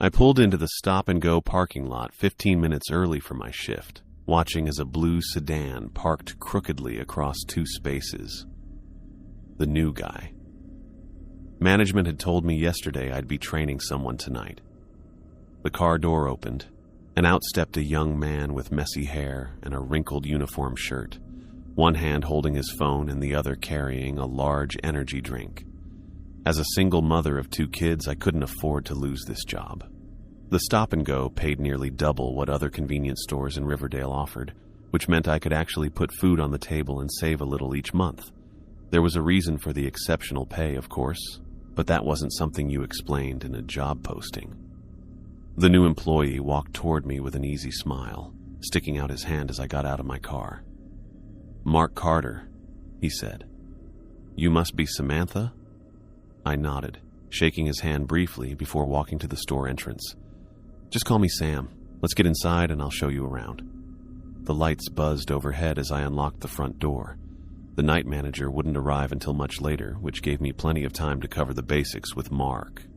I pulled into the stop-and-go parking lot 15 minutes early for my shift, watching as a blue sedan parked crookedly across two spaces. The new guy. Management had told me yesterday I'd be training someone tonight. The car door opened, and out stepped a young man with messy hair and a wrinkled uniform shirt, one hand holding his phone and the other carrying a large energy drink. As a single mother of 2 kids, I couldn't afford to lose this job. The stop-and-go paid nearly double what other convenience stores in Riverdale offered, which meant I could actually put food on the table and save a little each month. There was a reason for the exceptional pay, of course, but that wasn't something you explained in a job posting. The new employee walked toward me with an easy smile, sticking out his hand as I got out of my car. "Mark Carter," he said. "You must be Samantha?" I nodded, shaking his hand briefly before walking to the store entrance. "Just call me Sam. Let's get inside and I'll show you around." The lights buzzed overhead as I unlocked the front door. The night manager wouldn't arrive until much later, which gave me plenty of time to cover the basics with Mark.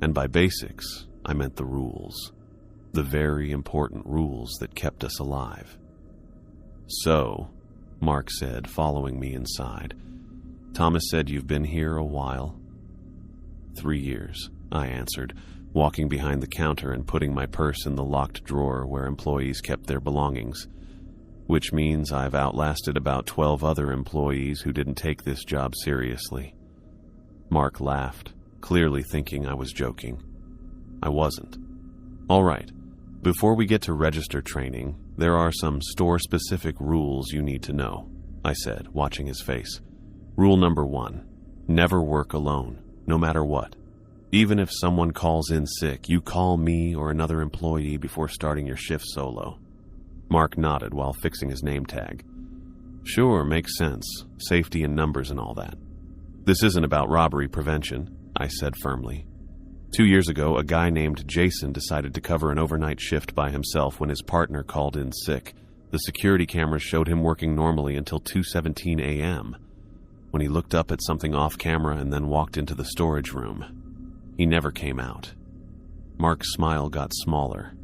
And by basics, I meant the rules. The very important rules that kept us alive. "So," Mark said, following me inside, "Thomas said you've been here a while." 3 years, I answered, walking behind the counter and putting my purse in the locked drawer where employees kept their belongings, which means I've outlasted about 12 other employees who didn't take this job seriously. Mark laughed, clearly thinking I was joking. I wasn't. "All right, before we get to register training, there are some store-specific rules you need to know," I said, watching his face. "Rule number 1, never work alone, no matter what. Even if someone calls in sick, you call me or another employee before starting your shift solo." Mark nodded while fixing his name tag. "Sure, makes sense. Safety in numbers and all that." "This isn't about robbery prevention," I said firmly. 2 years ago, a guy named Jason decided to cover an overnight shift by himself when his partner called in sick. The security cameras showed him working normally until 2:17 a.m., when he looked up at something off camera and then walked into the storage room. He never came out. Mark's smile got smaller.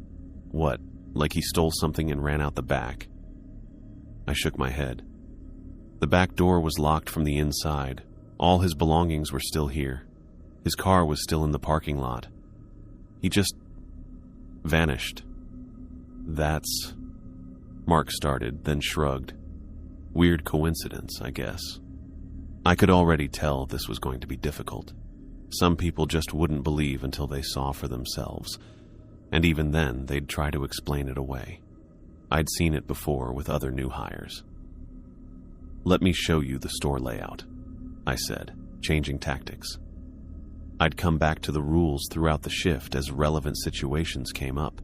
"What, like he stole something and ran out the back?" I shook my head. The back door was locked from the inside. All his belongings were still here. His car was still in the parking lot. He just vanished. "That's..." Mark started, then shrugged. "Weird coincidence, I guess." I could already tell this was going to be difficult. Some people just wouldn't believe until they saw for themselves, and even then they'd try to explain it away. I'd seen it before with other new hires. "Let me show you the store layout," I said, changing tactics. I'd come back to the rules throughout the shift as relevant situations came up.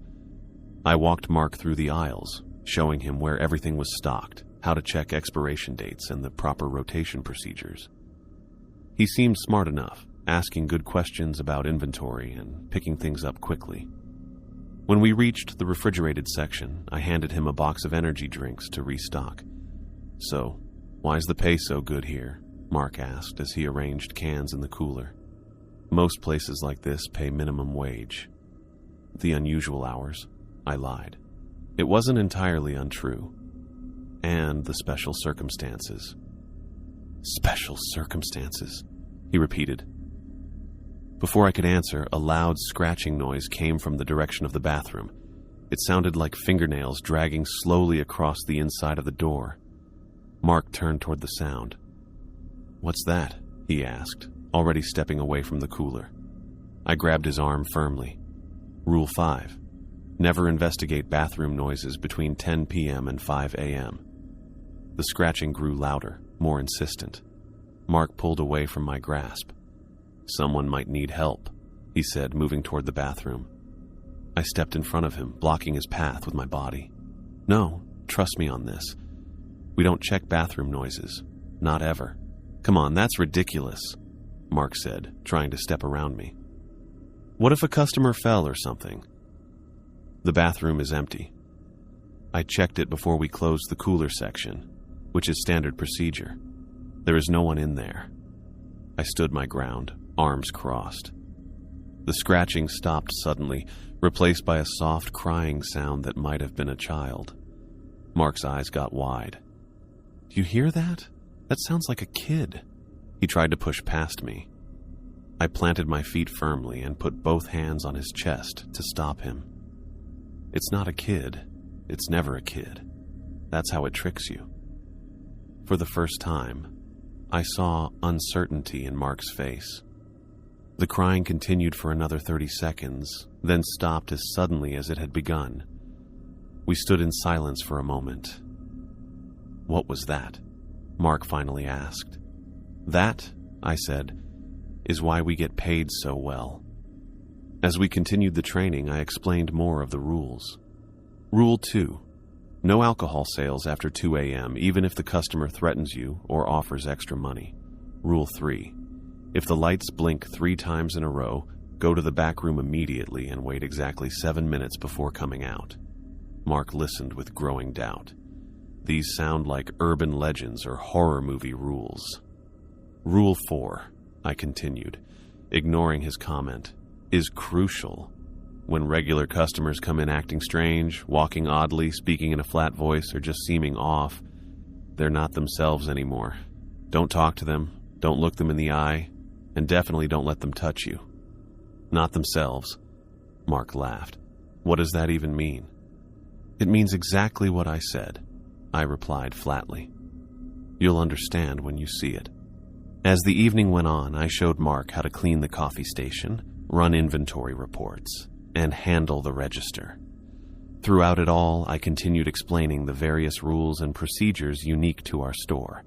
I walked Mark through the aisles, showing him where everything was stocked, how to check expiration dates, and the proper rotation procedures. He seemed smart enough, asking good questions about inventory and picking things up quickly. When we reached the refrigerated section, I handed him a box of energy drinks to restock. "So, why's the pay so good here?" Mark asked as he arranged cans in the cooler. "Most places like this pay minimum wage." "The unusual hours," I lied. It wasn't entirely untrue. "And the special circumstances." "Special circumstances," he repeated. Before I could answer, a loud scratching noise came from the direction of the bathroom. It sounded like fingernails dragging slowly across the inside of the door. Mark turned toward the sound. "What's that?" he asked, already stepping away from the cooler. I grabbed his arm firmly. "Rule 5. Never investigate bathroom noises between 10 p.m. and 5 a.m. The scratching grew louder, more insistent. Mark pulled away from my grasp. "Someone might need help," he said, moving toward the bathroom. I stepped in front of him, blocking his path with my body. "No, trust me on this. We don't check bathroom noises. Not ever." "Come on, that's ridiculous," Mark said, trying to step around me. "What if a customer fell or something?" "The bathroom is empty." I checked it before we closed the cooler section, which is standard procedure. There is no one in there. I stood my ground, arms crossed. The scratching stopped suddenly, replaced by a soft crying sound that might have been a child. Mark's eyes got wide. "Do you hear that? That sounds like a kid." He tried to push past me. I planted my feet firmly and put both hands on his chest to stop him. "It's not a kid. It's never a kid. That's how it tricks you." For the first time, I saw uncertainty in Mark's face. The crying continued for another 30 seconds, then stopped as suddenly as it had begun. We stood in silence for a moment. "What was that?" Mark finally asked. "That," I said, "is why we get paid so well." As we continued the training, I explained more of the rules. Rule 2. No alcohol sales after 2 a.m., even if the customer threatens you or offers extra money. Rule 3. If the lights blink 3 times in a row, go to the back room immediately and wait exactly 7 minutes before coming out. Mark listened with growing doubt. These sound like urban legends or horror movie rules. Rule 4, I continued, ignoring his comment, is crucial. When regular customers come in acting strange, walking oddly, speaking in a flat voice, or just seeming off, they're not themselves anymore. Don't talk to them, don't look them in the eye, and definitely don't let them touch you. Not themselves. Mark laughed. What does that even mean? It means exactly what I said, I replied flatly. You'll understand when you see it. As the evening went on, I showed Mark how to clean the coffee station, run inventory reports, and handle the register. Throughout it all, I continued explaining the various rules and procedures unique to our store.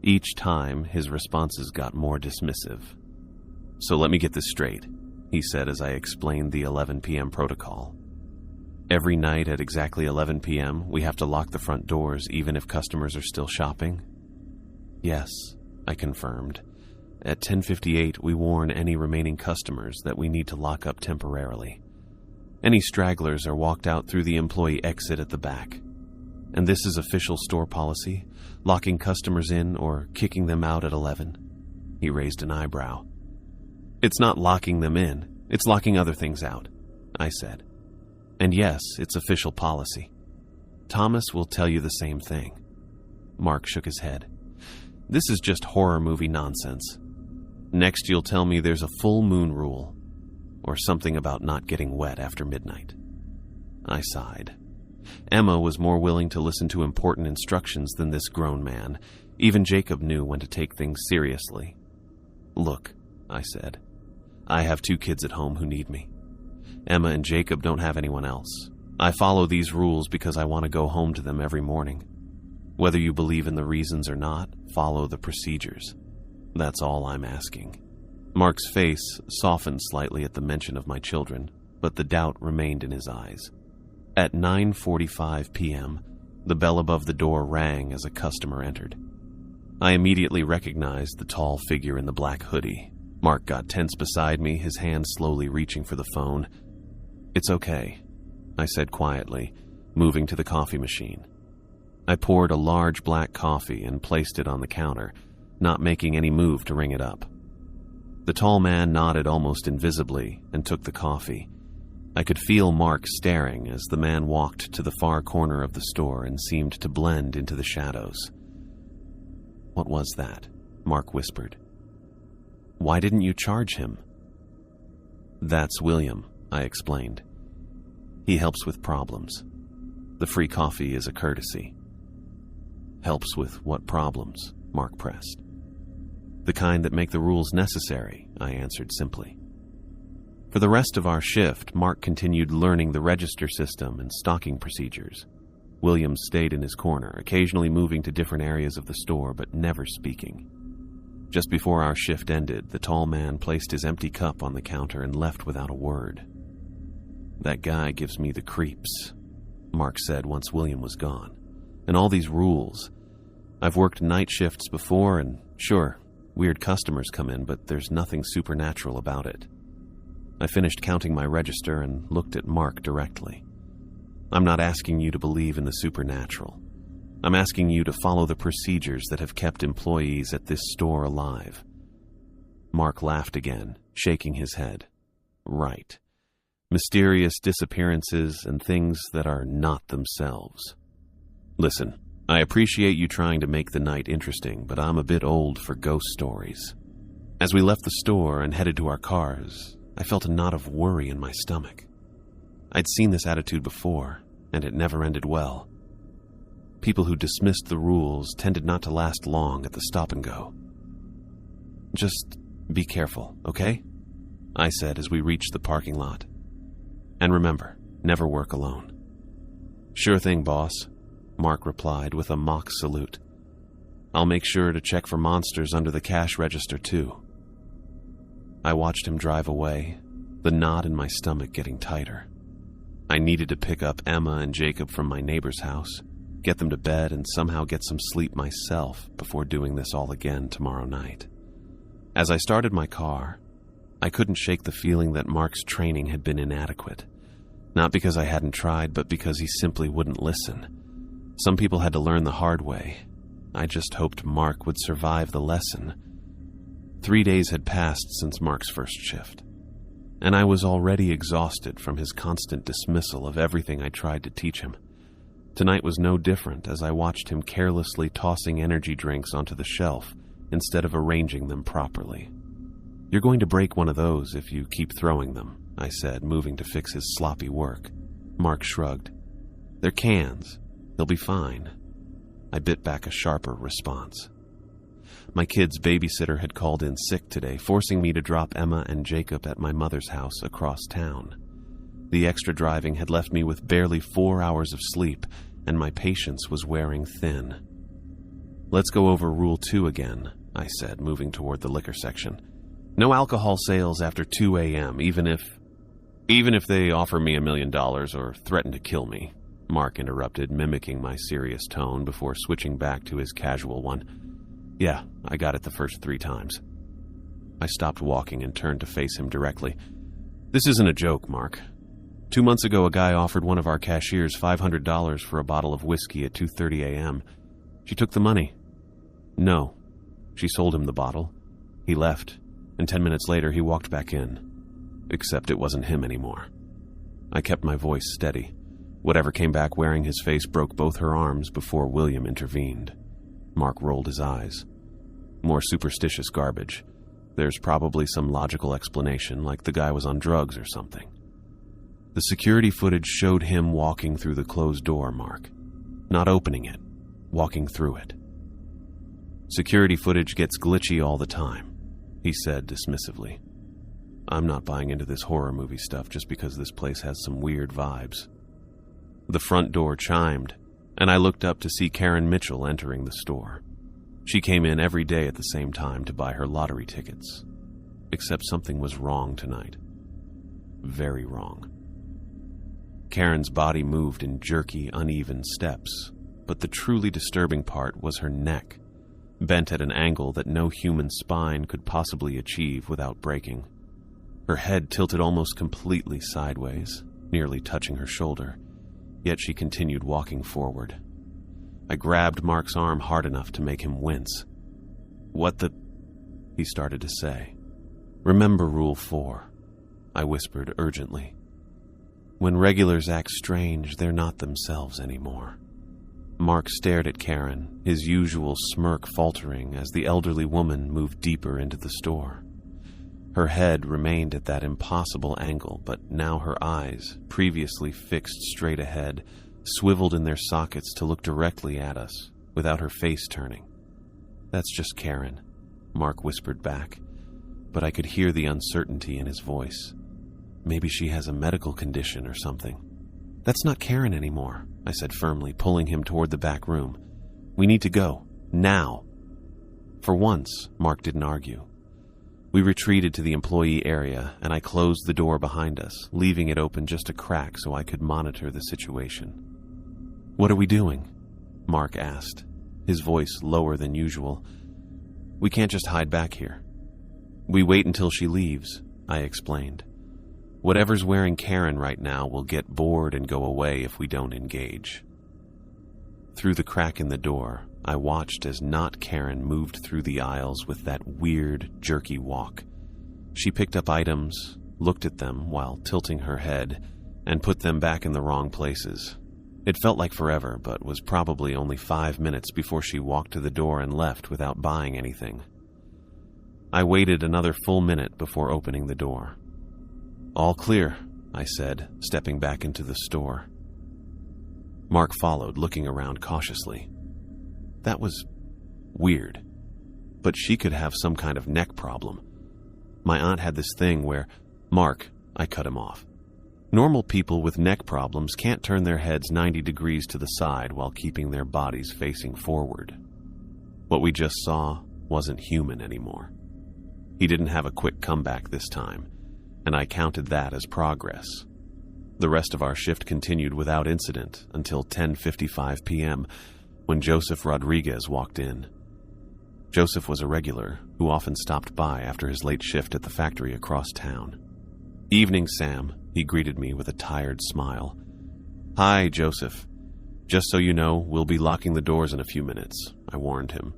Each time, his responses got more dismissive. So let me get this straight, he said as I explained the 11 p.m. protocol. Every night at exactly 11 p.m., we have to lock the front doors even if customers are still shopping? Yes, I confirmed. At 10:58, we warn any remaining customers that we need to lock up temporarily. Any stragglers are walked out through the employee exit at the back. And this is official store policy, locking customers in or kicking them out at 11. He raised an eyebrow. It's not locking them in, it's locking other things out, I said. And yes, it's official policy. Thomas will tell you the same thing. Mark shook his head. This is just horror movie nonsense. Next you'll tell me there's a full moon rule, or something about not getting wet after midnight. I sighed. Emma was more willing to listen to important instructions than this grown man. Even Jacob knew when to take things seriously. Look, I said, I have 2 kids at home who need me. Emma and Jacob don't have anyone else. I follow these rules because I want to go home to them every morning. Whether you believe in the reasons or not, follow the procedures. That's all I'm asking. Mark's face softened slightly at the mention of my children, but the doubt remained in his eyes. At 9:45 p.m., the bell above the door rang as a customer entered. I immediately recognized the tall figure in the black hoodie. Mark got tense beside me, his hand slowly reaching for the phone. It's okay, I said quietly, moving to the coffee machine. I poured a large black coffee and placed it on the counter, not making any move to ring it up. The tall man nodded almost invisibly and took the coffee. I could feel Mark staring as the man walked to the far corner of the store and seemed to blend into the shadows. What was that? Mark whispered. Why didn't you charge him? That's William, I explained. He helps with problems. The free coffee is a courtesy. Helps with what problems? Mark pressed. The kind that make the rules necessary, I answered simply. For the rest of our shift, Mark continued learning the register system and stocking procedures. William stayed in his corner, occasionally moving to different areas of the store, but never speaking. Just before our shift ended, the tall man placed his empty cup on the counter and left without a word. That guy gives me the creeps, Mark said once William was gone. And all these rules. I've worked night shifts before, and sure, weird customers come in, but there's nothing supernatural about it. I finished counting my register and looked at Mark directly. I'm not asking you to believe in the supernatural. I'm asking you to follow the procedures that have kept employees at this store alive. Mark laughed again, shaking his head. right. Mysterious disappearances and things that are not themselves. Listen, I appreciate you trying to make the night interesting, but I'm a bit old for ghost stories. As we left the store and headed to our cars, I felt a knot of worry in my stomach. I'd seen this attitude before, and it never ended well. People who dismissed the rules tended not to last long at the stop-and-go. Just be careful, okay? I said as we reached the parking lot. And remember, never work alone. Sure thing, boss, Mark replied with a mock salute. I'll make sure to check for monsters under the cash register, too. I watched him drive away, the knot in my stomach getting tighter. I needed to pick up Emma and Jacob from my neighbor's house, get them to bed, and somehow get some sleep myself before doing this all again tomorrow night. As I started my car, I couldn't shake the feeling that Mark's training had been inadequate. Not because I hadn't tried, but because he simply wouldn't listen. Some people had to learn the hard way. I just hoped Mark would survive the lesson. 3 days had passed since Mark's first shift, and I was already exhausted from his constant dismissal of everything I tried to teach him. Tonight was no different as I watched him carelessly tossing energy drinks onto the shelf instead of arranging them properly. You're going to break one of those if you keep throwing them, I said, moving to fix his sloppy work. Mark shrugged. They're cans. They'll be fine. I bit back a sharper response. My kid's babysitter had called in sick today, forcing me to drop Emma and Jacob at my mother's house across town. The extra driving had left me with barely 4 hours of sleep, and my patience was wearing thin. Let's go over Rule 2 again, I said, moving toward the liquor section. No alcohol sales after 2 a.m., even if they offer me $1 million or threaten to kill me, Mark interrupted, mimicking my serious tone before switching back to his casual one. Yeah, I got it the first 3 times. I stopped walking and turned to face him directly. This isn't a joke, Mark. 2 months ago, a guy offered one of our cashiers $500 for a bottle of whiskey at 2:30 a.m. She took the money. No. She sold him the bottle. He left, and 10 minutes later he walked back in. Except it wasn't him anymore. I kept my voice steady. Whatever came back wearing his face broke both her arms before William intervened. Mark rolled his eyes. More superstitious garbage. There's probably some logical explanation, like the guy was on drugs or something. The security footage showed him walking through the closed door, Mark. Not opening it, walking through it. Security footage gets glitchy all the time, he said dismissively. I'm not buying into this horror movie stuff just because this place has some weird vibes. The front door chimed, and I looked up to see Karen Mitchell entering the store. She came in every day at the same time to buy her lottery tickets. Except something was wrong tonight. Very wrong. Karen's body moved in jerky, uneven steps, but the truly disturbing part was her neck, bent at an angle that no human spine could possibly achieve without breaking. Her head tilted almost completely sideways, nearly touching her shoulder, yet she continued walking forward. I grabbed Mark's arm hard enough to make him wince. What the... he started to say. Remember Rule 4, I whispered urgently. When regulars act strange, they're not themselves anymore. Mark stared at Karen, his usual smirk faltering as the elderly woman moved deeper into the store. Her head remained at that impossible angle, but now her eyes, previously fixed straight ahead, swiveled in their sockets to look directly at us, without her face turning. That's just Karen, Mark whispered back, but I could hear the uncertainty in his voice. Maybe she has a medical condition or something. That's not Karen anymore, I said firmly, pulling him toward the back room. We need to go. Now. For once, Mark didn't argue. We retreated to the employee area, and I closed the door behind us, leaving it open just a crack so I could monitor the situation. What are we doing? Mark asked, his voice lower than usual. We can't just hide back here. We wait until she leaves, I explained. Whatever's wearing Karen right now will get bored and go away if we don't engage. Through the crack in the door, I watched as not Karen moved through the aisles with that weird, jerky walk. She picked up items, looked at them while tilting her head, and put them back in the wrong places. It felt like forever, but was probably only 5 minutes before she walked to the door and left without buying anything. I waited another full minute before opening the door. "All clear," I said, stepping back into the store. Mark followed, looking around cautiously. That was weird. But she could have some kind of neck problem. My aunt had this thing where, "Mark," I cut him off. "Normal people with neck problems can't turn their heads 90 degrees to the side while keeping their bodies facing forward." What we just saw wasn't human anymore. He didn't have a quick comeback this time, and I counted that as progress. The rest of our shift continued without incident until 10:55 p.m. when Joseph Rodriguez walked in. Joseph was a regular who often stopped by after his late shift at the factory across town. "Evening, Sam," he greeted me with a tired smile. "Hi, Joseph. Just so you know, we'll be locking the doors in a few minutes," I warned him.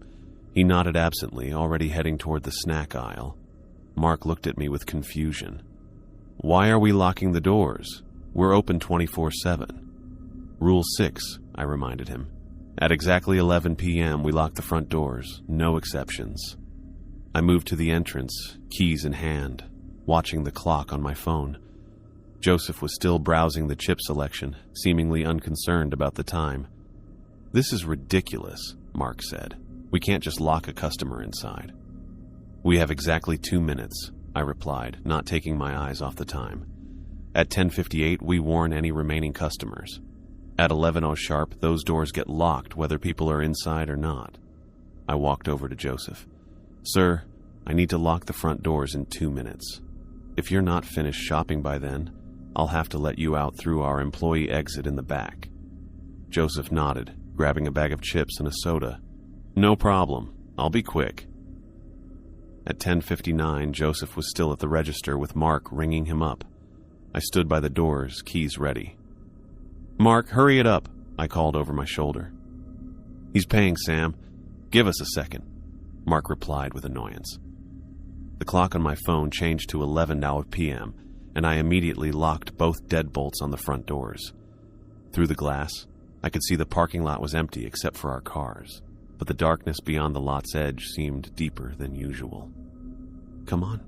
He nodded absently, already heading toward the snack aisle. Mark looked at me with confusion. "Why are we locking the doors? We're open 24/7. "Rule 6, I reminded him. "At exactly 11 p.m., we lock the front doors, no exceptions." I moved to the entrance, keys in hand, watching the clock on my phone. Joseph was still browsing the chip selection, seemingly unconcerned about the time. "This is ridiculous," Mark said. "We can't just lock a customer inside." "We have exactly 2 minutes," I replied, not taking my eyes off the time. "At 10:58, we warn any remaining customers. At 11:00 sharp, those doors get locked whether people are inside or not." I walked over to Joseph. "Sir, I need to lock the front doors in 2 minutes. If you're not finished shopping by then, I'll have to let you out through our employee exit in the back." Joseph nodded, grabbing a bag of chips and a soda. "No problem. I'll be quick." At 10:59, Joseph was still at the register with Mark ringing him up. I stood by the doors, keys ready. "Mark, hurry it up," I called over my shoulder. "He's paying, Sam. Give us a second," Mark replied with annoyance. The clock on my phone changed to 11 p.m., and I immediately locked both deadbolts on the front doors. Through the glass, I could see the parking lot was empty except for our cars, but the darkness beyond the lot's edge seemed deeper than usual. "Come on,"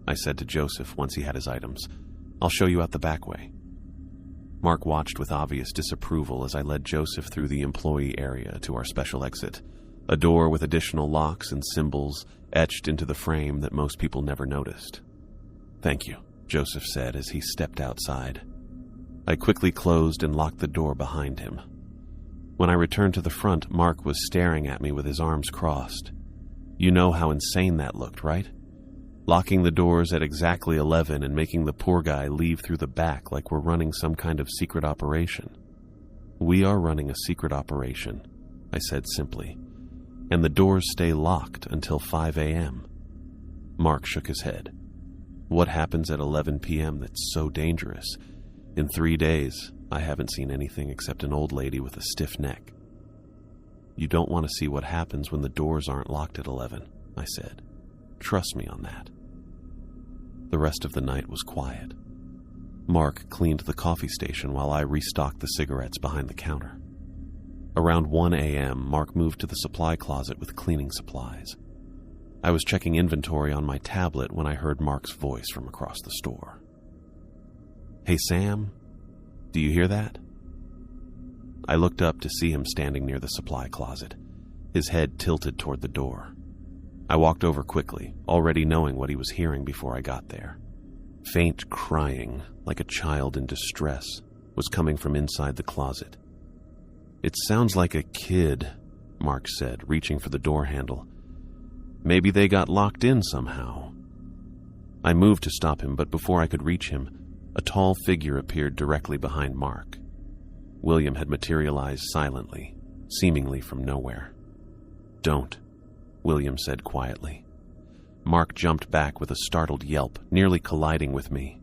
I said to Joseph once he had his items. "I'll show you out the back way." Mark watched with obvious disapproval as I led Joseph through the employee area to our special exit, a door with additional locks and symbols etched into the frame that most people never noticed. "Thank you," Joseph said as he stepped outside. I quickly closed and locked the door behind him. When I returned to the front, Mark was staring at me with his arms crossed. "You know how insane that looked, right? Locking the doors at exactly 11 and making the poor guy leave through the back like we're running some kind of secret operation." "We are running a secret operation," I said simply, "and the doors stay locked until 5 a.m. Mark shook his head. "What happens at 11 p.m. that's so dangerous? In 3 days, I haven't seen anything except an old lady with a stiff neck." "You don't want to see what happens when the doors aren't locked at 11, I said. "Trust me on that." The rest of the night was quiet. Mark cleaned the coffee station while I restocked the cigarettes behind the counter. Around 1 a.m., Mark moved to the supply closet with cleaning supplies. I was checking inventory on my tablet when I heard Mark's voice from across the store. "Hey, Sam, do you hear that?" I looked up to see him standing near the supply closet, his head tilted toward the door. I walked over quickly, already knowing what he was hearing before I got there. Faint crying, like a child in distress, was coming from inside the closet. "It sounds like a kid," Mark said, reaching for the door handle. "Maybe they got locked in somehow." I moved to stop him, but before I could reach him, a tall figure appeared directly behind Mark. William had materialized silently, seemingly from nowhere. "Don't," William said quietly. Mark jumped back with a startled yelp, nearly colliding with me.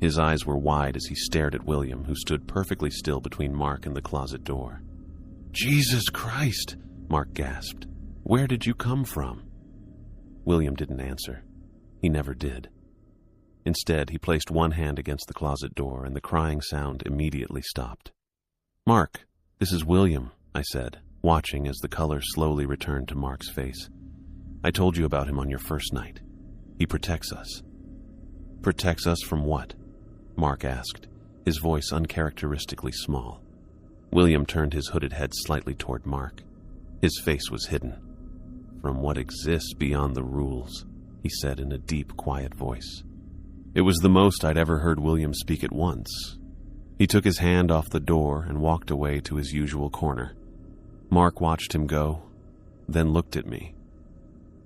His eyes were wide as he stared at William, who stood perfectly still between Mark and the closet door. "Jesus Christ!" Mark gasped. "Where did you come from?" William didn't answer. He never did. Instead, he placed one hand against the closet door, and the crying sound immediately stopped. "Mark, this is William," I said, watching as the color slowly returned to Mark's face. "I told you about him on your first night. He protects us." "Protects us from what?" Mark asked, his voice uncharacteristically small. William turned his hooded head slightly toward Mark. His face was hidden. "From what exists beyond the rules," he said in a deep, quiet voice. It was the most I'd ever heard William speak at once. He took his hand off the door and walked away to his usual corner. Mark watched him go, then looked at me.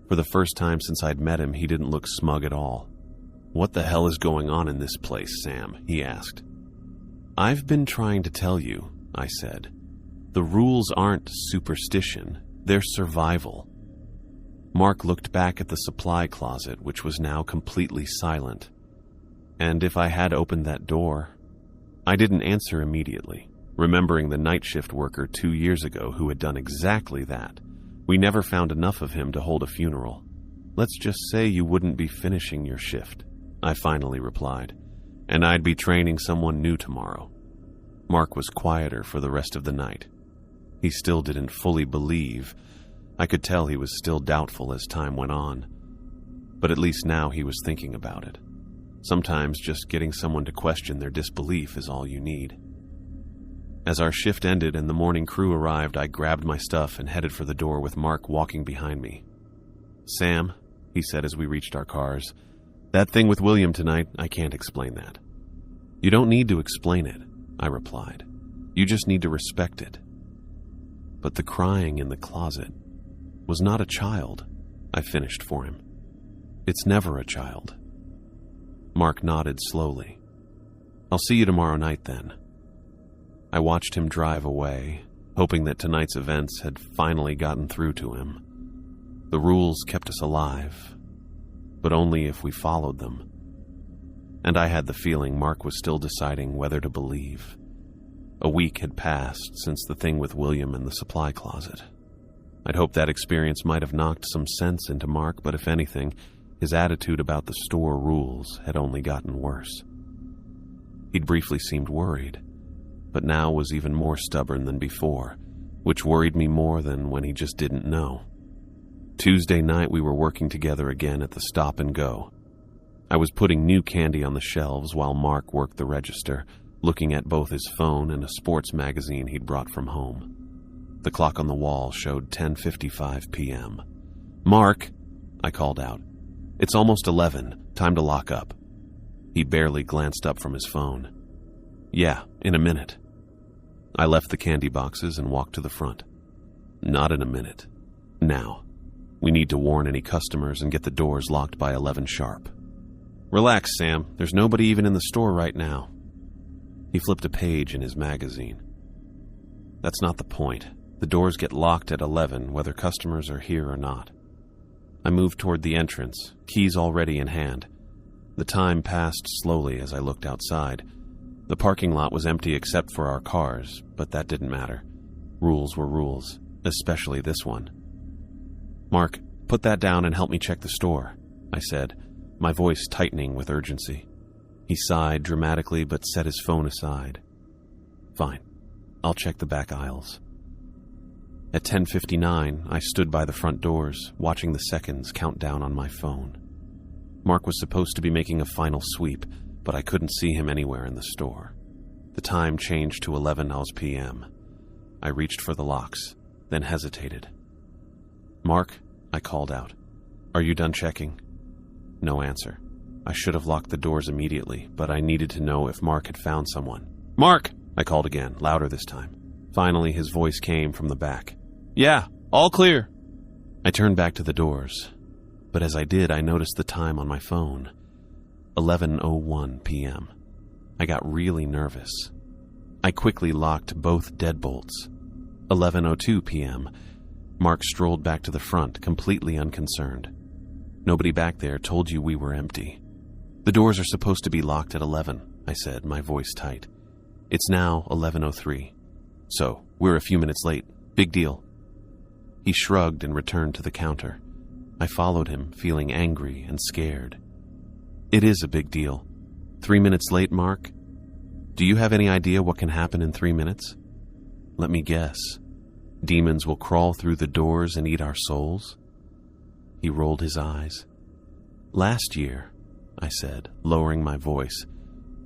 For the first time since I'd met him, he didn't look smug at all. "What the hell is going on in this place, Sam?" he asked. "I've been trying to tell you," I said. "The rules aren't superstition, they're survival." Mark looked back at the supply closet, which was now completely silent. And if I had opened that door, I didn't answer immediately, remembering the night shift worker 2 years ago who had done exactly that. We never found enough of him to hold a funeral. "Let's just say you wouldn't be finishing your shift," I finally replied, "and I'd be training someone new tomorrow." Mark was quieter for the rest of the night. He still didn't fully believe. I could tell he was still doubtful as time went on. But at least now he was thinking about it. Sometimes just getting someone to question their disbelief is all you need. As our shift ended and the morning crew arrived, I grabbed my stuff and headed for the door with Mark walking behind me. "Sam," he said as we reached our cars, "that thing with William tonight, I can't explain that." "You don't need to explain it," I replied. "You just need to respect it." But the crying in the closet was not a child, I finished for him. "It's never a child." Mark nodded slowly. "I'll see you tomorrow night then." I watched him drive away, hoping that tonight's events had finally gotten through to him. The rules kept us alive, but only if we followed them. And I had the feeling Mark was still deciding whether to believe. A week had passed since the thing with William in the supply closet. I'd hoped that experience might have knocked some sense into Mark, but if anything, his attitude about the store rules had only gotten worse. He'd briefly seemed worried, but now was even more stubborn than before, which worried me more than when he just didn't know. Tuesday night we were working together again at the Stop and Go. I was putting new candy on the shelves while Mark worked the register, looking at both his phone and a sports magazine he'd brought from home. The clock on the wall showed 10:55 p.m. "Mark," I called out. "It's almost 11. Time to lock up." He barely glanced up from his phone. "Yeah, in a minute." I left the candy boxes and walked to the front. "Not in a minute. Now. We need to warn any customers and get the doors locked by 11 sharp." "Relax, Sam. There's nobody even in the store right now." He flipped a page in his magazine. "That's not the point. The doors get locked at 11 whether customers are here or not." I moved toward the entrance, keys already in hand. The time passed slowly as I looked outside. The parking lot was empty except for our cars, but that didn't matter. Rules were rules, especially this one. "Mark, put that down and help me check the store," I said, my voice tightening with urgency. He sighed dramatically but set his phone aside. "Fine. I'll check the back aisles." At 10:59, I stood by the front doors, watching the seconds count down on my phone. Mark was supposed to be making a final sweep, but I couldn't see him anywhere in the store. The time changed to 11 p.m. I reached for the locks, then hesitated. "Mark," I called out. "Are you done checking?" No answer. I should have locked the doors immediately, but I needed to know if Mark had found someone. "Mark!" I called again, louder this time. Finally, his voice came from the back. "Yeah, all clear." I turned back to the doors, but as I did, I noticed the time on my phone. 11:01 p.m. I got really nervous. I quickly locked both deadbolts. 11:02 p.m. Mark strolled back to the front, completely unconcerned. "Nobody back there told you we were empty." "The doors are supposed to be locked at 11, I said, my voice tight. "It's now 11:03. So, we're a few minutes late. Big deal." He shrugged and returned to the counter. I followed him, feeling angry and scared. It is a big deal. 3 minutes late, Mark? Do you have any idea what can happen in 3 minutes? Let me guess. Demons will crawl through the doors and eat our souls? He rolled his eyes. Last year, I said, lowering my voice,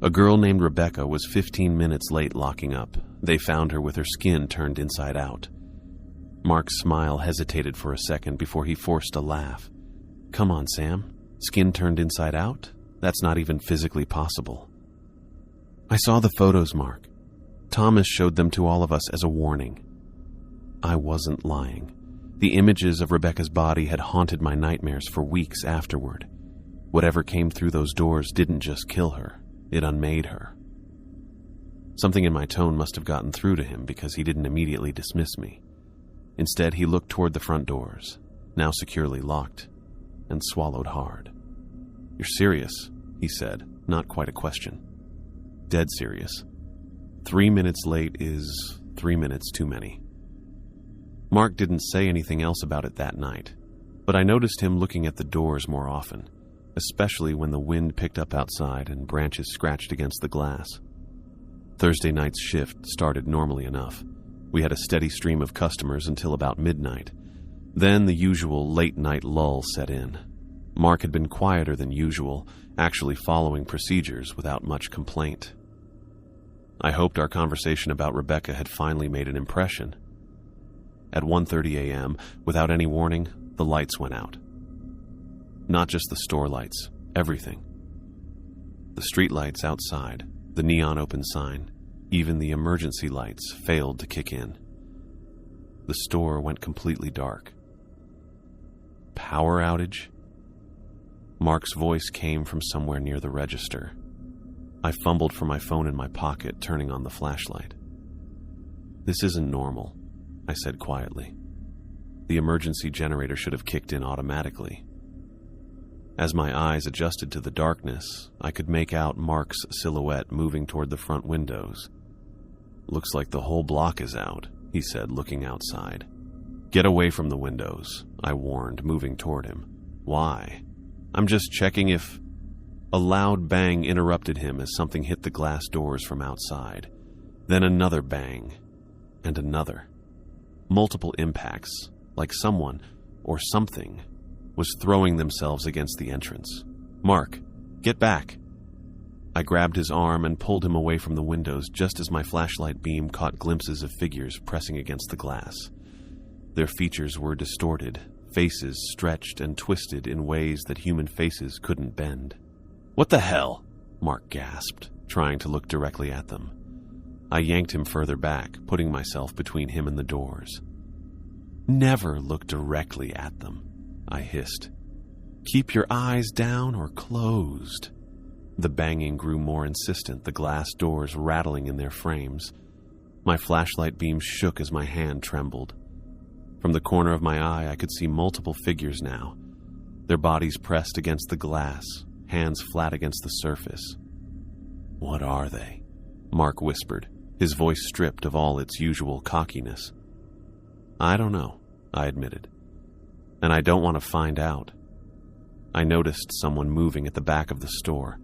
a girl named Rebecca was 15 minutes late locking up. They found her with her skin turned inside out. Mark's smile hesitated for a second before he forced a laugh. Come on, Sam. Skin turned inside out? That's not even physically possible. I saw the photos, Mark. Thomas showed them to all of us as a warning. I wasn't lying. The images of Rebecca's body had haunted my nightmares for weeks afterward. Whatever came through those doors didn't just kill her, it unmade her. Something in my tone must have gotten through to him because he didn't immediately dismiss me. Instead, he looked toward the front doors, now securely locked, and swallowed hard. You're serious, he said, not quite a question. Dead serious. 3 minutes late is 3 minutes too many. Mark didn't say anything else about it that night, but I noticed him looking at the doors more often, especially when the wind picked up outside and branches scratched against the glass. Thursday night's shift started normally enough. We had a steady stream of customers until about midnight. Then the usual late-night lull set in. Mark had been quieter than usual, actually following procedures without much complaint. I hoped our conversation about Rebecca had finally made an impression. At 1:30 a.m., without any warning, the lights went out. Not just the store lights, everything. The street lights outside, the neon open sign, even the emergency lights failed to kick in. The store went completely dark. Power outage? Mark's voice came from somewhere near the register. I fumbled for my phone in my pocket, turning on the flashlight. This isn't normal, I said quietly. The emergency generator should have kicked in automatically. As my eyes adjusted to the darkness, I could make out Mark's silhouette moving toward the front windows. Looks like the whole block is out, he said, looking outside. Get away from the windows, I warned, moving toward him. Why? I'm just checking if... A loud bang interrupted him as something hit the glass doors from outside. Then another bang, and another. Multiple impacts, like someone, or something, was throwing themselves against the entrance. Mark, get back! I grabbed his arm and pulled him away from the windows just as my flashlight beam caught glimpses of figures pressing against the glass. Their features were distorted, faces stretched and twisted in ways that human faces couldn't bend. What the hell? Mark gasped, trying to look directly at them. I yanked him further back, putting myself between him and the doors. Never look directly at them, I hissed. Keep your eyes down or closed. The banging grew more insistent, the glass doors rattling in their frames. My flashlight beam shook as my hand trembled. From the corner of my eye, I could see multiple figures now, their bodies pressed against the glass, hands flat against the surface. What are they? Mark whispered, his voice stripped of all its usual cockiness. I don't know, I admitted. And I don't want to find out. I noticed someone moving at the back of the store.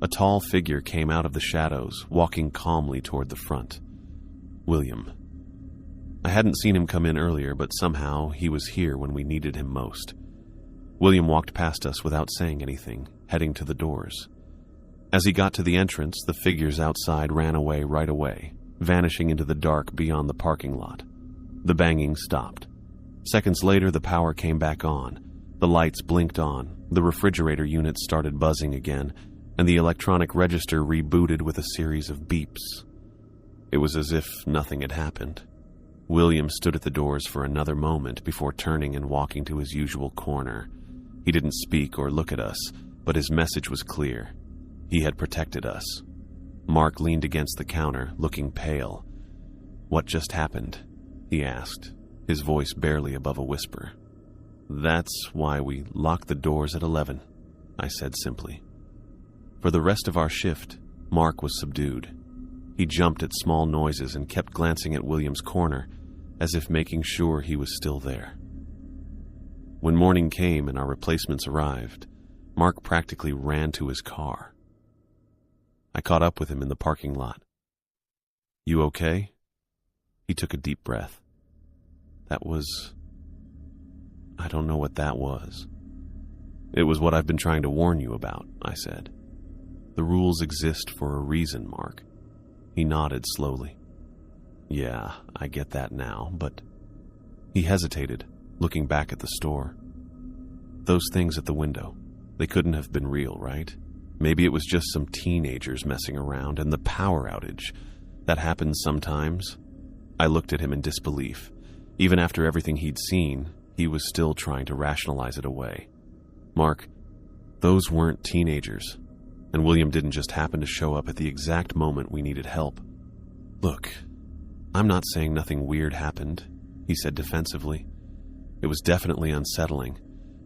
A tall figure came out of the shadows, walking calmly toward the front. William. I hadn't seen him come in earlier, but somehow he was here when we needed him most. William walked past us without saying anything, heading to the doors. As he got to the entrance, the figures outside ran away right away, vanishing into the dark beyond the parking lot. The banging stopped. Seconds later, the power came back on. The lights blinked on, the refrigerator unit started buzzing again, and the electronic register rebooted with a series of beeps. It was as if nothing had happened. William stood at the doors for another moment before turning and walking to his usual corner. He didn't speak or look at us, but his message was clear. He had protected us. Mark leaned against the counter, looking pale. What just happened? He asked, his voice barely above a whisper. That's why we locked the doors at 11, I said simply. For the rest of our shift, Mark was subdued. He jumped at small noises and kept glancing at William's corner, as if making sure he was still there. When morning came and our replacements arrived, Mark practically ran to his car. I caught up with him in the parking lot. "You okay?" He took a deep breath. I don't know what that was. "It was what I've been trying to warn you about," I said. "The rules exist for a reason, Mark." He nodded slowly. "Yeah, I get that now, but..." He hesitated, looking back at the store. "Those things at the window, they couldn't have been real, right? Maybe it was just some teenagers messing around, and the power outage. That happens sometimes." I looked at him in disbelief. Even after everything he'd seen, he was still trying to rationalize it away. "Mark, those weren't teenagers, and William didn't just happen to show up at the exact moment we needed help. Look, I'm not saying nothing weird happened," he said defensively. "It was definitely unsettling,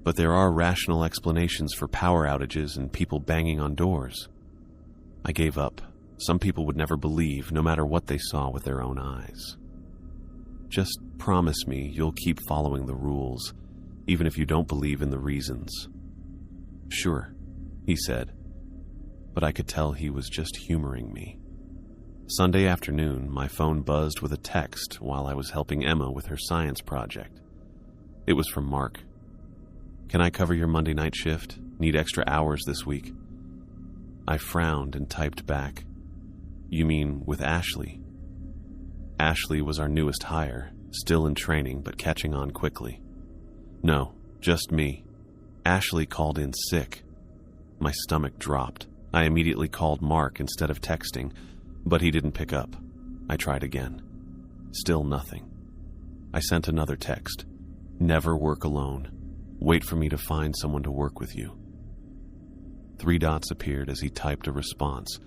but there are rational explanations for power outages and people banging on doors." I gave up. Some people would never believe, no matter what they saw with their own eyes. "Just promise me you'll keep following the rules, even if you don't believe in the reasons." "Sure," he said, but I could tell he was just humoring me. Sunday afternoon, my phone buzzed with a text while I was helping Emma with her science project. It was from Mark. "Can I cover your Monday night shift? Need extra hours this week." I frowned and typed back, "You mean with Ashley?" Ashley was our newest hire, still in training but catching on quickly. "No, just me. Ashley called in sick." My stomach dropped. I immediately called Mark instead of texting, but he didn't pick up. I tried again. Still nothing. I sent another text. "Never work alone. Wait for me to find someone to work with you." 3 dots appeared as he typed a response.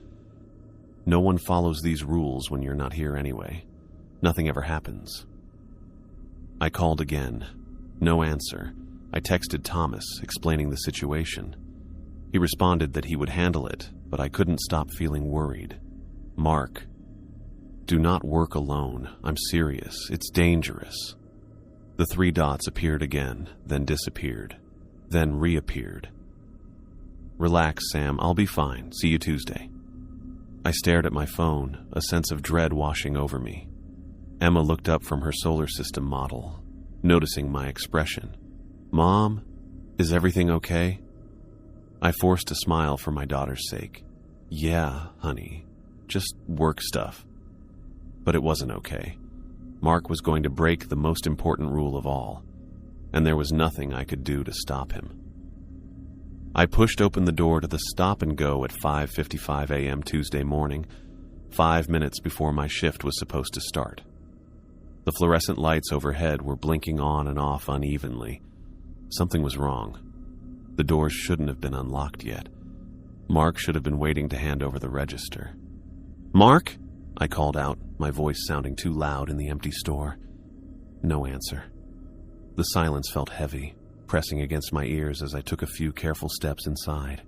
"No one follows these rules when you're not here anyway. Nothing ever happens." I called again. No answer. I texted Thomas, explaining the situation. He responded that he would handle it, but I couldn't stop feeling worried. "Mark, do not work alone. I'm serious. It's dangerous." The 3 dots appeared again, then disappeared, then reappeared. "Relax, Sam. I'll be fine. See you Tuesday." I stared at my phone, a sense of dread washing over me. Emma looked up from her solar system model, noticing my expression. "Mom, is everything okay?" I forced a smile for my daughter's sake. "Yeah, honey, just work stuff." But it wasn't okay. Mark was going to break the most important rule of all, and there was nothing I could do to stop him. I pushed open the door to the stop and go at 5:55 a.m. Tuesday morning, 5 minutes before my shift was supposed to start. The fluorescent lights overhead were blinking on and off unevenly. Something was wrong. The doors shouldn't have been unlocked yet. Mark should have been waiting to hand over the register. "Mark?" I called out, my voice sounding too loud in the empty store. No answer. The silence felt heavy, pressing against my ears as I took a few careful steps inside.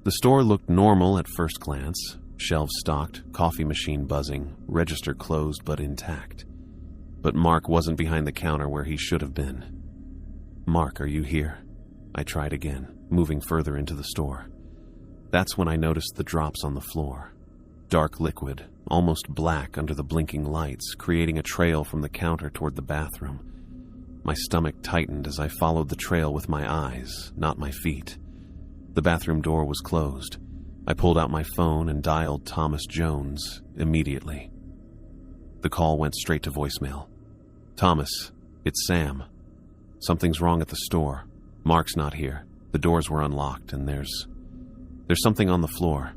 The store looked normal at first glance. Shelves stocked, coffee machine buzzing, register closed but intact. But Mark wasn't behind the counter where he should have been. "Mark, are you here?" I tried again, moving further into the store. That's when I noticed the drops on the floor. Dark liquid, almost black under the blinking lights, creating a trail from the counter toward the bathroom. My stomach tightened as I followed the trail with my eyes, not my feet. The bathroom door was closed. I pulled out my phone and dialed Thomas Jones immediately. The call went straight to voicemail. "Thomas, it's Sam. Something's wrong at the store. Mark's not here. The doors were unlocked, and there's something on the floor.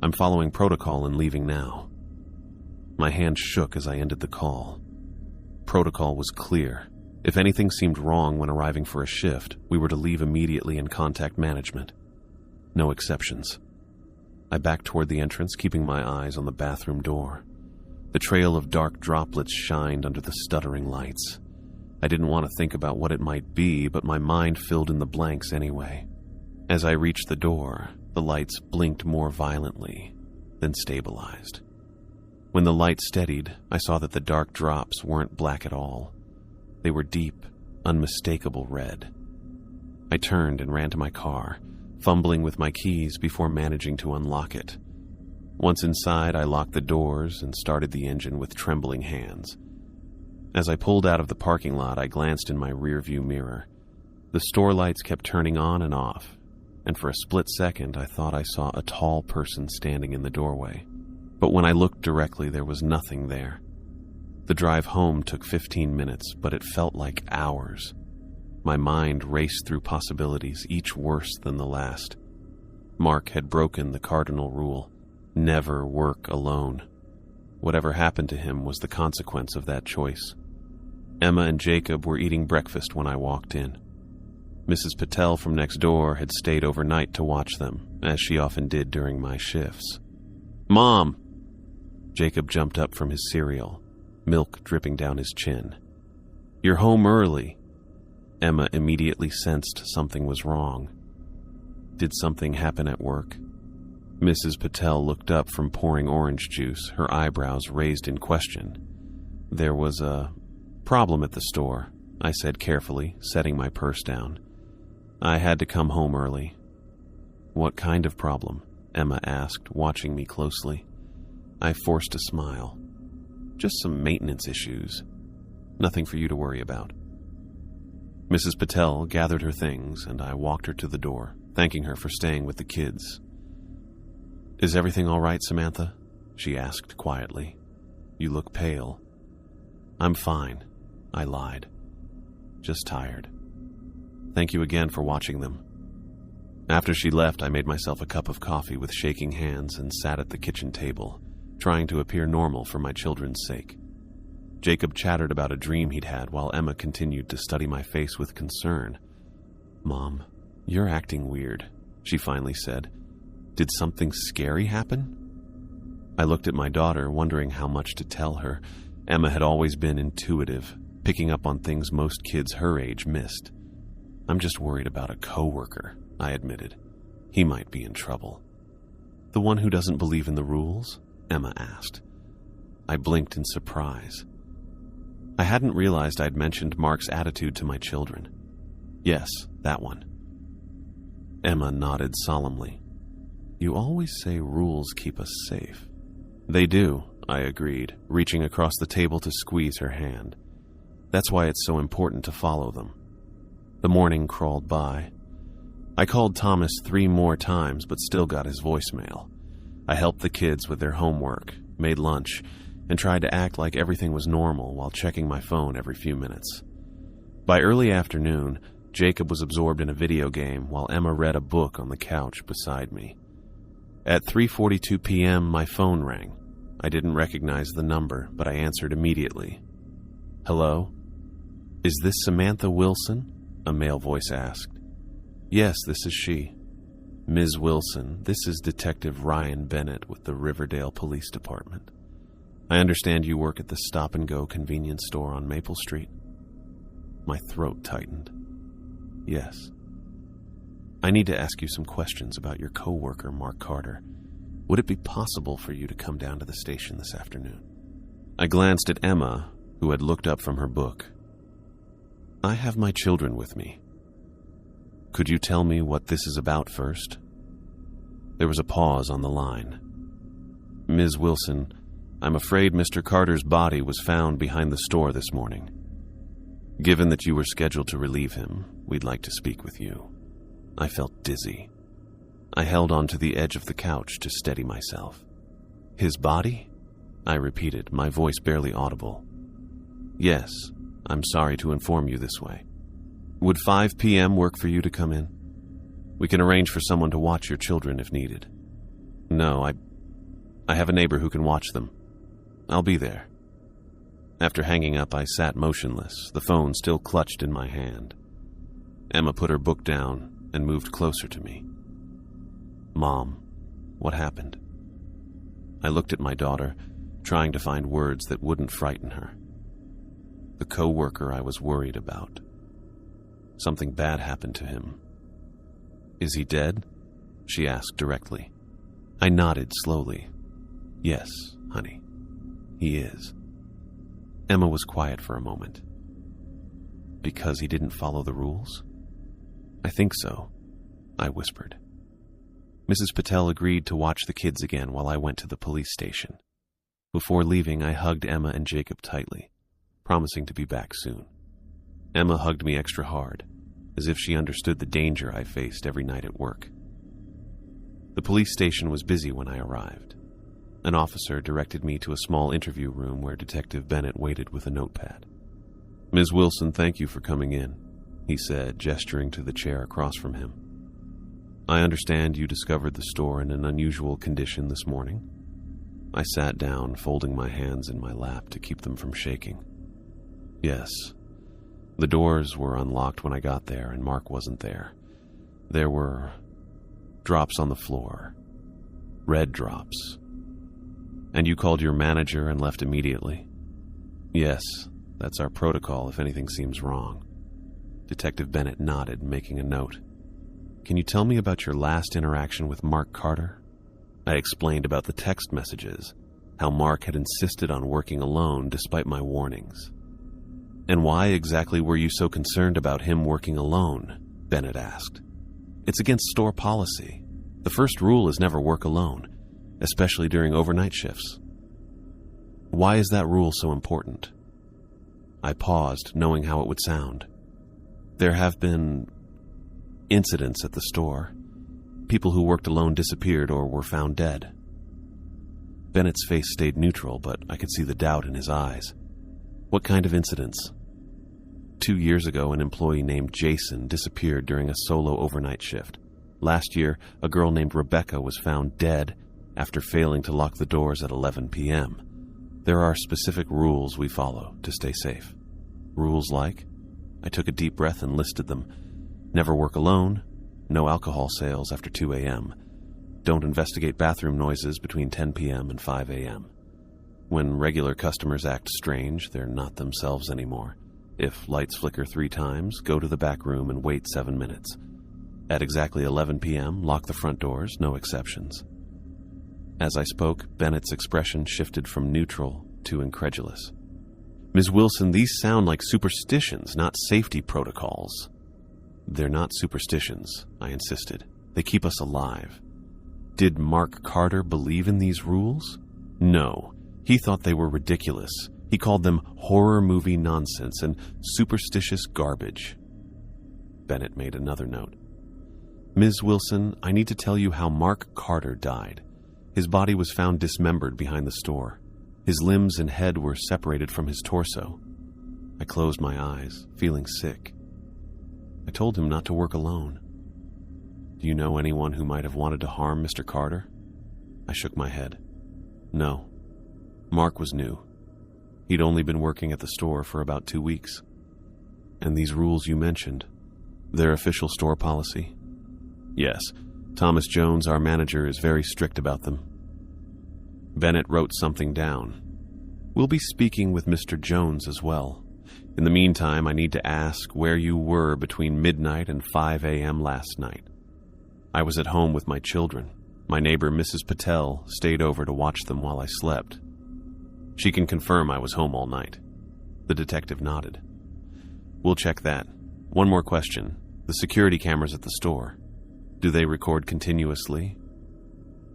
I'm following protocol and leaving now." My hand shook as I ended the call. Protocol was clear. If anything seemed wrong when arriving for a shift, we were to leave immediately and contact management. No exceptions. I backed toward the entrance, keeping my eyes on the bathroom door. The trail of dark droplets shined under the stuttering lights. I didn't want to think about what it might be, but my mind filled in the blanks anyway. As I reached the door, the lights blinked more violently, then stabilized. When the light steadied, I saw that the dark drops weren't black at all. They were deep, unmistakable red. I turned and ran to my car, fumbling with my keys before managing to unlock it. Once inside, I locked the doors and started the engine with trembling hands. As I pulled out of the parking lot, I glanced in my rearview mirror. The store lights kept turning on and off, and for a split second, I thought I saw a tall person standing in the doorway. But when I looked directly, there was nothing there. The drive home took 15 minutes, but it felt like hours. My mind raced through possibilities, each worse than the last. Mark had broken the cardinal rule: never work alone. Whatever happened to him was the consequence of that choice. Emma and Jacob were eating breakfast when I walked in. Mrs. Patel from next door had stayed overnight to watch them, as she often did during my shifts. "Mom!" Jacob jumped up from his cereal, milk dripping down his chin. "You're home early." Emma immediately sensed something was wrong. Did something happen at work? Mrs. Patel looked up from pouring orange juice, her eyebrows raised in question. "There was a problem at the store," I said carefully, setting my purse down. "I had to come home early." "What kind of problem?" Emma asked, watching me closely. I forced a smile. "Just some maintenance issues. Nothing for you to worry about." Mrs. Patel gathered her things, and I walked her to the door, thanking her for staying with the kids. "Is everything all right, Samantha?" she asked quietly. "You look pale." "I'm fine," I lied. "Just tired. Thank you again for watching them." After she left, I made myself a cup of coffee with shaking hands and sat at the kitchen table, trying to appear normal for my children's sake. Jacob chattered about a dream he'd had while Emma continued to study my face with concern. "Mom, you're acting weird," she finally said. "Did something scary happen?" I looked at my daughter, wondering how much to tell her. Emma had always been intuitive, picking up on things most kids her age missed. "I'm just worried about a coworker," I admitted. "He might be in trouble." "The one who doesn't believe in the rules?" Emma asked. I blinked in surprise. I hadn't realized I'd mentioned Mark's attitude to my children. "Yes, that one." Emma nodded solemnly. "You always say rules keep us safe." "They do," I agreed, reaching across the table to squeeze her hand. "That's why it's so important to follow them." The morning crawled by. I called Thomas 3 more times, but still got his voicemail. I helped the kids with their homework, made lunch, and tried to act like everything was normal while checking my phone every few minutes. By early afternoon, Jacob was absorbed in a video game while Emma read a book on the couch beside me. At 3:42 p.m., my phone rang. I didn't recognize the number, but I answered immediately. "Hello? Is this Samantha Wilson?" a male voice asked. "Yes, this is she." "Ms. Wilson, this is Detective Ryan Bennett with the Riverdale Police Department. I understand you work at the Stop and Go convenience store on Maple Street." My throat tightened. "Yes." "I need to ask you some questions about your coworker, Mark Carter. Would it be possible for you to come down to the station this afternoon?" I glanced at Emma, who had looked up from her book. "I have my children with me. Could you tell me what this is about first?" There was a pause on the line. "Ms. Wilson, I'm afraid Mr. Carter's body was found behind the store this morning. Given that you were scheduled to relieve him, we'd like to speak with you." I felt dizzy. I held onto the edge of the couch to steady myself. "His body?" I repeated, my voice barely audible. "Yes, I'm sorry to inform you this way. Would 5 p.m. work for you to come in? We can arrange for someone to watch your children if needed." "No, I have a neighbor who can watch them. I'll be there." After hanging up, I sat motionless, the phone still clutched in my hand. Emma put her book down and moved closer to me. "Mom, what happened?" I looked at my daughter, trying to find words that wouldn't frighten her. "The coworker I was worried about. Something bad happened to him." "Is he dead?" she asked directly. I nodded slowly. "Yes, honey, he is." Emma was quiet for a moment. "Because he didn't follow the rules?" "I think so," I whispered. Mrs. Patel agreed to watch the kids again while I went to the police station. Before leaving, I hugged Emma and Jacob tightly, promising to be back soon. Emma hugged me extra hard, as if she understood the danger I faced every night at work. The police station was busy when I arrived. An officer directed me to a small interview room where Detective Bennett waited with a notepad. "Ms. Wilson, thank you for coming in," he said, gesturing to the chair across from him. "I understand you discovered the store in an unusual condition this morning." I sat down, folding my hands in my lap to keep them from shaking. "Yes. The doors were unlocked when I got there, and Mark wasn't there. There were drops on the floor. Red drops. And you called your manager and left immediately?" "Yes, that's our protocol if anything seems wrong." Detective Bennett nodded, making a note. "Can you tell me about your last interaction with Mark Carter?" I explained about the text messages, how Mark had insisted on working alone despite my warnings. "And why exactly were you so concerned about him working alone?" Bennett asked. "It's against store policy. The first rule is never work alone, especially during overnight shifts." "Why is that rule so important?" I paused, knowing how it would sound. "There have been incidents at the store. People who worked alone disappeared or were found dead." Bennett's face stayed neutral, but I could see the doubt in his eyes. "What kind of incidents?" 2 years ago, an employee named Jason disappeared during a solo overnight shift. Last year, a girl named Rebecca was found dead after failing to lock the doors at 11 p.m. There are specific rules we follow to stay safe. Rules like? I took a deep breath and listed them. Never work alone. No alcohol sales after 2 a.m. Don't investigate bathroom noises between 10 p.m. and 5 a.m. When regular customers act strange, they're not themselves anymore. If lights flicker 3 times, go to the back room and wait 7 minutes. At exactly 11 p.m., lock the front doors, no exceptions. As I spoke, Bennett's expression shifted from neutral to incredulous. "Ms. Wilson, these sound like superstitions, not safety protocols." "They're not superstitions," I insisted. "They keep us alive." "Did Mark Carter believe in these rules?" "No. He thought they were ridiculous. He called them horror movie nonsense and superstitious garbage." Bennett made another note. "Ms. Wilson, I need to tell you how Mark Carter died. His body was found dismembered behind the store. His limbs and head were separated from his torso." I closed my eyes, feeling sick. I told him not to work alone. "Do you know anyone who might have wanted to harm Mr. Carter?" I shook my head. "No. Mark was new. He'd only been working at the store for about 2 weeks. And these rules you mentioned, they're official store policy?" "Yes. Thomas Jones, our manager, is very strict about them." Bennett wrote something down. "We'll be speaking with Mr. Jones as well. In the meantime, I need to ask where you were between midnight and 5 a.m. last night." "I was at home with my children. My neighbor, Mrs. Patel, stayed over to watch them while I slept." "She can confirm I was home all night." The detective nodded. "We'll check that. One more question. The security cameras at the store, do they record continuously?"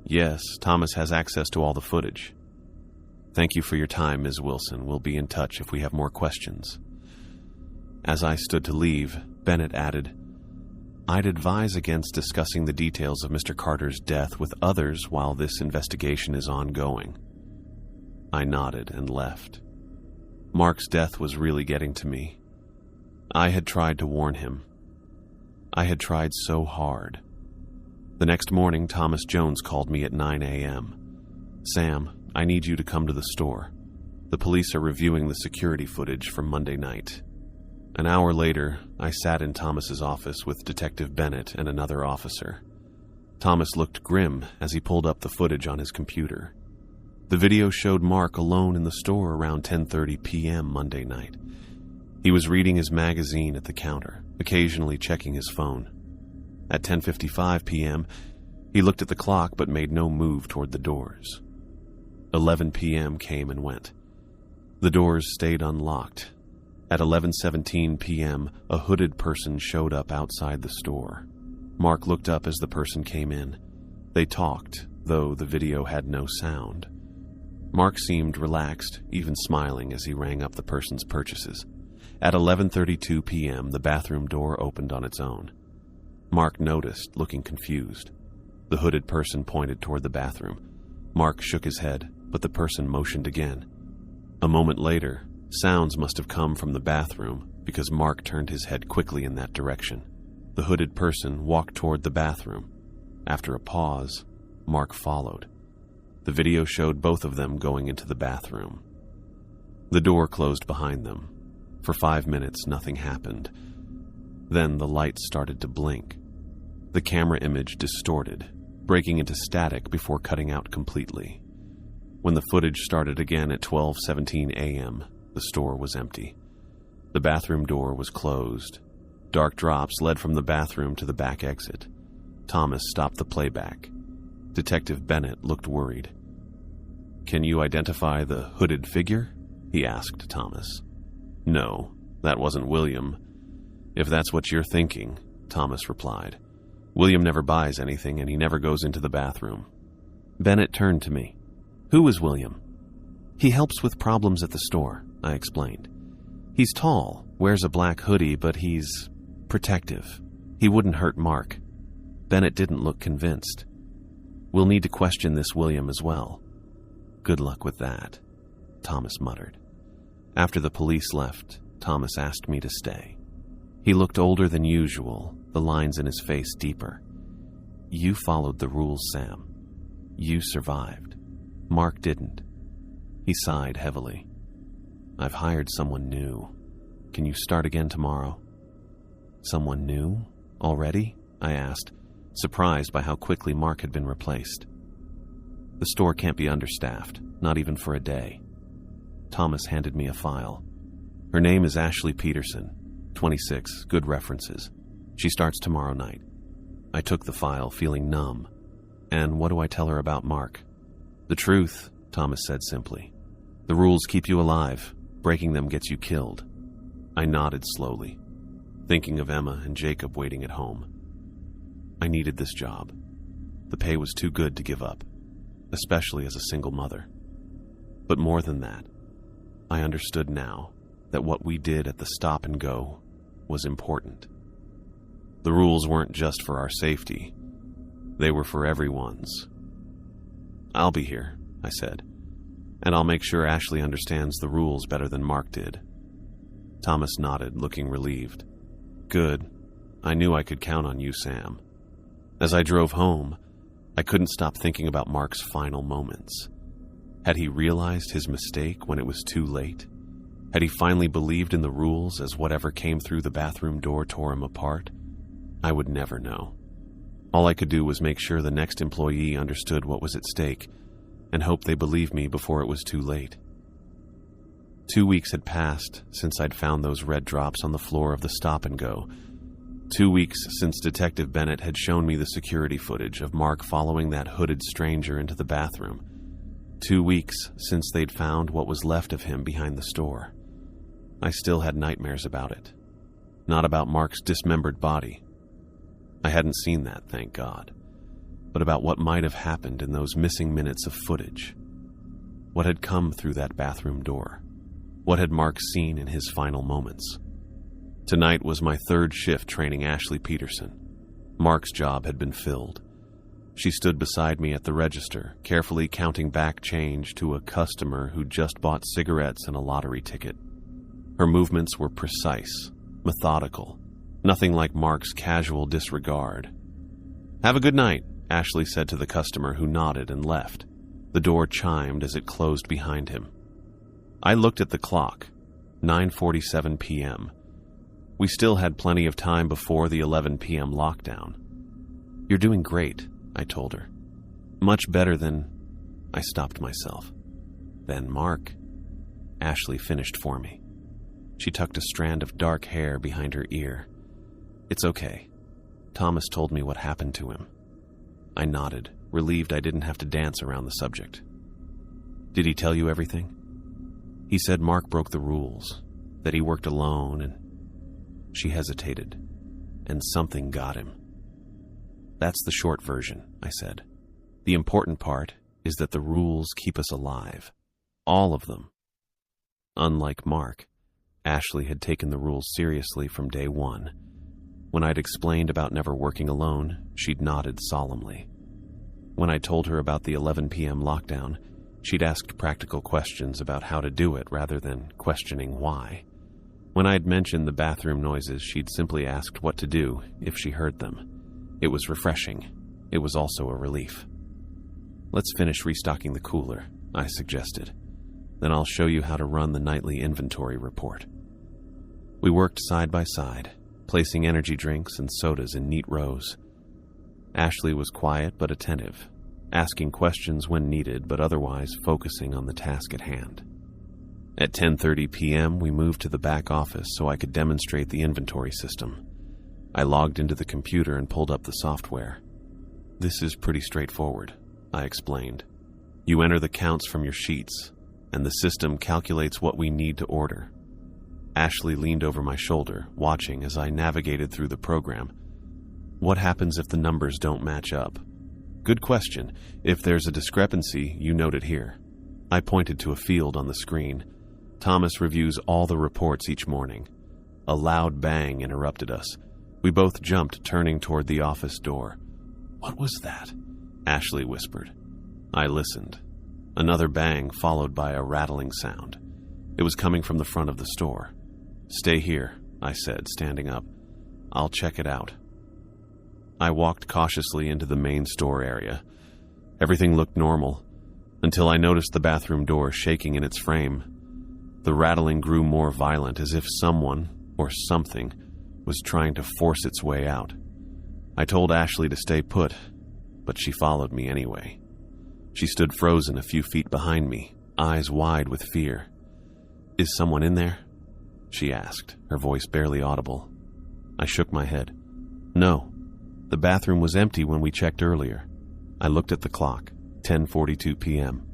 "Yes, Thomas has access to all the footage." "Thank you for your time, Ms. Wilson. We'll be in touch if we have more questions." As I stood to leave, Bennett added, "I'd advise against discussing the details of Mr. Carter's death with others while this investigation is ongoing." I nodded and left. Mark's death was really getting to me. I had tried to warn him. I had tried so hard. The next morning, Thomas Jones called me at 9 a.m. "Sam, I need you to come to the store. The police are reviewing the security footage from Monday night." An hour later, I sat in Thomas's office with Detective Bennett and another officer. Thomas looked grim as he pulled up the footage on his computer. The video showed Mark alone in the store around 10:30 p.m. Monday night. He was reading his magazine at the counter, occasionally checking his phone. At 10:55 p.m., he looked at the clock but made no move toward the doors. 11 p.m. came and went. The doors stayed unlocked, At 11:17 p.m., a hooded person showed up outside the store. Mark looked up as the person came in. They talked, though the video had no sound. Mark seemed relaxed, even smiling as he rang up the person's purchases. At 11:32 p.m., the bathroom door opened on its own. Mark noticed, looking confused. The hooded person pointed toward the bathroom. Mark shook his head, but the person motioned again. A moment later, sounds must have come from the bathroom because Mark turned his head quickly in that direction. The hooded person walked toward the bathroom. After a pause, Mark followed. The video showed both of them going into the bathroom. The door closed behind them. For 5 minutes, nothing happened. Then the lights started to blink. The camera image distorted, breaking into static before cutting out completely. When the footage started again at 12:17 a.m., the store was empty. The bathroom door was closed. Dark drops led from the bathroom to the back exit. Thomas stopped the playback. Detective Bennett looked worried. "Can you identify the hooded figure?" he asked Thomas. "No, that wasn't William. If that's what you're thinking," Thomas replied. "William never buys anything and he never goes into the bathroom." Bennett turned to me. "Who is William?" "He helps with problems at the store," I explained. "He's tall, wears a black hoodie, but he's protective. He wouldn't hurt Mark." Bennett didn't look convinced. "We'll need to question this William as well." "Good luck with that," Thomas muttered. After the police left, Thomas asked me to stay. He looked older than usual, the lines in his face deeper. "You followed the rules, Sam. You survived. Mark didn't." He sighed heavily. "I've hired someone new. Can you start again tomorrow?" "Someone new? Already?" I asked, surprised by how quickly Mark had been replaced. "The store can't be understaffed, not even for a day." Thomas handed me a file. "Her name is Ashley Peterson, 26, good references. She starts tomorrow night." I took the file, feeling numb. "And what do I tell her about Mark?" "The truth," Thomas said simply. "The rules keep you alive. Breaking them gets you killed." I nodded slowly, thinking of Emma and Jacob waiting at home. I needed this job. The pay was too good to give up, especially as a single mother. But more than that, I understood now that what we did at the stop and go was important. The rules weren't just for our safety. They were for everyone's. "I'll be here," I said, "and I'll make sure Ashley understands the rules better than Mark did." Thomas nodded, looking relieved. "Good. I knew I could count on you, Sam." As I drove home, I couldn't stop thinking about Mark's final moments. Had he realized his mistake when it was too late? Had he finally believed in the rules as whatever came through the bathroom door tore him apart? I would never know. All I could do was make sure the next employee understood what was at stake and hope they believed me before it was too late. 2 weeks had passed since I'd found those red drops on the floor of the stop and go. 2 weeks since Detective Bennett had shown me the security footage of Mark following that hooded stranger into the bathroom. 2 weeks since they'd found what was left of him behind the store. I still had nightmares about it. Not about Mark's dismembered body. I hadn't seen that, thank God. But about what might have happened in those missing minutes of footage. What had come through that bathroom door? What had Mark seen in his final moments? Tonight was my third shift training Ashley Peterson. Mark's job had been filled. She stood beside me at the register, carefully counting back change to a customer who just bought cigarettes and a lottery ticket. Her movements were precise, methodical, nothing like Mark's casual disregard. "Have a good night," Ashley said to the customer, who nodded and left. The door chimed as it closed behind him. I looked at the clock, 9:47 p.m. We still had plenty of time before the 11 p.m. lockdown. "You're doing great," I told her. "Much better than—" I stopped myself. "Then Mark." Ashley finished for me. She tucked a strand of dark hair behind her ear. "It's okay. Thomas told me what happened to him." I nodded, relieved I didn't have to dance around the subject. "Did he tell you everything?" "He said Mark broke the rules. that he worked alone, and she hesitated, and something got him. That's the short version, I said. The important part is that the rules keep us alive. All of them. Unlike Mark, Ashley had taken the rules seriously from day one. When I'd explained about never working alone, she'd nodded solemnly. When I told her about the 11 p.m. lockdown, she'd asked practical questions about how to do it rather than questioning why. When I'd mentioned the bathroom noises, she'd simply asked what to do if she heard them. It was refreshing. It was also a relief. Let's finish restocking the cooler, I suggested. Then I'll show you how to run the nightly inventory report. We worked side by side, placing energy drinks and sodas in neat rows. Ashley was quiet but attentive, asking questions when needed but otherwise focusing on the task at hand. At 10:30 p.m., we moved to the back office so I could demonstrate the inventory system. I logged into the computer and pulled up the software. This is pretty straightforward, I explained. You enter the counts from your sheets, and the system calculates what we need to order. Ashley leaned over my shoulder, watching as I navigated through the program. What happens if the numbers don't match up? Good question. If there's a discrepancy, you note it here. I pointed to a field on the screen. Thomas reviews all the reports each morning. A loud bang interrupted us. We both jumped, turning toward the office door. What was that? Ashley whispered. I listened. Another bang followed by a rattling sound. It was coming from the front of the store. Stay here, I said, standing up. I'll check it out. I walked cautiously into the main store area. Everything looked normal, until I noticed the bathroom door shaking in its frame. The rattling grew more violent, as if someone, or something, was trying to force its way out. I told Ashley to stay put, but she followed me anyway. She stood frozen a few feet behind me, eyes wide with fear. Is someone in there? She asked, her voice barely audible. I shook my head. No. The bathroom was empty when we checked earlier. I looked at the clock, 10:42 p.m.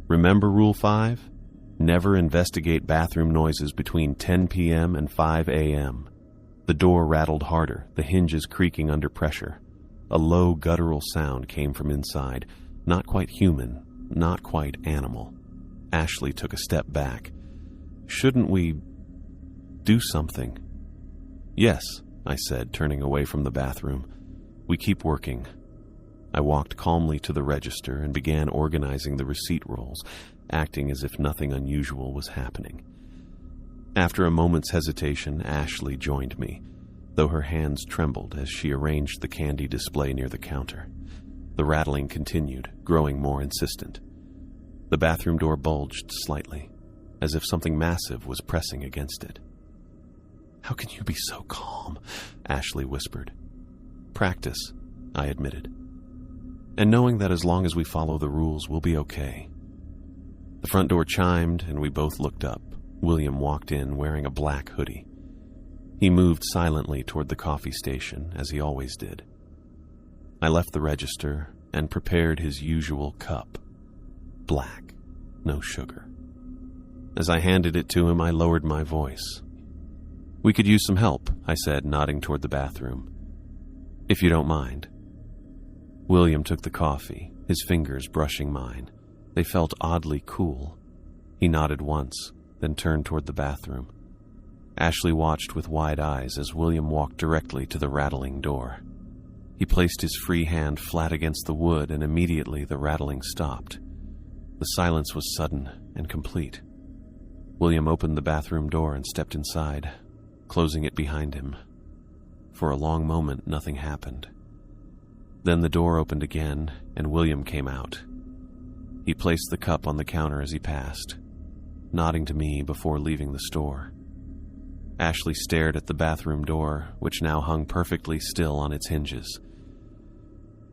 Remember Rule 5? Never investigate bathroom noises between 10 p.m. and 5 a.m. The door rattled harder, the hinges creaking under pressure. A low guttural sound came from inside, not quite human, not quite animal. Ashley took a step back. Shouldn't we do something? Yes, I said, turning away from the bathroom. We keep working. I walked calmly to the register and began organizing the receipt rolls, acting as if nothing unusual was happening. After a moment's hesitation, Ashley joined me, though her hands trembled as she arranged the candy display near the counter. The rattling continued, growing more insistent. The bathroom door bulged slightly, as if something massive was pressing against it. How can you be so calm? Ashley whispered. Practice, I admitted. And knowing that as long as we follow the rules, we'll be okay. The front door chimed, and we both looked up. William walked in wearing a black hoodie. He moved silently toward the coffee station, as he always did. I left the register and prepared his usual cup. Black, no sugar. As I handed it to him, I lowered my voice. We could use some help, I said, nodding toward the bathroom. If you don't mind. William took the coffee, his fingers brushing mine. They felt oddly cool. He nodded once, then turned toward the bathroom. Ashley watched with wide eyes as William walked directly to the rattling door. He placed his free hand flat against the wood, and immediately the rattling stopped. The silence was sudden and complete. William opened the bathroom door and stepped inside, closing it behind him. For a long moment, nothing happened. Then the door opened again, and William came out. He placed the cup on the counter as he passed, nodding to me before leaving the store. Ashley stared at the bathroom door, which now hung perfectly still on its hinges.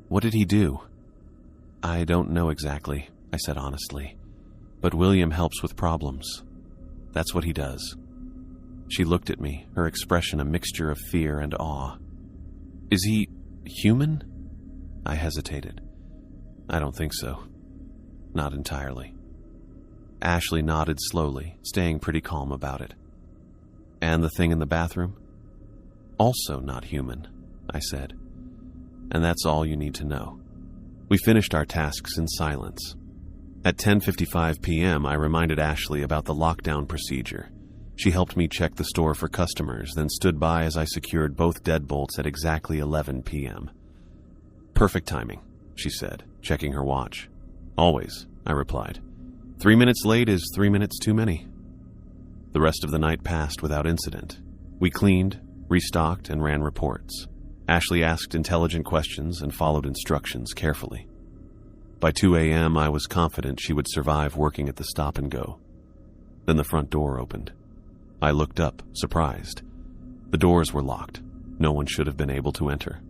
What did he do? I don't know exactly, I said honestly, but William helps with problems. That's what he does. She looked at me, her expression a mixture of fear and awe. Is he human? I hesitated. I don't think so. Not entirely. Ashley nodded slowly, staying pretty calm about it. And the thing in the bathroom? Also not human, I said. And that's all you need to know. We finished our tasks in silence. At 10:55 p.m., I reminded Ashley about the lockdown procedure. She helped me check the store for customers, then stood by as I secured both deadbolts at exactly 11 p.m. Perfect timing, she said, checking her watch. Always, I replied. 3 minutes late is 3 minutes too many. The rest of the night passed without incident. We cleaned, restocked, and ran reports. Ashley asked intelligent questions and followed instructions carefully. By 2 a.m., I was confident she would survive working at the stop and go. Then the front door opened. I looked up, surprised. The doors were locked. No one should have been able to enter.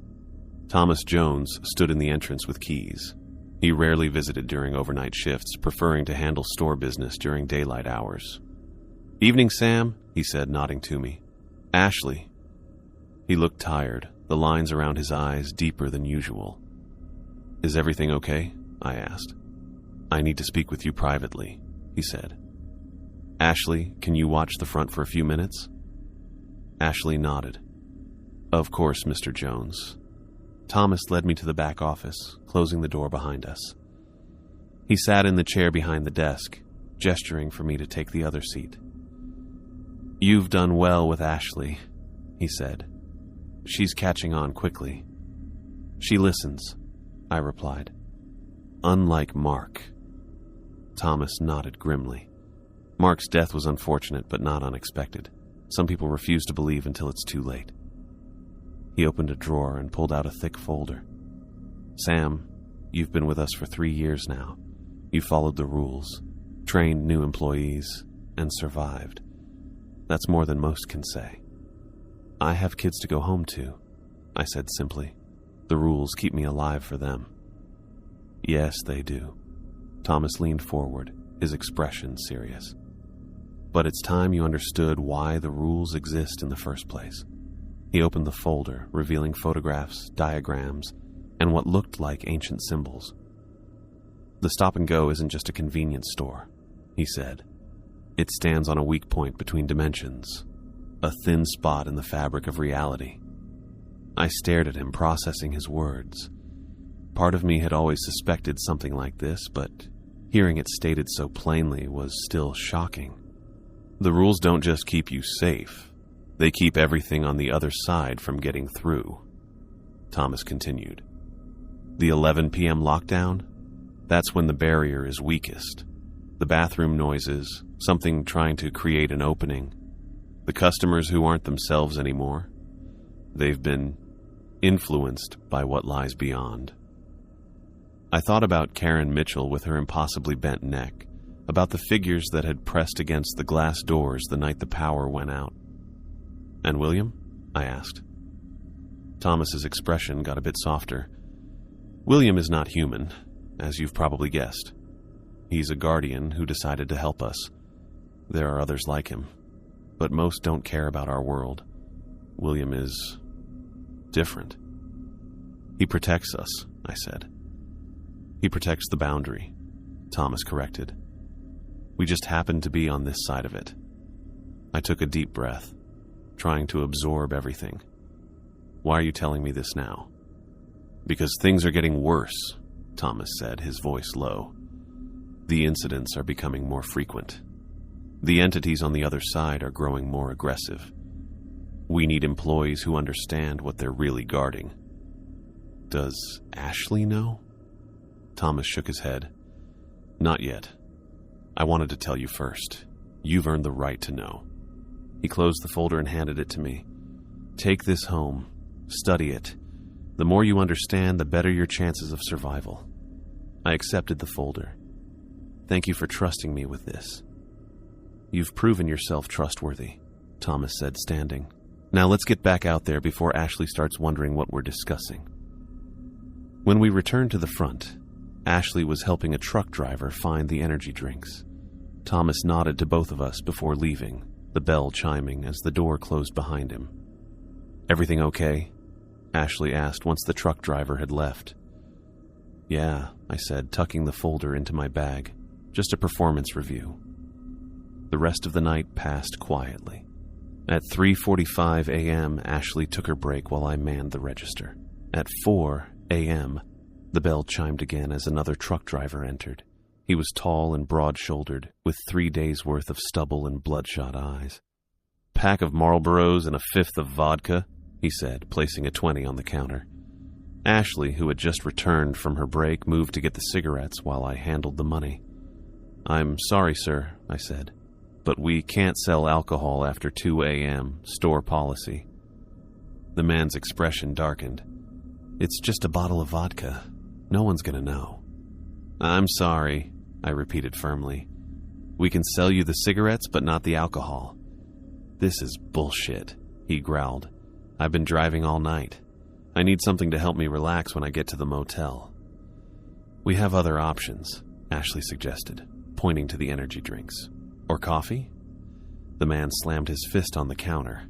Thomas Jones stood in the entrance with keys. He rarely visited during overnight shifts, preferring to handle store business during daylight hours. "Evening, Sam," he said, nodding to me. "Ashley." He looked tired, the lines around his eyes deeper than usual. "Is everything okay?" I asked. "I need to speak with you privately," he said. "Ashley, can you watch the front for a few minutes?" Ashley nodded. "Of course, Mr. Jones." Thomas led me to the back office, closing the door behind us. He sat in the chair behind the desk, gesturing for me to take the other seat. "You've done well with Ashley," he said. "She's catching on quickly." "She listens," I replied. "Unlike Mark." Thomas nodded grimly. Mark's death was unfortunate but not unexpected. Some people refuse to believe until it's too late. He opened a drawer and pulled out a thick folder. "Sam, you've been with us for 3 years now. You followed the rules, trained new employees, and survived. That's more than most can say." "I have kids to go home to," I said simply. "The rules keep me alive for them." "Yes, they do." Thomas leaned forward, his expression serious. "But it's time you understood why the rules exist in the first place." He opened the folder, revealing photographs, diagrams, and what looked like ancient symbols. "The Stop and Go isn't just a convenience store," he said. "It stands on a weak point between dimensions, a thin spot in the fabric of reality." I stared at him, processing his words. Part of me had always suspected something like this, but hearing it stated so plainly was still shocking. "The rules don't just keep you safe. They keep everything on the other side from getting through," Thomas continued. "The 11 p.m. lockdown? That's when the barrier is weakest. The bathroom noises, something trying to create an opening. The customers who aren't themselves anymore. They've been influenced by what lies beyond." I thought about Karen Mitchell with her impossibly bent neck, about the figures that had pressed against the glass doors the night the power went out. "And William?" I asked. Thomas's expression got a bit softer. "William is not human, as you've probably guessed. He's a guardian who decided to help us. There are others like him, but most don't care about our world. William is different." "He protects us," I said. "He protects the boundary," Thomas corrected. "We just happen to be on this side of it." I took a deep breath, trying to absorb everything. "Why are you telling me this now?" "Because things are getting worse," Thomas said, his voice low. "The incidents are becoming more frequent. The entities on the other side are growing more aggressive. We need employees who understand what they're really guarding." "Does Ashley know?" Thomas shook his head. "Not yet. I wanted to tell you first. You've earned the right to know." He closed the folder and handed it to me. "Take this home. Study it. The more you understand, the better your chances of survival." I accepted the folder. "Thank you for trusting me with this." "You've proven yourself trustworthy," Thomas said, standing. "Now let's get back out there before Ashley starts wondering what we're discussing." When we returned to the front, Ashley was helping a truck driver find the energy drinks. Thomas nodded to both of us before leaving, the bell chiming as the door closed behind him. "Everything okay?" Ashley asked once the truck driver had left. "Yeah," I said, tucking the folder into my bag. "Just a performance review." The rest of the night passed quietly. At 3:45 a.m., Ashley took her break while I manned the register. At 4 a.m., the bell chimed again as another truck driver entered. He was tall and broad-shouldered, with 3 days' worth of stubble and bloodshot eyes. "Pack of Marlboros and a fifth of vodka," he said, placing a 20 on the counter. Ashley, who had just returned from her break, moved to get the cigarettes while I handled the money. "I'm sorry, sir," I said, "but we can't sell alcohol after 2 a.m., store policy." The man's expression darkened. "It's just a bottle of vodka. No one's gonna know." "I'm sorry," I repeated firmly. "We can sell you the cigarettes, but not the alcohol." "This is bullshit," he growled. "I've been driving all night. I need something to help me relax when I get to the motel." "We have other options," Ashley suggested, pointing to the energy drinks. "Or coffee?" The man slammed his fist on the counter.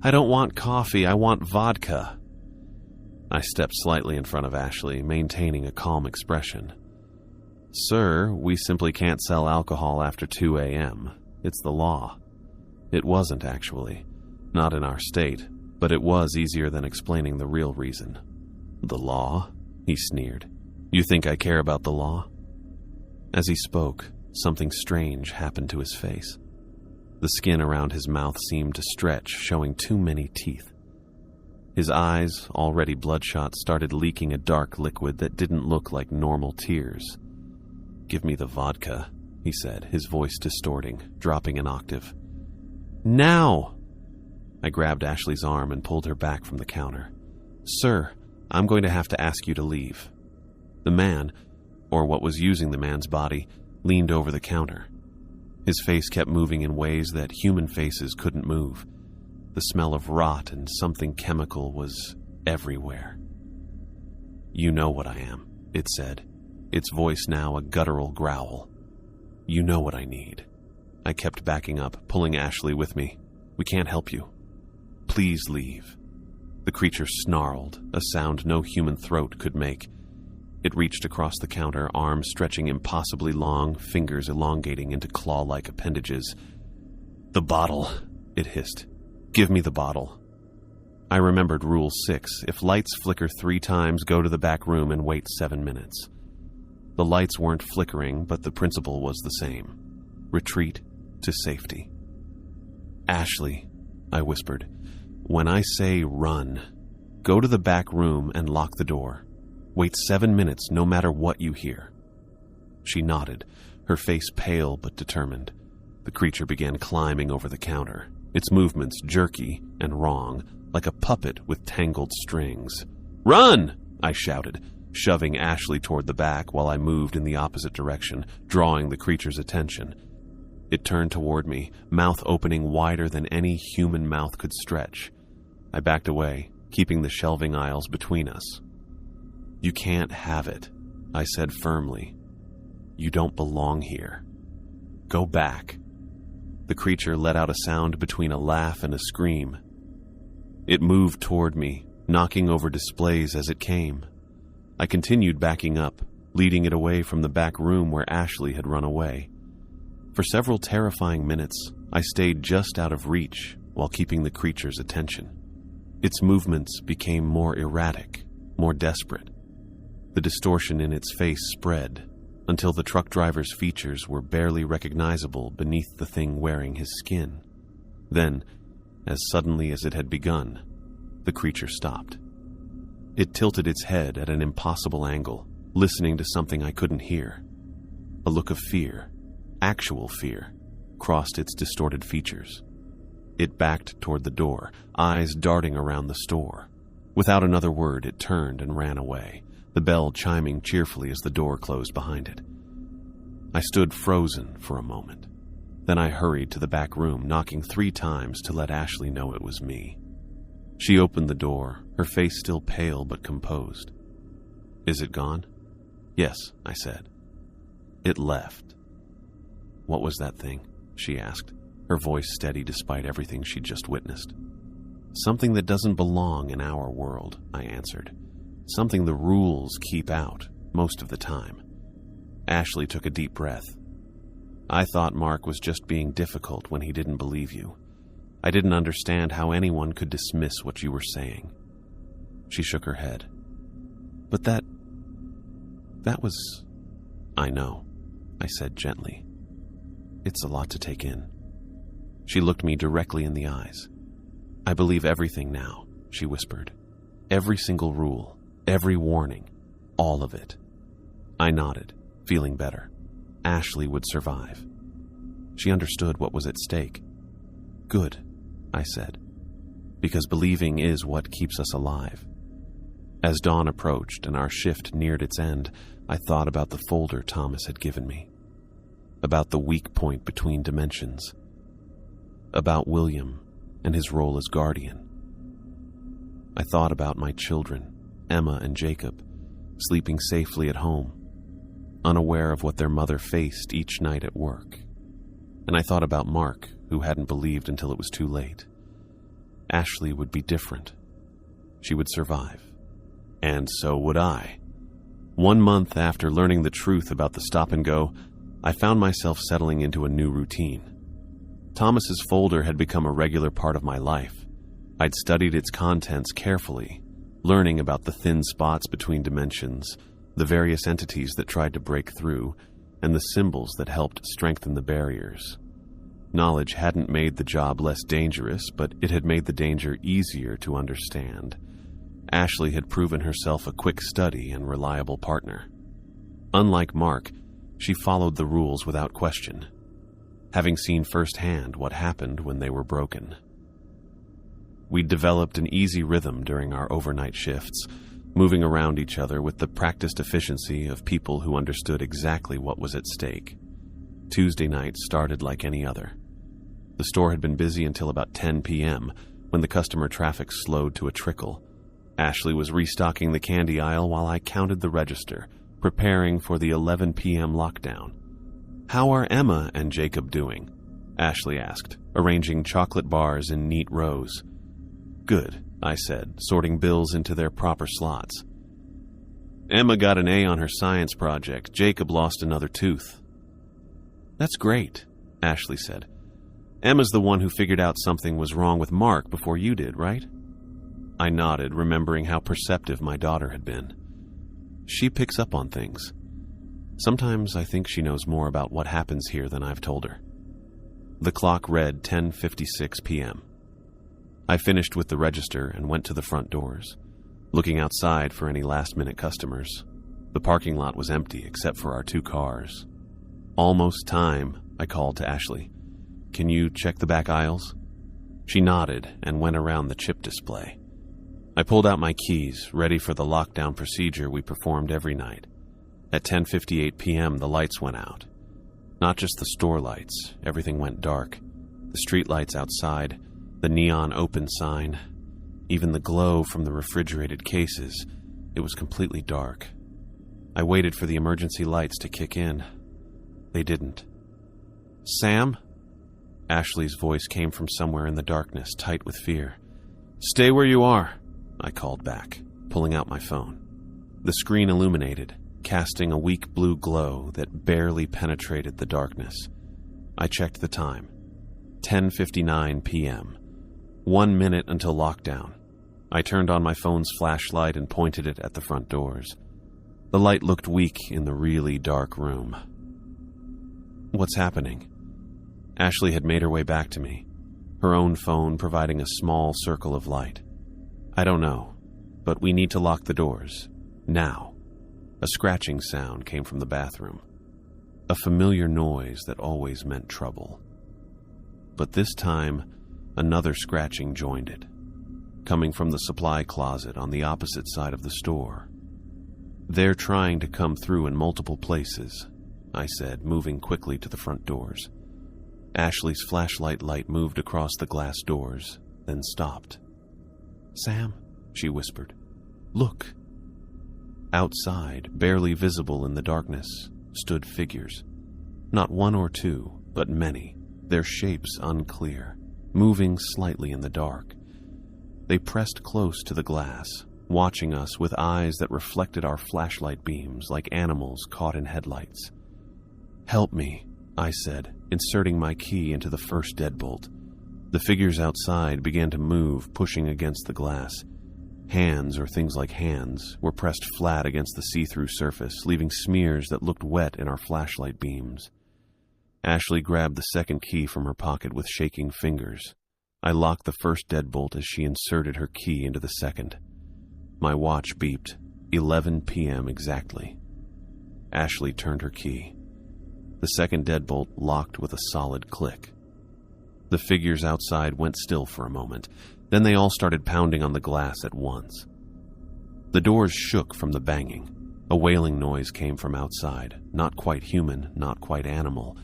"I don't want coffee, I want vodka." I stepped slightly in front of Ashley, maintaining a calm expression. "Sir, we simply can't sell alcohol after 2 a.m. It's the law." It wasn't, actually. Not in our state, but it was easier than explaining the real reason. "The law?" he sneered. "You think I care about the law?" As he spoke, something strange happened to his face. The skin around his mouth seemed to stretch, showing too many teeth. His eyes, already bloodshot, started leaking a dark liquid that didn't look like normal tears. "Give me the vodka," he said, his voice distorting, dropping an octave. "Now!" I grabbed Ashley's arm and pulled her back from the counter. "Sir, I'm going to have to ask you to leave." The man, or what was using the man's body, leaned over the counter. His face kept moving in ways that human faces couldn't move. The smell of rot and something chemical was everywhere. "You know what I am," it said, its voice now a guttural growl. "You know what I need." I kept backing up, pulling Ashley with me. "We can't help you. Please leave." The creature snarled, a sound no human throat could make. It reached across the counter, arms stretching impossibly long, fingers elongating into claw-like appendages. "The bottle," it hissed. "Give me the bottle." I remembered Rule 6. If lights flicker 3 times, go to the back room and wait 7 minutes. The lights weren't flickering, but the principle was the same. Retreat to safety. "Ashley," I whispered, "when I say run, go to the back room and lock the door. Wait 7 minutes no matter what you hear." She nodded, her face pale but determined. The creature began climbing over the counter, its movements jerky and wrong, like a puppet with tangled strings. "Run!" I shouted, shoving Ashley toward the back while I moved in the opposite direction, drawing the creature's attention. It turned toward me, mouth opening wider than any human mouth could stretch. I backed away, keeping the shelving aisles between us. "You can't have it," I said firmly. "You don't belong here. Go back." The creature let out a sound between a laugh and a scream. It moved toward me, knocking over displays as it came. I continued backing up, leading it away from the back room where Ashley had run away. For several terrifying minutes, I stayed just out of reach while keeping the creature's attention. Its movements became more erratic, more desperate. The distortion in its face spread until the truck driver's features were barely recognizable beneath the thing wearing his skin. Then, as suddenly as it had begun, the creature stopped. It tilted its head at an impossible angle, listening to something I couldn't hear. A look of fear, actual fear, crossed its distorted features. It backed toward the door, eyes darting around the store. Without another word, it turned and ran away, the bell chiming cheerfully as the door closed behind it. I stood frozen for a moment. Then I hurried to the back room, knocking 3 times to let Ashley know it was me. She opened the door, her face still pale but composed. "Is it gone?" "Yes," I said. "It left." "What was that thing?" she asked, her voice steady despite everything she'd just witnessed. "Something that doesn't belong in our world," I answered. "Something the rules keep out, most of the time." Ashley took a deep breath. "I thought Mark was just being difficult when he didn't believe you. I didn't understand how anyone could dismiss what you were saying. She shook her head. But that was... I know, I said gently. It's a lot to take in. She looked me directly in the eyes. I believe everything now, she whispered. Every single rule, every warning, all of it. I nodded, feeling better. Ashley would survive. She understood what was at stake. Good, I said, because believing is what keeps us alive. As dawn approached and our shift neared its end, I thought about the folder Thomas had given me, about the weak point between dimensions, about William and his role as guardian. I thought about my children, Emma and Jacob, sleeping safely at home, unaware of what their mother faced each night at work. And I thought about Mark, who hadn't believed until it was too late. Ashley would be different. She would survive. And so would I. 1 month after learning the truth about the stop and go, I found myself settling into a new routine. Thomas's folder had become a regular part of my life. I'd studied its contents carefully, learning about the thin spots between dimensions, the various entities that tried to break through, and the symbols that helped strengthen the barriers. Knowledge hadn't made the job less dangerous, but it had made the danger easier to understand. Ashley had proven herself a quick study and reliable partner. Unlike Mark, she followed the rules without question, having seen firsthand what happened when they were broken. We'd developed an easy rhythm during our overnight shifts, moving around each other with the practiced efficiency of people who understood exactly what was at stake. Tuesday night started like any other. The store had been busy until about 10 p.m., when the customer traffic slowed to a trickle. Ashley was restocking the candy aisle while I counted the register, preparing for the 11 p.m. lockdown. "How are Emma and Jacob doing?" Ashley asked, arranging chocolate bars in neat rows. "Good," I said, sorting bills into their proper slots. "Emma got an A on her science project. Jacob lost another tooth." "That's great," Ashley said. "Emma's the one who figured out something was wrong with Mark before you did, right?" I nodded, remembering how perceptive my daughter had been. She picks up on things. Sometimes I think she knows more about what happens here than I've told her. The clock read 10:56 p.m. I finished with the register and went to the front doors, looking outside for any last-minute customers. The parking lot was empty except for our 2 cars. "Almost time," I called to Ashley. "Can you check the back aisles?" She nodded and went around the chip display. I pulled out my keys, ready for the lockdown procedure we performed every night. At 10:58 p.m., the lights went out. Not just the store lights, everything went dark. The street lights outside, the neon open sign, even the glow from the refrigerated cases. It was completely dark. I waited for the emergency lights to kick in. They didn't. "Sam?" Ashley's voice came from somewhere in the darkness, tight with fear. "Stay where you are," I called back, pulling out my phone. The screen illuminated, casting a weak blue glow that barely penetrated the darkness. I checked the time. 10:59 p.m. 1 minute until lockdown. I turned on my phone's flashlight and pointed it at the front doors. The light looked weak in the really dark room. "What's happening?" Ashley had made her way back to me, her own phone providing a small circle of light. "I don't know, but we need to lock the doors. Now." A scratching sound came from the bathroom. A familiar noise that always meant trouble. But this time, another scratching joined it, coming from the supply closet on the opposite side of the store. "They're trying to come through in multiple places," I said, moving quickly to the front doors. Ashley's flashlight light moved across the glass doors, then stopped. "Sam," she whispered, "look." Outside, barely visible in the darkness, stood figures. Not 1 or 2, but many, their shapes unclear, moving slightly in the dark. They pressed close to the glass, watching us with eyes that reflected our flashlight beams like animals caught in headlights. "Help me," I said, inserting my key into the first deadbolt. The figures outside began to move, pushing against the glass. Hands, or things like hands, were pressed flat against the see-through surface, leaving smears that looked wet in our flashlight beams. Ashley grabbed the second key from her pocket with shaking fingers. I locked the first deadbolt as she inserted her key into the second. My watch beeped. 11 p.m. exactly. Ashley turned her key. The second deadbolt locked with a solid click. The figures outside went still for a moment. Then they all started pounding on the glass at once. The doors shook from the banging. A wailing noise came from outside, not quite human, not quite animal,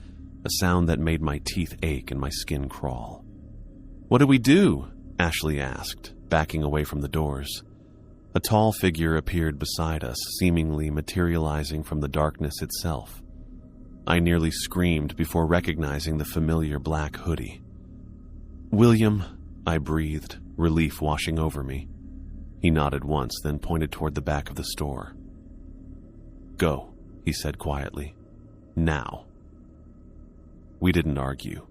a sound that made my teeth ache and my skin crawl. "What do we do?" Ashley asked, backing away from the doors. A tall figure appeared beside us, seemingly materializing from the darkness itself. I nearly screamed before recognizing the familiar black hoodie. "William," I breathed, relief washing over me. He nodded once, then pointed toward the back of the store. "Go," he said quietly. "Now." We didn't argue.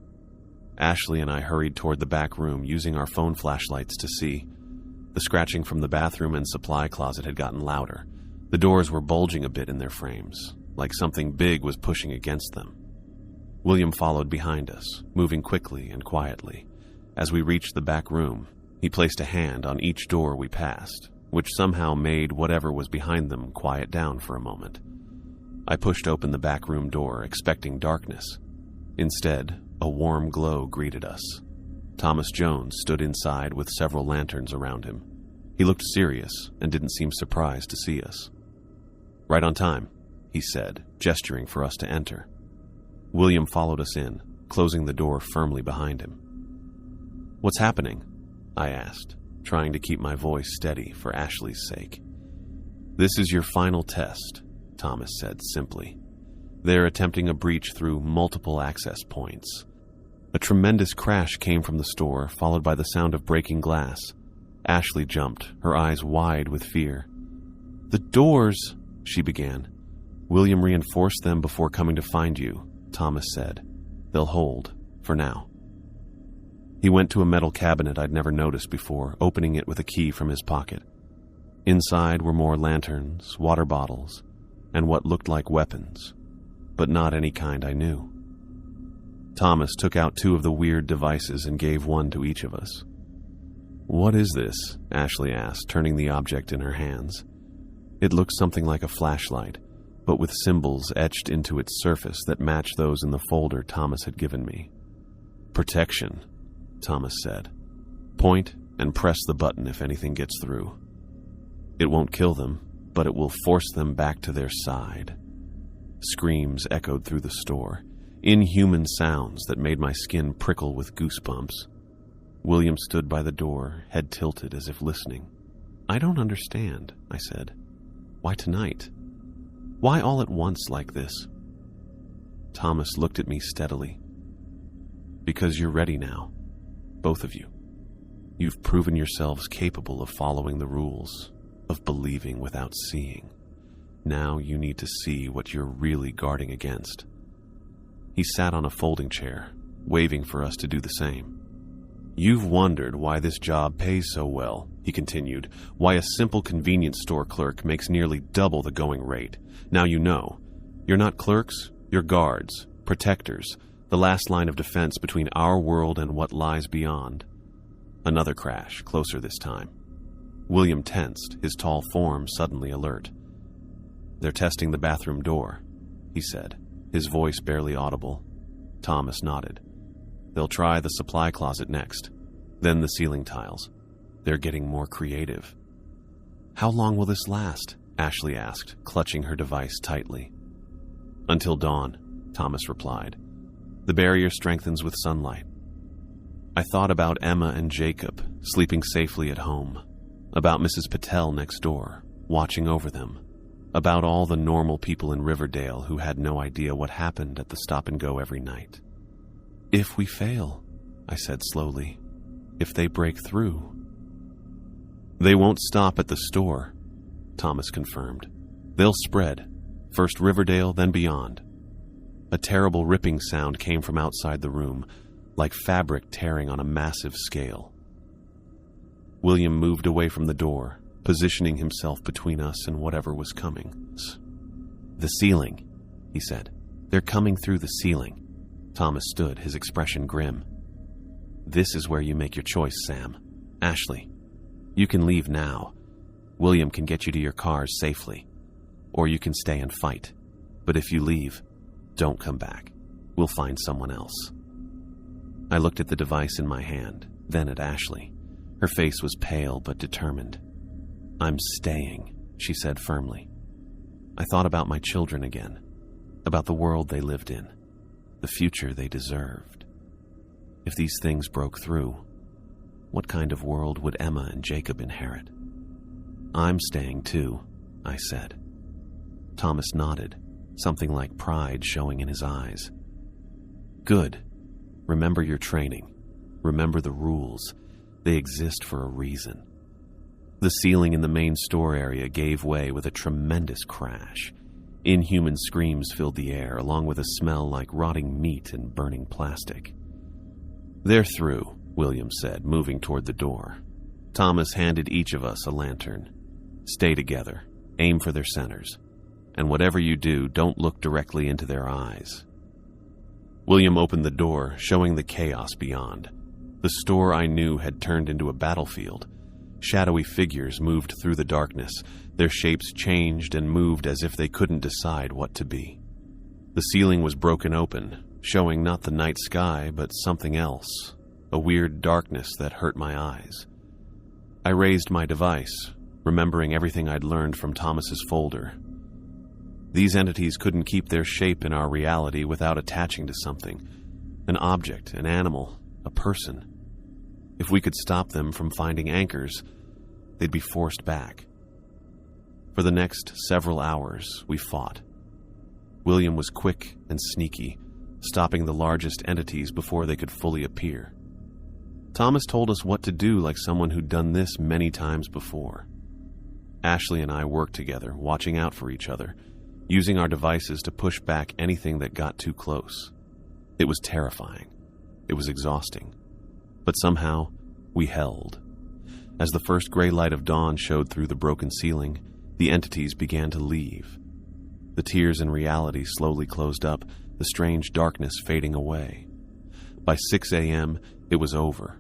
Ashley and I hurried toward the back room, using our phone flashlights to see. The scratching from the bathroom and supply closet had gotten louder. The doors were bulging a bit in their frames, like something big was pushing against them. William followed behind us, moving quickly and quietly. As we reached the back room, he placed a hand on each door we passed, which somehow made whatever was behind them quiet down for a moment. I pushed open the back room door, expecting darkness. Instead, a warm glow greeted us. Thomas Jones stood inside with several lanterns around him. He looked serious and didn't seem surprised to see us. "Right on time," he said, gesturing for us to enter. William followed us in, closing the door firmly behind him. "What's happening?" I asked, trying to keep my voice steady for Ashley's sake. "This is your final test," Thomas said simply. "They're attempting a breach through multiple access points." A tremendous crash came from the store, followed by the sound of breaking glass. Ashley jumped, her eyes wide with fear. "The doors," she began. "William reinforced them before coming to find you," Thomas said. "They'll hold, for now." He went to a metal cabinet I'd never noticed before, opening it with a key from his pocket. Inside were more lanterns, water bottles, and what looked like weapons, but not any kind I knew. Thomas took out 2 of the weird devices and gave one to each of us. "What is this?" Ashley asked, turning the object in her hands. It looked something like a flashlight, but with symbols etched into its surface that matched those in the folder Thomas had given me. "Protection," Thomas said. "Point and press the button if anything gets through. It won't kill them, but it will force them back to their side." Screams echoed through the store, inhuman sounds that made my skin prickle with goosebumps. William stood by the door, head tilted as if listening. "I don't understand," I said. "Why tonight? Why all at once like this?" Thomas looked at me steadily. "Because you're ready now, both of you. You've proven yourselves capable of following the rules, of believing without seeing. Now you need to see what you're really guarding against." He sat on a folding chair, waving for us to do the same. "You've wondered why this job pays so well," he continued, "why a simple convenience store clerk makes nearly double the going rate. Now you know. You're not clerks, you're guards, protectors, the last line of defense between our world and what lies beyond." Another crash, closer this time. William tensed, his tall form suddenly alert. "They're testing the bathroom door," he said, his voice barely audible. Thomas nodded. "They'll try the supply closet next, then the ceiling tiles. They're getting more creative." "How long will this last?" Ashley asked, clutching her device tightly. "Until dawn," Thomas replied. "The barrier strengthens with sunlight." I thought about Emma and Jacob, sleeping safely at home, about Mrs. Patel next door, watching over them, about all the normal people in Riverdale who had no idea what happened at the stop-and-go every night. "If we fail," I said slowly, "if they break through." "They won't stop at the store," Thomas confirmed. "They'll spread, first Riverdale, then beyond." A terrible ripping sound came from outside the room. like fabric tearing on a massive scale. William moved away from the door, positioning himself between us and whatever was coming. "The ceiling," he said. "They're coming through the ceiling." Thomas stood, his expression grim. "This is where you make your choice, Sam. Ashley, you can leave now. William can get you to your cars safely. Or you can stay and fight. But if you leave, don't come back. We'll find someone else." I looked at the device in my hand, then at Ashley. Her face was pale but determined. "I'm staying," she said firmly. I thought about my children again, about the world they lived in, the future they deserved. If these things broke through, what kind of world would Emma and Jacob inherit? "I'm staying too," I said. Thomas nodded, something like pride showing in his eyes. "Good. Remember your training. Remember the rules. They exist for a reason." The ceiling in the main store area gave way with a tremendous crash. Inhuman screams filled the air, along with a smell like rotting meat and burning plastic. "They're through," William said, moving toward the door. Thomas handed each of us a lantern. "Stay together. Aim for their centers. And whatever you do, don't look directly into their eyes." William opened the door, showing the chaos beyond. The store I knew had turned into a battlefield. Shadowy figures moved through the darkness. Their shapes changed and moved as if they couldn't decide what to be. The ceiling was broken open, showing not the night sky, but something else, a weird darkness that hurt my eyes. I raised my device, remembering everything I'd learned from Thomas's folder. These entities couldn't keep their shape in our reality without attaching to something, an object, an animal, a person. If we could stop them from finding anchors, they'd be forced back. For the next several hours, we fought. William was quick and sneaky, stopping the largest entities before they could fully appear. Thomas told us what to do like someone who'd done this many times before. Ashley and I worked together, watching out for each other, using our devices to push back anything that got too close. It was terrifying. It was exhausting. But somehow, we held. As the first gray light of dawn showed through the broken ceiling, the entities began to leave. The tears in reality slowly closed up, the strange darkness fading away. By 6 a.m., it was over.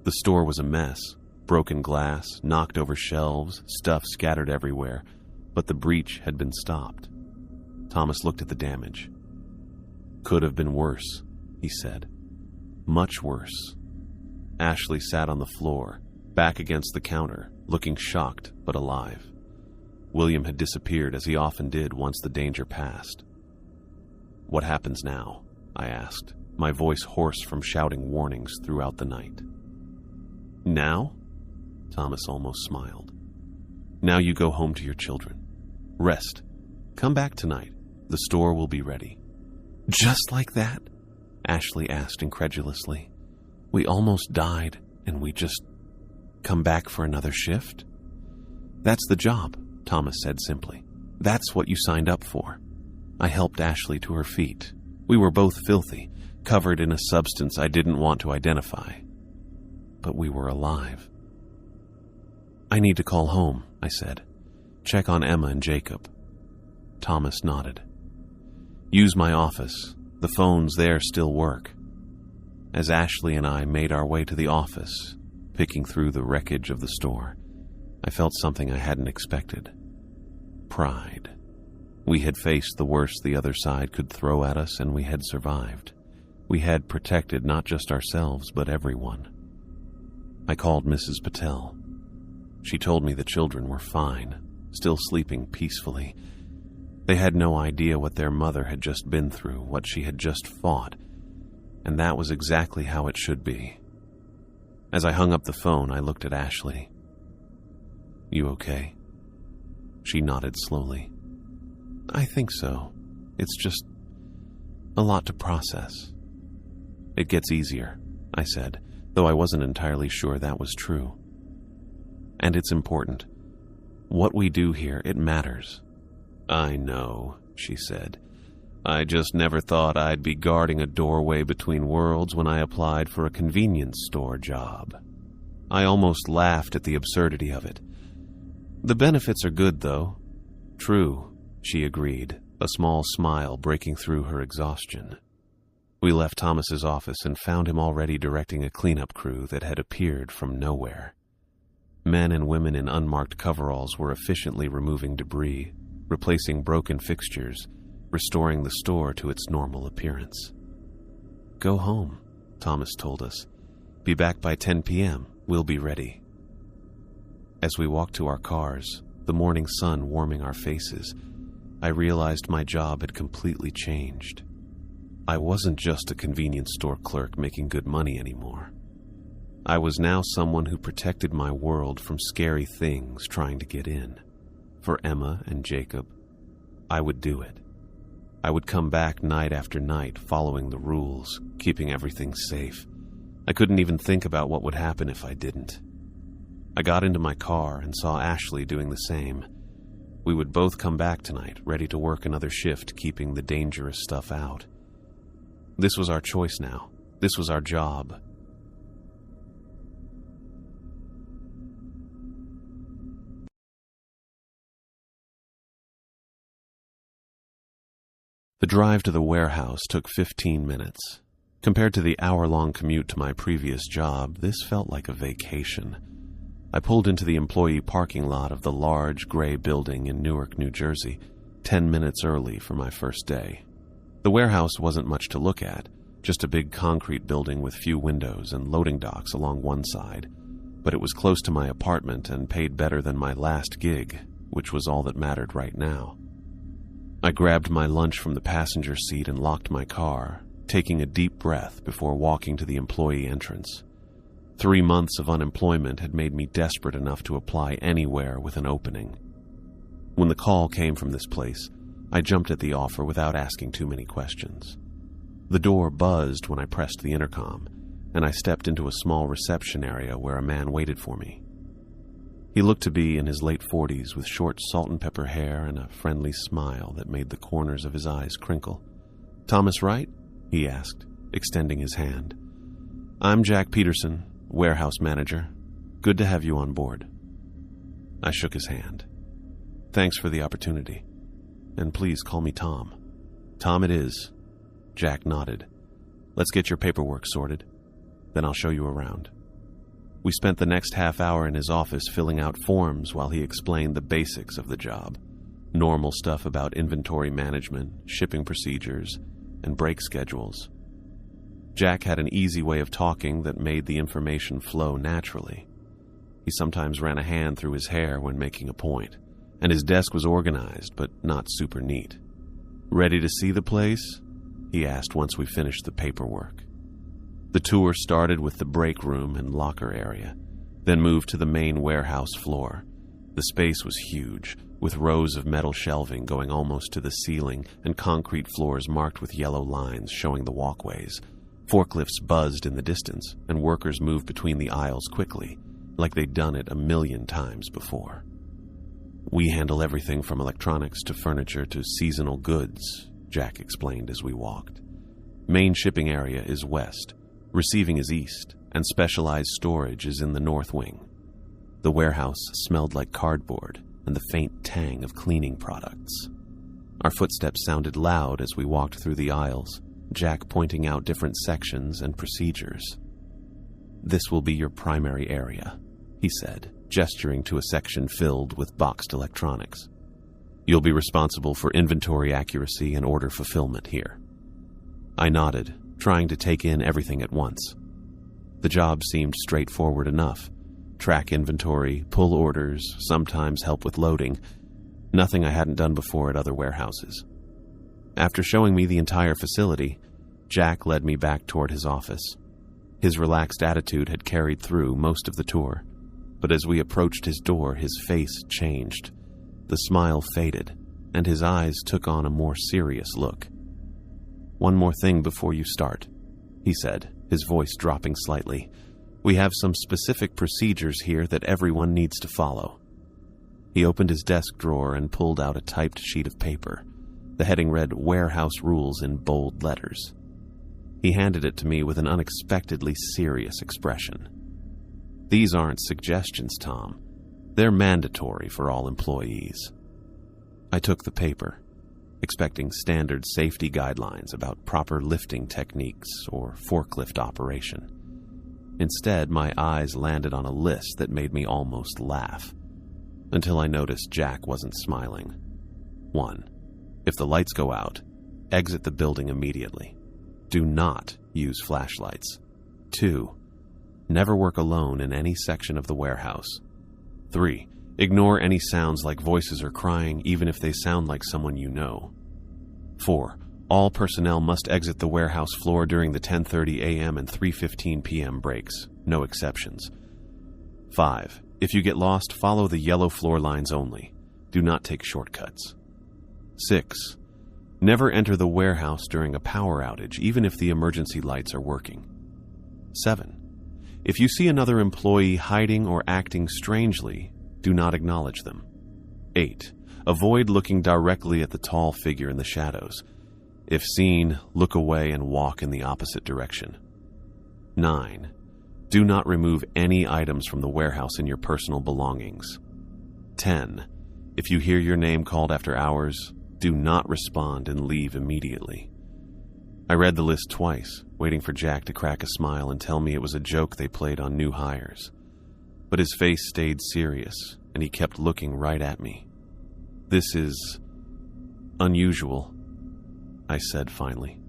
The store was a mess. Broken glass, knocked over shelves, stuff scattered everywhere, but the breach had been stopped. Thomas looked at the damage. "Could have been worse," he said. "Much worse." Ashley sat on the floor, back against the counter, looking shocked but alive. William had disappeared, as he often did once the danger passed. "What happens now?" I asked, my voice hoarse from shouting warnings throughout the night. "Now?" Thomas almost smiled. "Now you go home to your children. Rest. Come back tonight. The store will be ready." "Just like that?" Ashley asked incredulously. "We almost died, and we just come back for another shift?" "That's the job," Thomas said simply. "That's what you signed up for." I helped Ashley to her feet. We were both filthy, covered in a substance I didn't want to identify. But we were alive. "I need to call home," I said. "Check on Emma and Jacob." Thomas nodded. "Use my office. The phones there still work." As Ashley and I made our way to the office, picking through the wreckage of the store, I felt something I hadn't expected. Pride. We had faced the worst the other side could throw at us, and we had survived. We had protected not just ourselves, but everyone. I called Mrs. Patel. She told me the children were fine, still sleeping peacefully. They had no idea what their mother had just been through, what she had just fought, and that was exactly how it should be. As I hung up the phone, I looked at Ashley. "You okay?" She nodded slowly. "I think so. It's just a lot to process." "It gets easier," I said, though I wasn't entirely sure that was true. "And it's important. What we do here, it matters." "I know," she said. I just never thought I'd be guarding a doorway between worlds when I applied for a convenience store job. I almost laughed at the absurdity of it. The benefits are good, though. True, she agreed, a small smile breaking through her exhaustion. We left Thomas's office and found him already directing a cleanup crew that had appeared from nowhere. Men and women in unmarked coveralls were efficiently removing debris, replacing broken fixtures, restoring the store to its normal appearance. "Go home," Thomas told us. "Be back by 10 p.m. We'll be ready." As we walked to our cars, the morning sun warming our faces, I realized my job had completely changed. I wasn't just a convenience store clerk making good money anymore. I was now someone who protected my world from scary things trying to get in. For Emma and Jacob, I would do it. I would come back night after night following the rules, keeping everything safe. I couldn't even think about what would happen if I didn't. I got into my car and saw Ashley doing the same. We would both come back tonight, ready to work another shift, keeping the dangerous stuff out. This was our choice now. This was our job. The drive to the warehouse took 15 minutes. Compared to the hour-long commute to my previous job, this felt like a vacation. I pulled into the employee parking lot of the large gray building in Newark, New Jersey, 10 minutes early for my first day. The warehouse wasn't much to look at, just a big concrete building with few windows and loading docks along one side, but it was close to my apartment and paid better than my last gig, which was all that mattered right now. I grabbed my lunch from the passenger seat and locked my car, taking a deep breath before walking to the employee entrance. 3 months of unemployment had made me desperate enough to apply anywhere with an opening. When the call came from this place, I jumped at the offer without asking too many questions. The door buzzed when I pressed the intercom, and I stepped into a small reception area where a man waited for me. He looked to be in his late 40s with short salt and pepper hair and a friendly smile that made the corners of his eyes crinkle. "Thomas Wright?" he asked, extending his hand. "I'm Jack Peterson, warehouse manager. Good to have you on board." I shook his hand. "Thanks for the opportunity. And please call me Tom." "Tom it is." Jack nodded. "Let's get your paperwork sorted. Then I'll show you around." We spent the next half hour in his office filling out forms while he explained the basics of the job. Normal stuff about inventory management, shipping procedures, and break schedules. Jack had an easy way of talking that made the information flow naturally. He sometimes ran a hand through his hair when making a point, and his desk was organized but not super neat. "Ready to see the place?" he asked once we finished the paperwork. The tour started with the break room and locker area, then moved to the main warehouse floor. The space was huge, with rows of metal shelving going almost to the ceiling and concrete floors marked with yellow lines showing the walkways. Forklifts buzzed in the distance, and workers moved between the aisles quickly, like they'd done it 1,000,000 times before. "We handle everything from electronics to furniture to seasonal goods," Jack explained as we walked. "Main shipping area is west. Receiving is east, and specialized storage is in the north wing." The warehouse smelled like cardboard and the faint tang of cleaning products. Our footsteps sounded loud as we walked through the aisles, Jack pointing out different sections and procedures. "This will be your primary area," he said, gesturing to a section filled with boxed electronics. "You'll be responsible for inventory accuracy and order fulfillment here." I nodded, trying to take in everything at once. The job seemed straightforward enough. Track inventory, pull orders, sometimes help with loading. Nothing I hadn't done before at other warehouses. After showing me the entire facility, Jack led me back toward his office. His relaxed attitude had carried through most of the tour, but as we approached his door, his face changed. The smile faded, and his eyes took on a more serious look. "One more thing before you start," he said, his voice dropping slightly. "We have some specific procedures here that everyone needs to follow." He opened his desk drawer and pulled out a typed sheet of paper. The heading read "Warehouse Rules" in bold letters. He handed it to me with an unexpectedly serious expression. "These aren't suggestions, Tom. They're mandatory for all employees." I took the paper, expecting standard safety guidelines about proper lifting techniques or forklift operation. Instead, my eyes landed on a list that made me almost laugh, until I noticed Jack wasn't smiling. 1. If the lights go out, exit the building immediately. Do not use flashlights. 2. Never work alone in any section of the warehouse. 3. Ignore any sounds like voices or crying, even if they sound like someone you know. 4. All personnel must exit the warehouse floor during the 10:30 a.m. and 3:15 p.m. breaks, no exceptions. 5. If you get lost, follow the yellow floor lines only. Do not take shortcuts. 6. Never enter the warehouse during a power outage, even if the emergency lights are working. 7. If you see another employee hiding or acting strangely, do not acknowledge them. 8. Avoid looking directly at the tall figure in the shadows. If seen, look away and walk in the opposite direction. 9. Do not remove any items from the warehouse in your personal belongings. 10. If you hear your name called after hours, do not respond and leave immediately. I read the list twice, waiting for Jack to crack a smile and tell me it was a joke they played on new hires. But his face stayed serious, and he kept looking right at me. "This is unusual," I said finally,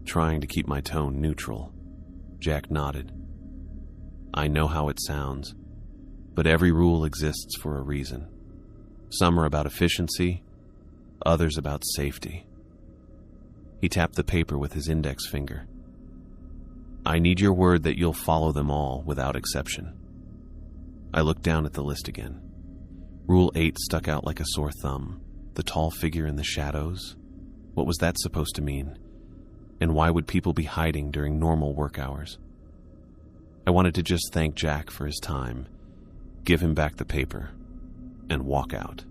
trying to keep my tone neutral. Jack nodded. "I know how it sounds, but every rule exists for a reason. Some are about efficiency, others about safety." He tapped the paper with his index finger. "I need your word that you'll follow them all without exception." I looked down at the list again. Rule 8 stuck out like a sore thumb. The tall figure in the shadows? What was that supposed to mean? And why would people be hiding during normal work hours? I wanted to just thank Jack for his time, give him back the paper, and walk out.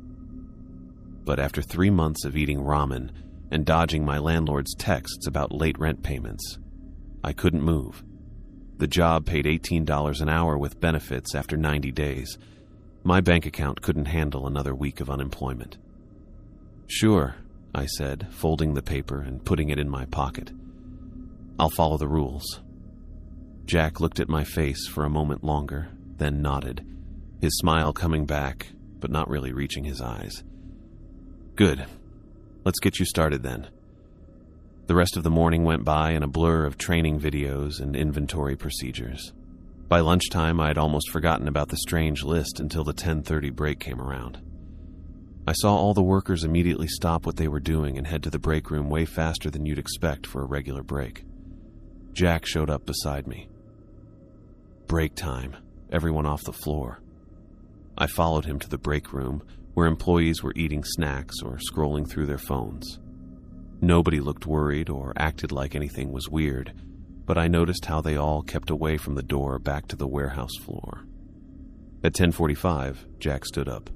But after 3 months of eating ramen and dodging my landlord's texts about late rent payments, I couldn't move. The job paid $18 an hour with benefits after 90 days. My bank account couldn't handle another week of unemployment. "Sure," I said, folding the paper and putting it in my pocket. "I'll follow the rules." Jack looked at my face for a moment longer, then nodded, his smile coming back, but not really reaching his eyes. "Good. Let's get you started then." The rest of the morning went by in a blur of training videos and inventory procedures. By lunchtime, I had almost forgotten about the strange list until the 10:30 break came around. I saw all the workers immediately stop what they were doing and head to the break room way faster than you'd expect for a regular break. Jack showed up beside me. Break time. Everyone off the floor. I followed him to the break room, where employees were eating snacks or scrolling through their phones. Nobody looked worried or acted like anything was weird, but I noticed how they all kept away from the door back to the warehouse floor. At 10:45, Jack stood up.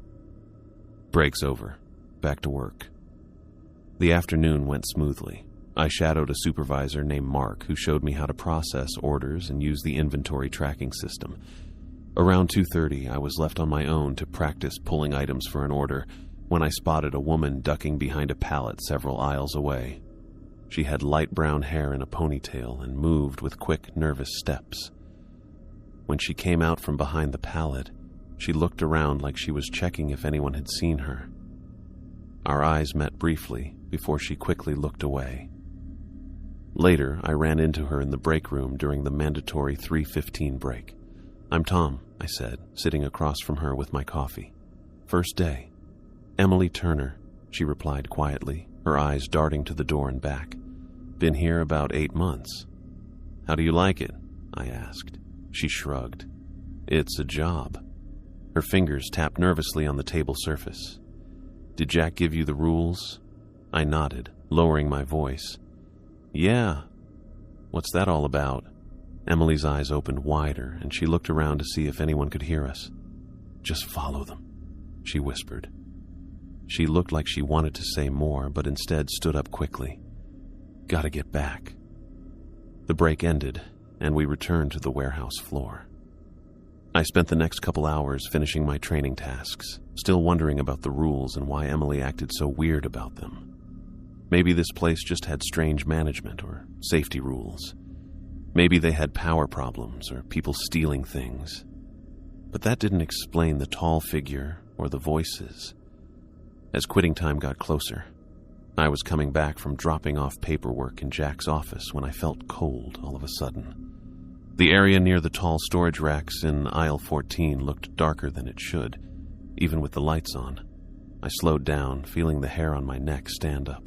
"Break's over. Back to work." The afternoon went smoothly. I shadowed a supervisor named Mark who showed me how to process orders and use the inventory tracking system. Around 2:30, I was left on my own to practice pulling items for an order when I spotted a woman ducking behind a pallet several aisles away. She had light brown hair in a ponytail and moved with quick, nervous steps. When she came out from behind the pallet, she looked around like she was checking if anyone had seen her. Our eyes met briefly before she quickly looked away. Later, I ran into her in the break room during the mandatory 3:15 break. "I'm Tom," I said, sitting across from her with my coffee. "First day." "Emily Turner," she replied quietly, her eyes darting to the door and back. "Been here about 8 months." "How do you like it?" I asked. She shrugged. "It's a job." Her fingers tapped nervously on the table surface. "Did Jack give you the rules?" I nodded, lowering my voice. "Yeah. What's that all about?" Emily's eyes opened wider, and she looked around to see if anyone could hear us. "Just follow them," she whispered. She looked like she wanted to say more, but instead stood up quickly. "Gotta get back." The break ended, and we returned to the warehouse floor. I spent the next couple hours finishing my training tasks, still wondering about the rules and why Emily acted so weird about them. Maybe this place just had strange management or safety rules. Maybe they had power problems or people stealing things. But that didn't explain the tall figure or the voices. As quitting time got closer, I was coming back from dropping off paperwork in Jack's office when I felt cold all of a sudden. The area near the tall storage racks in aisle 14 looked darker than it should, even with the lights on. I slowed down, feeling the hair on my neck stand up.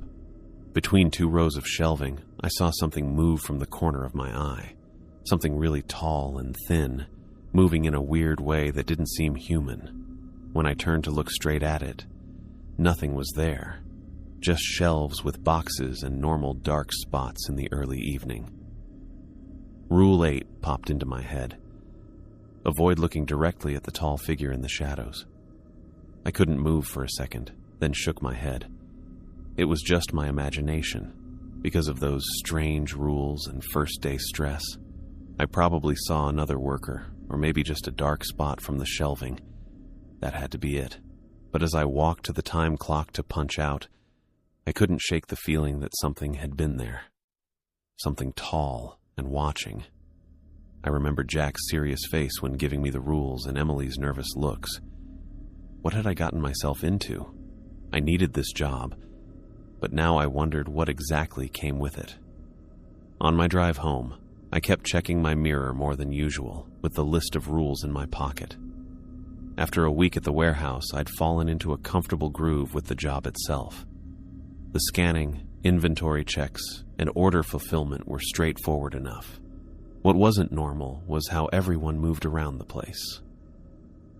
Between two rows of shelving, I saw something move from the corner of my eye. Something really tall and thin, moving in a weird way that didn't seem human. When I turned to look straight at it, nothing was there. Just shelves with boxes and normal dark spots in the early evening. Rule 8 popped into my head. Avoid looking directly at the tall figure in the shadows. I couldn't move for a second, then shook my head. It was just my imagination. Because of those strange rules and first-day stress, I probably saw another worker, or maybe just a dark spot from the shelving. That had to be it. But as I walked to the time clock to punch out, I couldn't shake the feeling that something had been there. Something tall and watching. I remembered Jack's serious face when giving me the rules and Emily's nervous looks. What had I gotten myself into? I needed this job, but now I wondered what exactly came with it. On my drive home, I kept checking my mirror more than usual, with the list of rules in my pocket. After a week at the warehouse, I'd fallen into a comfortable groove with the job itself. The scanning, inventory checks, and order fulfillment were straightforward enough. What wasn't normal was how everyone moved around the place.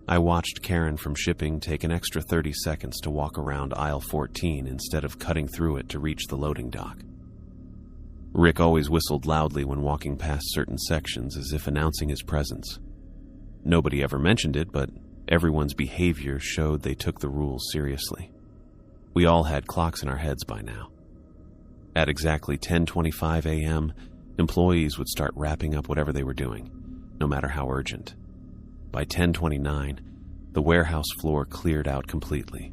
I watched Karen from shipping take an extra 30 seconds to walk around aisle 14 instead of cutting through it to reach the loading dock. Rick always whistled loudly when walking past certain sections as if announcing his presence. Nobody ever mentioned it, but everyone's behavior showed they took the rules seriously. We all had clocks in our heads by now. At exactly 10:25 a.m., employees would start wrapping up whatever they were doing, no matter how urgent. By 10:29, the warehouse floor cleared out completely.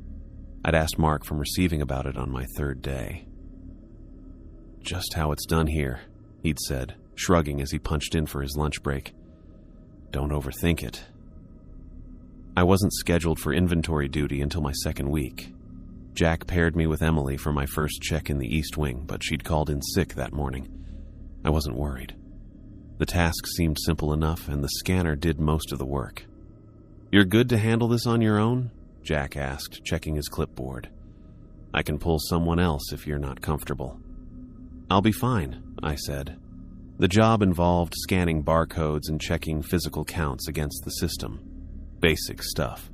I'd asked Mark from receiving about it on my third day. "Just how it's done here," he'd said, shrugging as he punched in for his lunch break. "Don't overthink it." I wasn't scheduled for inventory duty until my second week. Jack paired me with Emily for my first check in the East Wing, but she'd called in sick that morning. I wasn't worried. The task seemed simple enough, and the scanner did most of the work. "You're good to handle this on your own?" Jack asked, checking his clipboard. "I can pull someone else if you're not comfortable." "I'll be fine," I said. The job involved scanning barcodes and checking physical counts against the system. Basic stuff.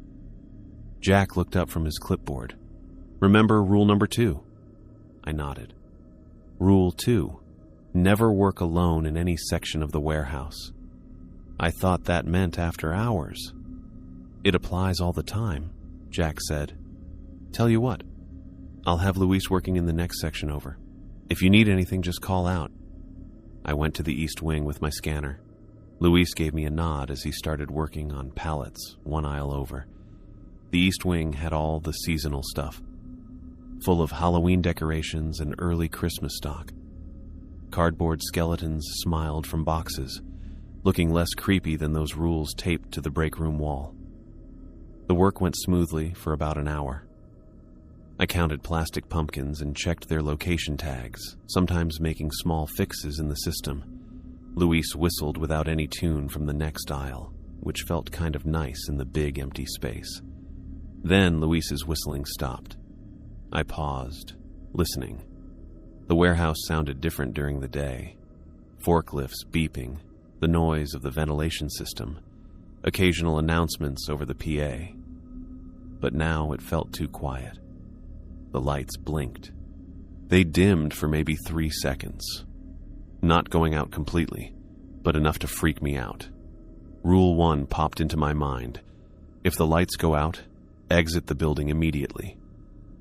Jack looked up from his clipboard. "Remember rule number 2? I nodded. "Rule 2. Never work alone in any section of the warehouse." I thought that meant after hours. "It applies all the time," Jack said. "Tell you what, I'll have Luis working in the next section over. If you need anything, just call out." I went to the East Wing with my scanner. Luis gave me a nod as he started working on pallets, one aisle over. The East Wing had all the seasonal stuff, full of Halloween decorations and early Christmas stock. Cardboard skeletons smiled from boxes, looking less creepy than those rules taped to the break room wall. The work went smoothly for about an hour. I counted plastic pumpkins and checked their location tags, sometimes making small fixes in the system. Luis whistled without any tune from the next aisle, which felt kind of nice in the big empty space. Then Luis's whistling stopped. I paused, listening. The warehouse sounded different during the day. Forklifts beeping, the noise of the ventilation system, occasional announcements over the PA. But now it felt too quiet. The lights blinked. They dimmed for maybe 3 seconds. Not going out completely, but enough to freak me out. Rule 1 popped into my mind. If the lights go out, exit the building immediately.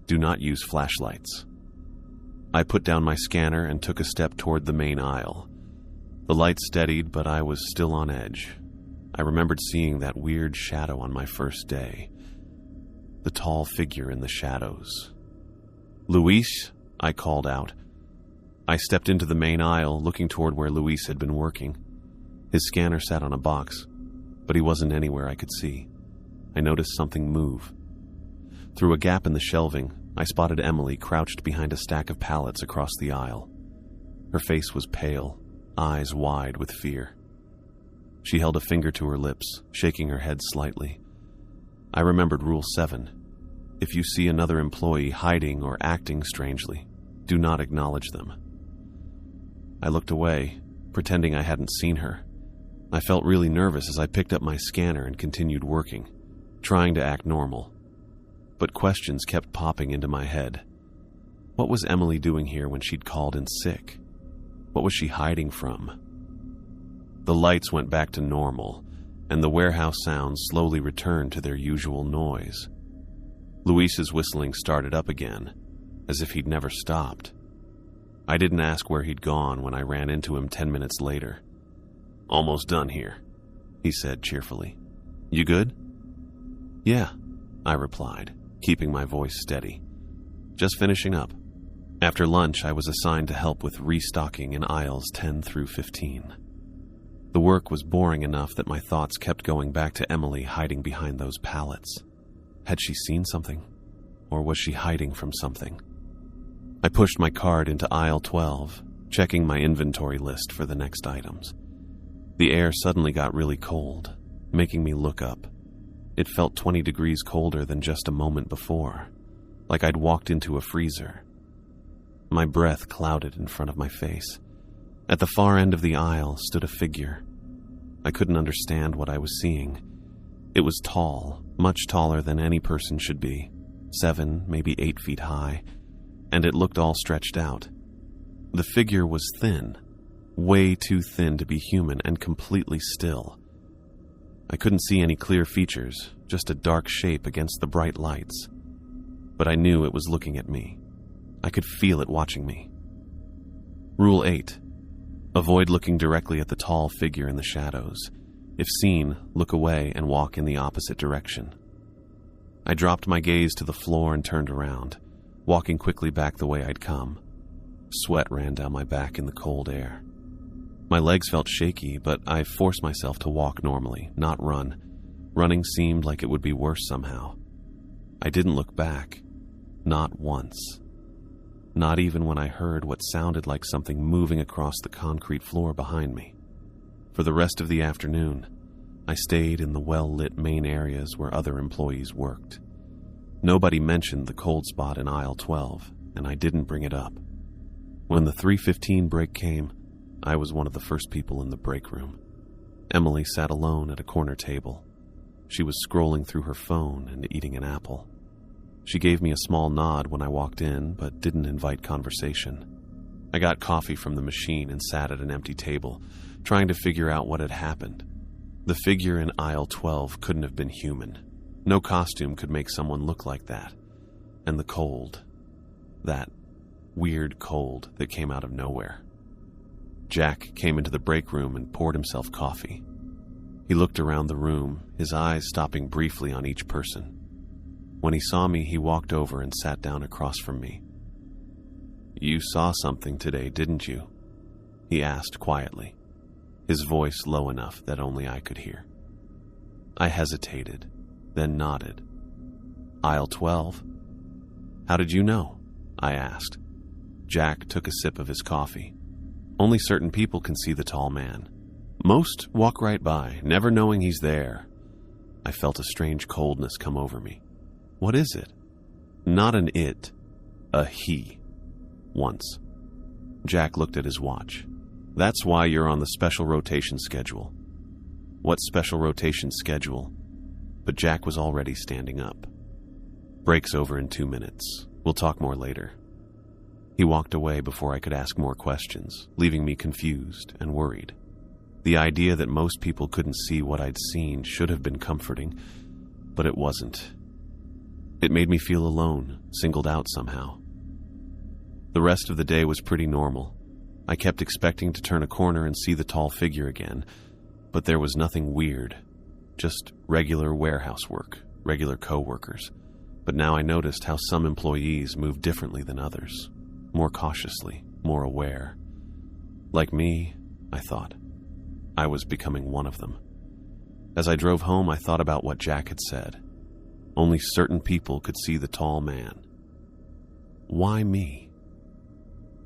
Do not use flashlights. I put down my scanner and took a step toward the main aisle. The light steadied, but I was still on edge. I remembered seeing that weird shadow on my first day. The tall figure in the shadows. "Luis," I called out. I stepped into the main aisle, looking toward where Luis had been working. His scanner sat on a box, but he wasn't anywhere I could see. I noticed something move. Through a gap in the shelving, I spotted Emily crouched behind a stack of pallets across the aisle. Her face was pale, eyes wide with fear. She held a finger to her lips, shaking her head slightly. I remembered Rule 7. If you see another employee hiding or acting strangely, do not acknowledge them. I looked away, pretending I hadn't seen her. I felt really nervous as I picked up my scanner and continued working, trying to act normal. But questions kept popping into my head. What was Emily doing here when she'd called in sick? What was she hiding from? The lights went back to normal, and the warehouse sounds slowly returned to their usual noise. Luis's whistling started up again, as if he'd never stopped. I didn't ask where he'd gone when I ran into him 10 minutes later. "Almost done here," he said cheerfully. "You good?" "Yeah," I replied, keeping my voice steady. "Just finishing up." After lunch, I was assigned to help with restocking in aisles 10 through 15. The work was boring enough that my thoughts kept going back to Emily hiding behind those pallets. Had she seen something? Or was she hiding from something? I pushed my cart into aisle 12, checking my inventory list for the next items. The air suddenly got really cold, making me look up. It felt 20 degrees colder than just a moment before, like I'd walked into a freezer. My breath clouded in front of my face. At the far end of the aisle stood a figure. I couldn't understand what I was seeing. It was tall, much taller than any person should be, 7, maybe 8 feet high, and it looked all stretched out. The figure was thin, way too thin to be human and completely still. I couldn't see any clear features, just a dark shape against the bright lights. But I knew it was looking at me. I could feel it watching me. Rule 8. Avoid looking directly at the tall figure in the shadows. If seen, look away and walk in the opposite direction. I dropped my gaze to the floor and turned around, walking quickly back the way I'd come. Sweat ran down my back in the cold air. My legs felt shaky, but I forced myself to walk normally, not run. Running seemed like it would be worse somehow. I didn't look back. Not once. Not even when I heard what sounded like something moving across the concrete floor behind me. For the rest of the afternoon, I stayed in the well-lit main areas where other employees worked. Nobody mentioned the cold spot in aisle 12, and I didn't bring it up. When the 3:15 break came, I was one of the first people in the break room. Emily sat alone at a corner table. She was scrolling through her phone and eating an apple. She gave me a small nod when I walked in, but didn't invite conversation. I got coffee from the machine and sat at an empty table, trying to figure out what had happened. The figure in aisle 12 couldn't have been human. No costume could make someone look like that. And the cold. That weird cold that came out of nowhere. Jack came into the break room and poured himself coffee. He looked around the room, his eyes stopping briefly on each person. When he saw me, he walked over and sat down across from me. "You saw something today, didn't you?" he asked quietly, his voice low enough that only I could hear. I hesitated, then nodded. "Aisle 12? How did you know?" I asked. Jack took a sip of his coffee. "Only certain people can see the tall man. Most walk right by, never knowing he's there." I felt a strange coldness come over me. "What is it?" "Not an it, a he. Once." Jack looked at his watch. "That's why you're on the special rotation schedule." "What special rotation schedule?" But Jack was already standing up. "Break's over in 2 minutes. We'll talk more later." He walked away before I could ask more questions, leaving me confused and worried. The idea that most people couldn't see what I'd seen should have been comforting, but it wasn't. It made me feel alone, singled out somehow. The rest of the day was pretty normal. I kept expecting to turn a corner and see the tall figure again, but there was nothing weird, just regular warehouse work, regular co-workers. But now I noticed how some employees moved differently than others, more cautiously, more aware. Like me, I thought. I was becoming one of them. As I drove home, I thought about what Jack had said. Only certain people could see the tall man. Why me?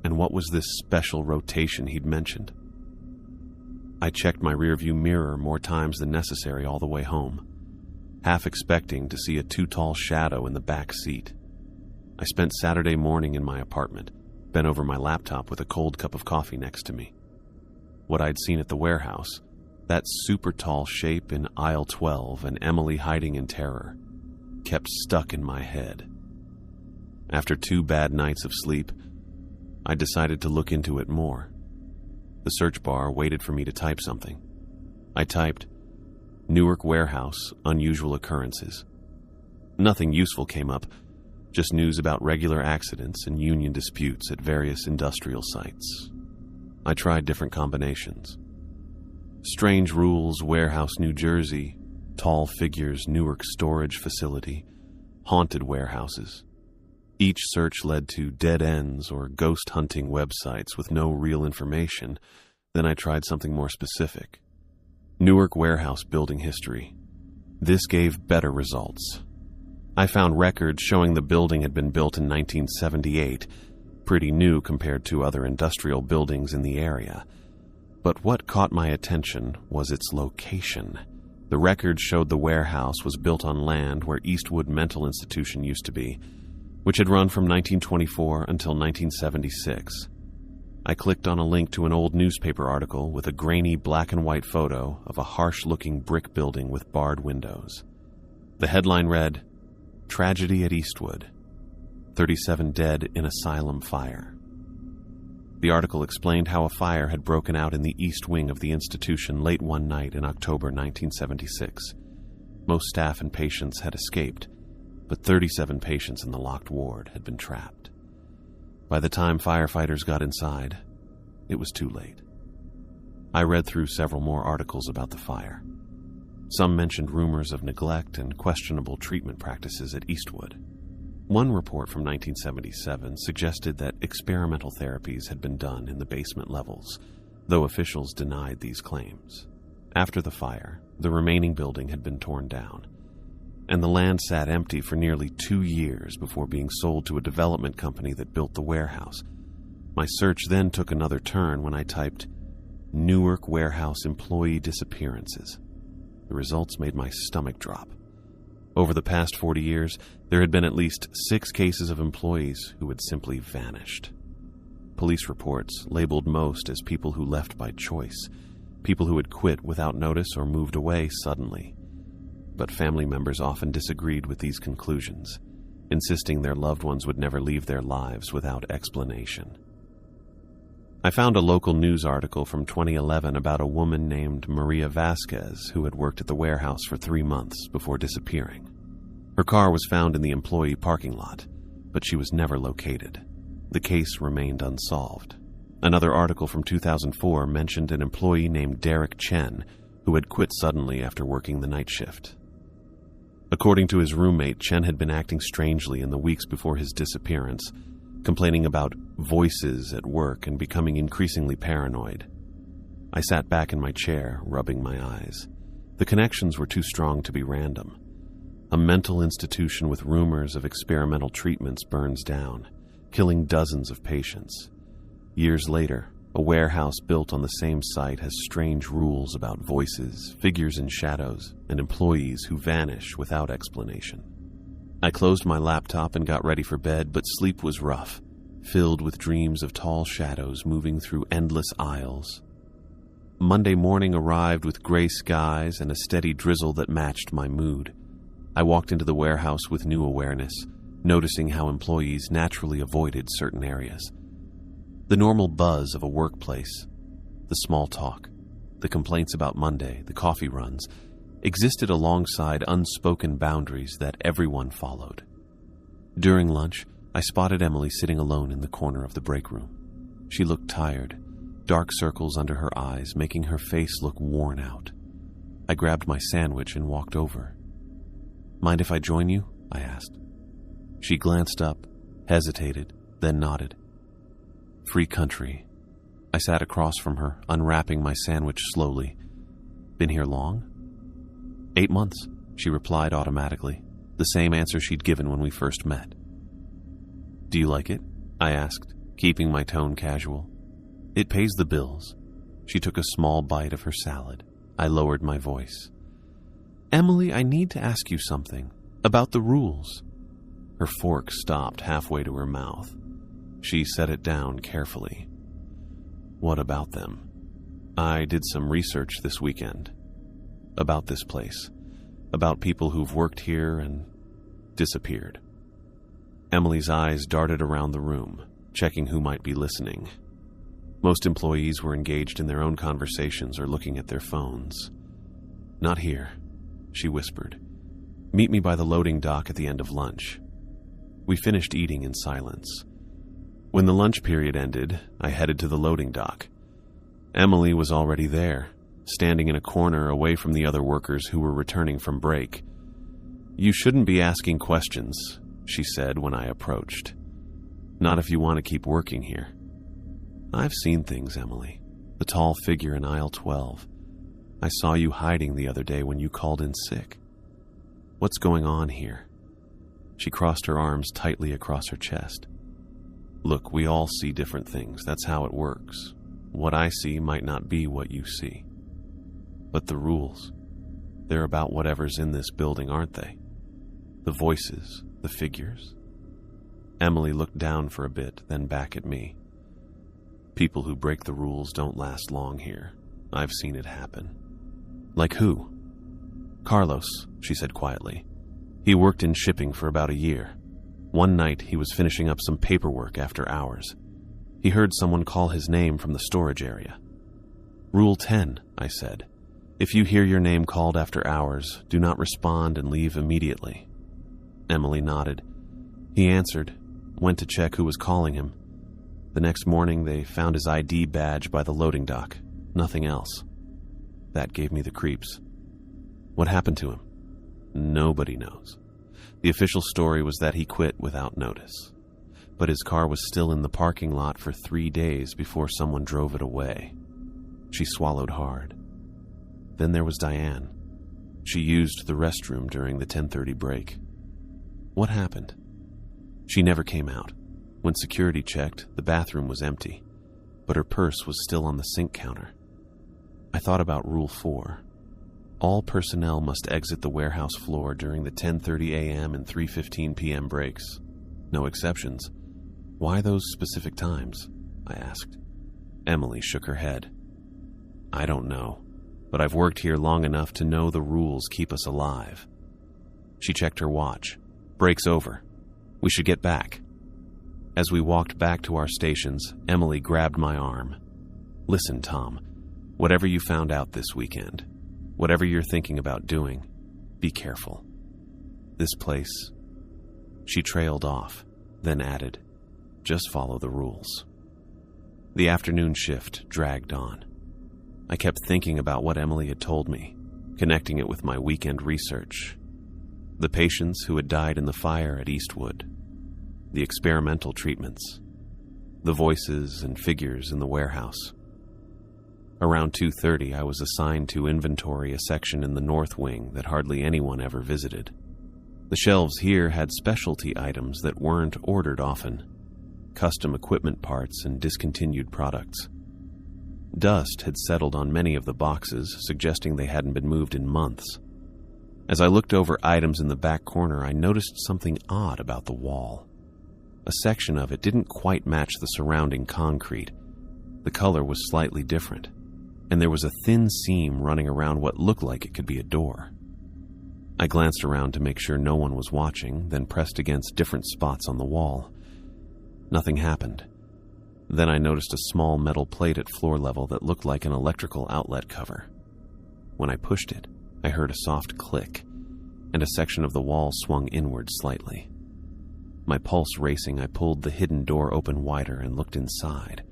And what was this special rotation he'd mentioned? I checked my rearview mirror more times than necessary all the way home, half expecting to see a too-tall shadow in the back seat. I spent Saturday morning in my apartment, bent over my laptop with a cold cup of coffee next to me. What I'd seen at the warehouse, that super tall shape in aisle 12 and Emily hiding in terror, kept stuck in my head. After 2 bad nights of sleep, I decided to look into it more. The search bar waited for me to type something. I typed, Newark Warehouse, Unusual Occurrences. Nothing useful came up, just news about regular accidents and union disputes at various industrial sites. I tried different combinations. Strange Rules, Warehouse, New Jersey, Tall Figures, Newark Storage Facility, Haunted Warehouses. Each search led to dead ends or ghost hunting websites with no real information. Then I tried something more specific. Newark Warehouse Building History. This gave better results. I found records showing the building had been built in 1978, pretty new compared to other industrial buildings in the area. But what caught my attention was its location. The records showed the warehouse was built on land where Eastwood Mental Institution used to be, which had run from 1924 until 1976. I clicked on a link to an old newspaper article with a grainy black and white photo of a harsh-looking brick building with barred windows. The headline read, Tragedy at Eastwood. 37 dead in asylum fire. The article explained how a fire had broken out in the east wing of the institution late one night in October 1976. Most staff and patients had escaped, but 37 patients in the locked ward had been trapped. By the time firefighters got inside, it was too late. I read through several more articles about the fire. Some mentioned rumors of neglect and questionable treatment practices at Eastwood. One report from 1977 suggested that experimental therapies had been done in the basement levels, though officials denied these claims. After the fire, the remaining building had been torn down, and the land sat empty for nearly 2 years before being sold to a development company that built the warehouse. My search then took another turn when I typed Newark Warehouse Employee Disappearances. The results made my stomach drop. Over the past 40 years, there had been at least 6 cases of employees who had simply vanished. Police reports labeled most as people who left by choice, people who had quit without notice or moved away suddenly. But family members often disagreed with these conclusions, insisting their loved ones would never leave their lives without explanation. I found a local news article from 2011 about a woman named Maria Vasquez who had worked at the warehouse for 3 months before disappearing. Her car was found in the employee parking lot, but she was never located. The case remained unsolved. Another article from 2004 mentioned an employee named Derek Chen who had quit suddenly after working the night shift. According to his roommate, Chen had been acting strangely in the weeks before his disappearance, complaining about voices at work and becoming increasingly paranoid. I sat back in my chair, rubbing my eyes. The connections were too strong to be random. A mental institution with rumors of experimental treatments burns down, killing dozens of patients. Years later, a warehouse built on the same site has strange rules about voices, figures in shadows, and employees who vanish without explanation. I closed my laptop and got ready for bed, but sleep was rough, filled with dreams of tall shadows moving through endless aisles. Monday morning arrived with gray skies and a steady drizzle that matched my mood. I walked into the warehouse with new awareness, noticing how employees naturally avoided certain areas. The normal buzz of a workplace, the small talk, the complaints about Monday, the coffee runs, existed alongside unspoken boundaries that everyone followed. During lunch, I spotted Emily sitting alone in the corner of the break room. She looked tired, dark circles under her eyes making her face look worn out. I grabbed my sandwich and walked over. "Mind if I join you?" I asked. She glanced up, hesitated, then nodded. "Free country." I sat across from her, unwrapping my sandwich slowly. "Been here long?" 8 months, she replied automatically, the same answer she'd given when we first met. "Do you like it?" I asked, keeping my tone casual. "It pays the bills." She took a small bite of her salad. I lowered my voice. "Emily, I need to ask you something. About the rules." Her fork stopped halfway to her mouth. She set it down carefully. "What about them?" "I did some research this weekend. About this place. About people who've worked here and disappeared." Emily's eyes darted around the room, checking who might be listening. Most employees were engaged in their own conversations or looking at their phones. "Not here," she whispered. "Meet me by the loading dock at the end of lunch." We finished eating in silence. When the lunch period ended, I headed to the loading dock. Emily was already there, standing in a corner away from the other workers who were returning from break. "You shouldn't be asking questions," she said when I approached. "Not if you want to keep working here." "I've seen things, Emily. The tall figure in aisle 12. I saw you hiding the other day when you called in sick. What's going on here?" She crossed her arms tightly across her chest. "Look, we all see different things. That's how it works. What I see might not be what you see. But the rules, they're about whatever's in this building, aren't they? The voices, the figures." Emily looked down for a bit, then back at me. "People who break the rules don't last long here. I've seen it happen." "Like who?" "Carlos," she said quietly. "He worked in shipping for about a year. One night, he was finishing up some paperwork after hours. He heard someone call his name from the storage area. Rule 10, I said. If you hear your name called after hours, do not respond and leave immediately." Emily nodded. He answered, went to check who was calling him. The next morning, they found his ID badge by the loading dock. Nothing else. That gave me the creeps. What happened to him? Nobody knows. The official story was that he quit without notice. But his car was still in the parking lot for 3 days before someone drove it away. She swallowed hard. Then there was Diane. She used the restroom during the 10:30 break. What happened? She never came out. When security checked, the bathroom was empty, but her purse was still on the sink counter. I thought about Rule 4. All personnel must exit the warehouse floor during the 10:30 a.m. and 3:15 p.m. breaks. No exceptions. Why those specific times? I asked. Emily shook her head. I don't know, but I've worked here long enough to know the rules keep us alive. She checked her watch. Break's over. We should get back. As we walked back to our stations, Emily grabbed my arm. Listen, Tom, whatever you found out this weekend, whatever you're thinking about doing, be careful. This place... She trailed off, then added, just follow the rules. The afternoon shift dragged on. I kept thinking about what Emily had told me, connecting it with my weekend research. The patients who had died in the fire at Eastwood, the experimental treatments, the voices and figures in the warehouse. Around 2:30, I was assigned to inventory a section in the north wing that hardly anyone ever visited. The shelves here had specialty items that weren't ordered often, custom equipment parts and discontinued products. Dust had settled on many of the boxes, suggesting they hadn't been moved in months. As I looked over items in the back corner, I noticed something odd about the wall. A section of it didn't quite match the surrounding concrete. The color was slightly different, and there was a thin seam running around what looked like it could be a door. I glanced around to make sure no one was watching, then pressed against different spots on the wall. Nothing happened. Then I noticed a small metal plate at floor level that looked like an electrical outlet cover. When I pushed it, I heard a soft click, and a section of the wall swung inward slightly. My pulse racing, I pulled the hidden door open wider and looked inside.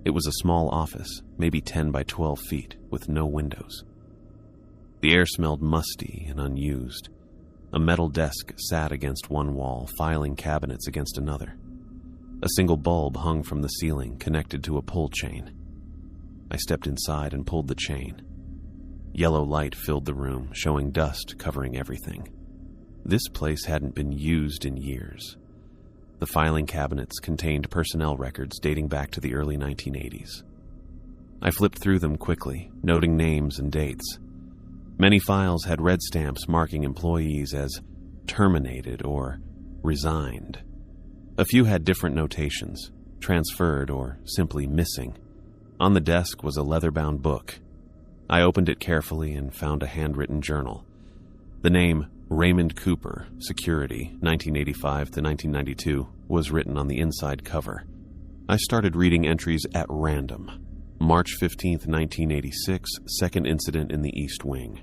It was a small office, maybe 10 by 12 feet, with no windows. The air smelled musty and unused. A metal desk sat against one wall, filing cabinets against another. A single bulb hung from the ceiling, connected to a pull chain. I stepped inside and pulled the chain. Yellow light filled the room, showing dust covering everything. This place hadn't been used in years. The filing cabinets contained personnel records dating back to the early 1980s. I flipped through them quickly, noting names and dates. Many files had red stamps marking employees as terminated or resigned. A few had different notations, transferred or simply missing. On the desk was a leather-bound book. I opened it carefully and found a handwritten journal. The name Raymond Cooper, Security, 1985 to 1992, was written on the inside cover. I started reading entries at random. March 15, 1986, second incident in the East Wing.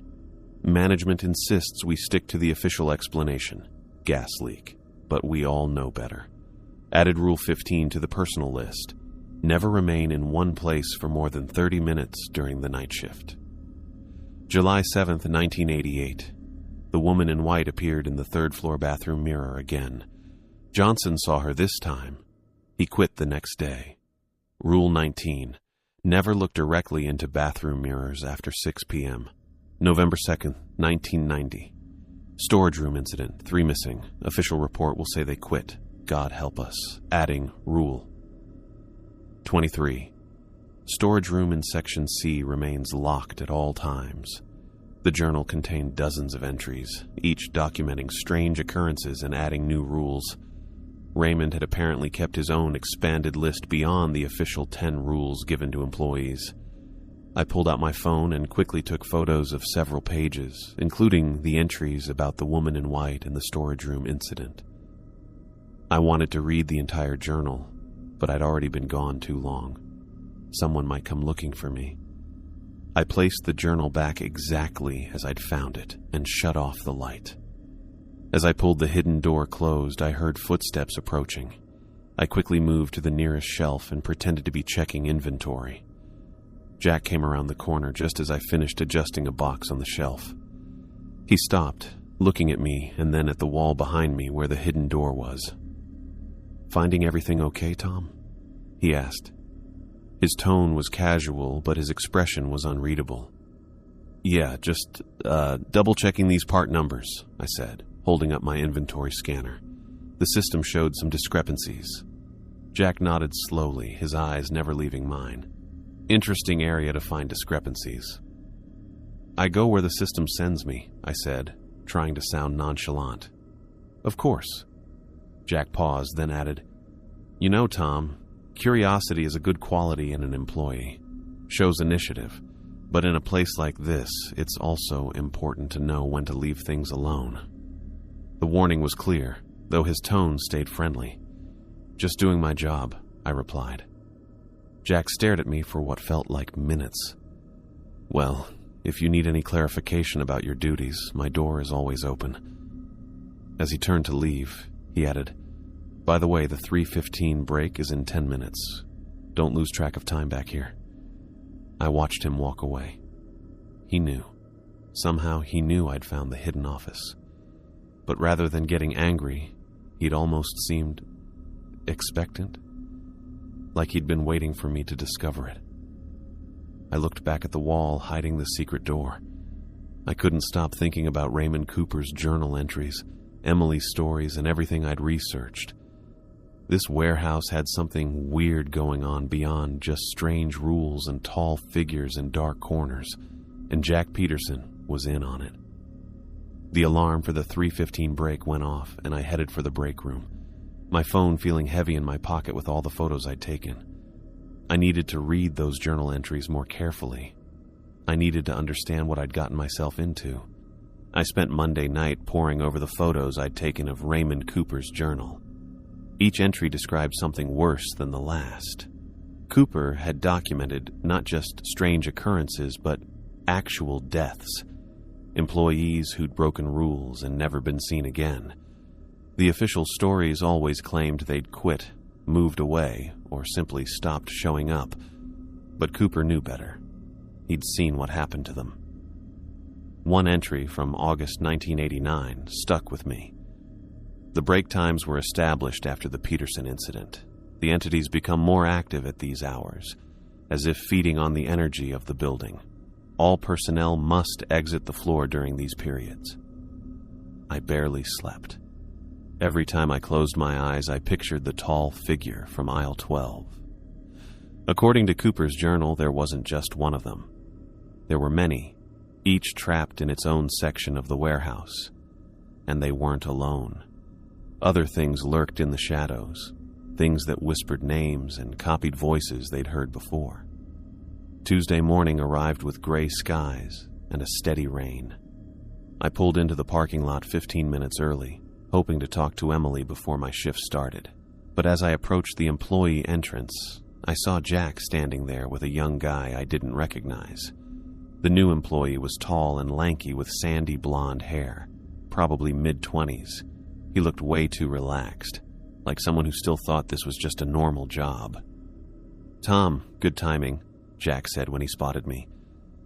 Management insists we stick to the official explanation, gas leak, but we all know better. Added Rule 15 to the personal list. Never remain in one place for more than 30 minutes during the night shift. July 7, 1988. The woman in white appeared in the third-floor bathroom mirror again. Johnson saw her this time. He quit the next day. Rule 19. Never look directly into bathroom mirrors after 6 p.m. November 2nd, 1990. Storage room incident, 3 missing. Official report will say they quit. God help us. Adding Rule 23. Storage room in Section C remains locked at all times. The journal contained dozens of entries, each documenting strange occurrences and adding new rules. Raymond had apparently kept his own expanded list beyond the official 10 rules given to employees. I pulled out my phone and quickly took photos of several pages, including the entries about the woman in white and the storage room incident. I wanted to read the entire journal, but I'd already been gone too long. Someone might come looking for me. I placed the journal back exactly as I'd found it and shut off the light. As I pulled the hidden door closed, I heard footsteps approaching. I quickly moved to the nearest shelf and pretended to be checking inventory. Jack came around the corner just as I finished adjusting a box on the shelf. He stopped, looking at me and then at the wall behind me where the hidden door was. "Finding everything okay, Tom?" he asked. His tone was casual, but his expression was unreadable. "Yeah, just double-checking these part numbers," I said, holding up my inventory scanner. The system showed some discrepancies. Jack nodded slowly, his eyes never leaving mine. "Interesting area to find discrepancies." "I go where the system sends me," I said, trying to sound nonchalant. "Of course." Jack paused, then added, "You know, Tom, curiosity is a good quality in an employee. Shows initiative. But in a place like this, it's also important to know when to leave things alone." The warning was clear, though his tone stayed friendly. "Just doing my job," I replied. Jack stared at me for what felt like minutes. "Well, if you need any clarification about your duties, my door is always open." As he turned to leave, he added, "By the way, the 3:15 break is in 10 minutes. Don't lose track of time back here." I watched him walk away. He knew. Somehow he knew I'd found the hidden office. But rather than getting angry, he'd almost seemed expectant, like he'd been waiting for me to discover it. I looked back at the wall, hiding the secret door. I couldn't stop thinking about Raymond Cooper's journal entries, Emily's stories, and everything I'd researched. This warehouse had something weird going on beyond just strange rules and tall figures in dark corners, and Jack Peterson was in on it. The alarm for the 3:15 break went off, and I headed for the break room, my phone feeling heavy in my pocket with all the photos I'd taken. I needed to read those journal entries more carefully. I needed to understand what I'd gotten myself into. I spent Monday night poring over the photos I'd taken of Raymond Cooper's journal. Each entry described something worse than the last. Cooper had documented not just strange occurrences, but actual deaths. Employees who'd broken rules and never been seen again. The official stories always claimed they'd quit, moved away, or simply stopped showing up, but Cooper knew better. He'd seen what happened to them. One entry from August 1989 stuck with me. The break times were established after the Peterson incident. The entities become more active at these hours, as if feeding on the energy of the building. All personnel must exit the floor during these periods. I barely slept. Every time I closed my eyes, I pictured the tall figure from aisle 12. According to Cooper's journal, there wasn't just one of them. There were many, each trapped in its own section of the warehouse. And they weren't alone. Other things lurked in the shadows, things that whispered names and copied voices they'd heard before. Tuesday morning arrived with gray skies and a steady rain. I pulled into the parking lot 15 minutes early, hoping to talk to Emily before my shift started. But as I approached the employee entrance, I saw Jack standing there with a young guy I didn't recognize. The new employee was tall and lanky with sandy blonde hair, probably mid-20s. He looked way too relaxed, like someone who still thought this was just a normal job. "Tom, good timing," Jack said when he spotted me.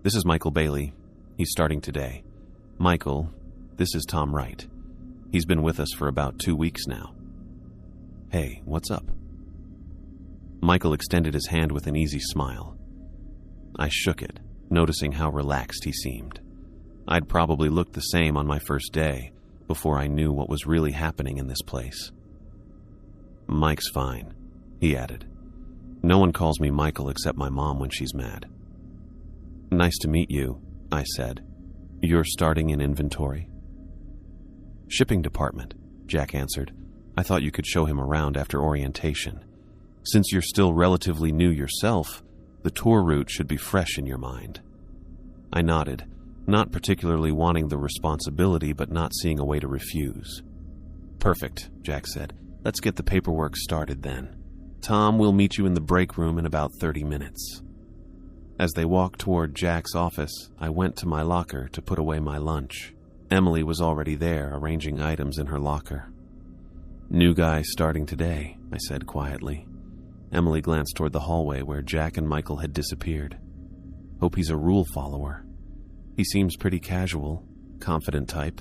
"This is Michael Bailey. He's starting today. Michael, this is Tom Wright. He's been with us for about 2 weeks now." "Hey, what's up?" Michael extended his hand with an easy smile. I shook it, noticing how relaxed he seemed. I'd probably looked the same on my first day, before I knew what was really happening in this place. "Mike's fine," he added. "No one calls me Michael except my mom when she's mad." "Nice to meet you," I said. "You're starting in inventory?" "Shipping department," Jack answered. "I thought you could show him around after orientation. Since you're still relatively new yourself, the tour route should be fresh in your mind." I nodded, not particularly wanting the responsibility but not seeing a way to refuse. "Perfect," Jack said. "Let's get the paperwork started then. Tom, we'll meet you in the break room in about 30 minutes. As they walked toward Jack's office, I went to my locker to put away my lunch. Emily was already there, arranging items in her locker. "New guy starting today," I said quietly. Emily glanced toward the hallway where Jack and Michael had disappeared. "Hope he's a rule follower. He seems pretty casual, confident type."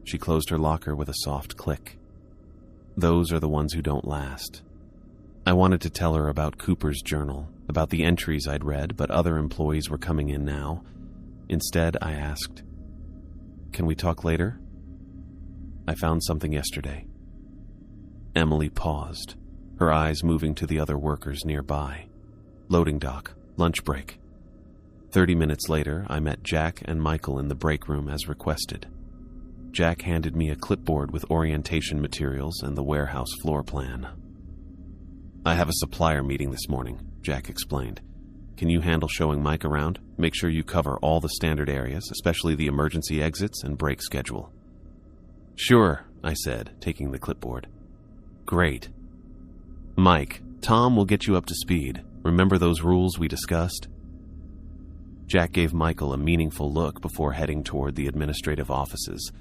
She closed her locker with a soft click. Those are the ones who don't last. I wanted to tell her about Cooper's journal, about the entries I'd read, but other employees were coming in now. Instead, I asked, "Can we talk later? I found something yesterday." Emily paused, her eyes moving to the other workers nearby. Loading dock, lunch break. 30 minutes later, I met Jack and Michael in the break room as requested. Jack handed me a clipboard with orientation materials and the warehouse floor plan. "I have a supplier meeting this morning," Jack explained. "Can you handle showing Mike around? Make sure you cover all the standard areas, especially the emergency exits and break schedule." "Sure," I said, taking the clipboard. "Great. Mike, Tom will get you up to speed. Remember those rules we discussed?" Jack gave Michael a meaningful look before heading toward the administrative offices.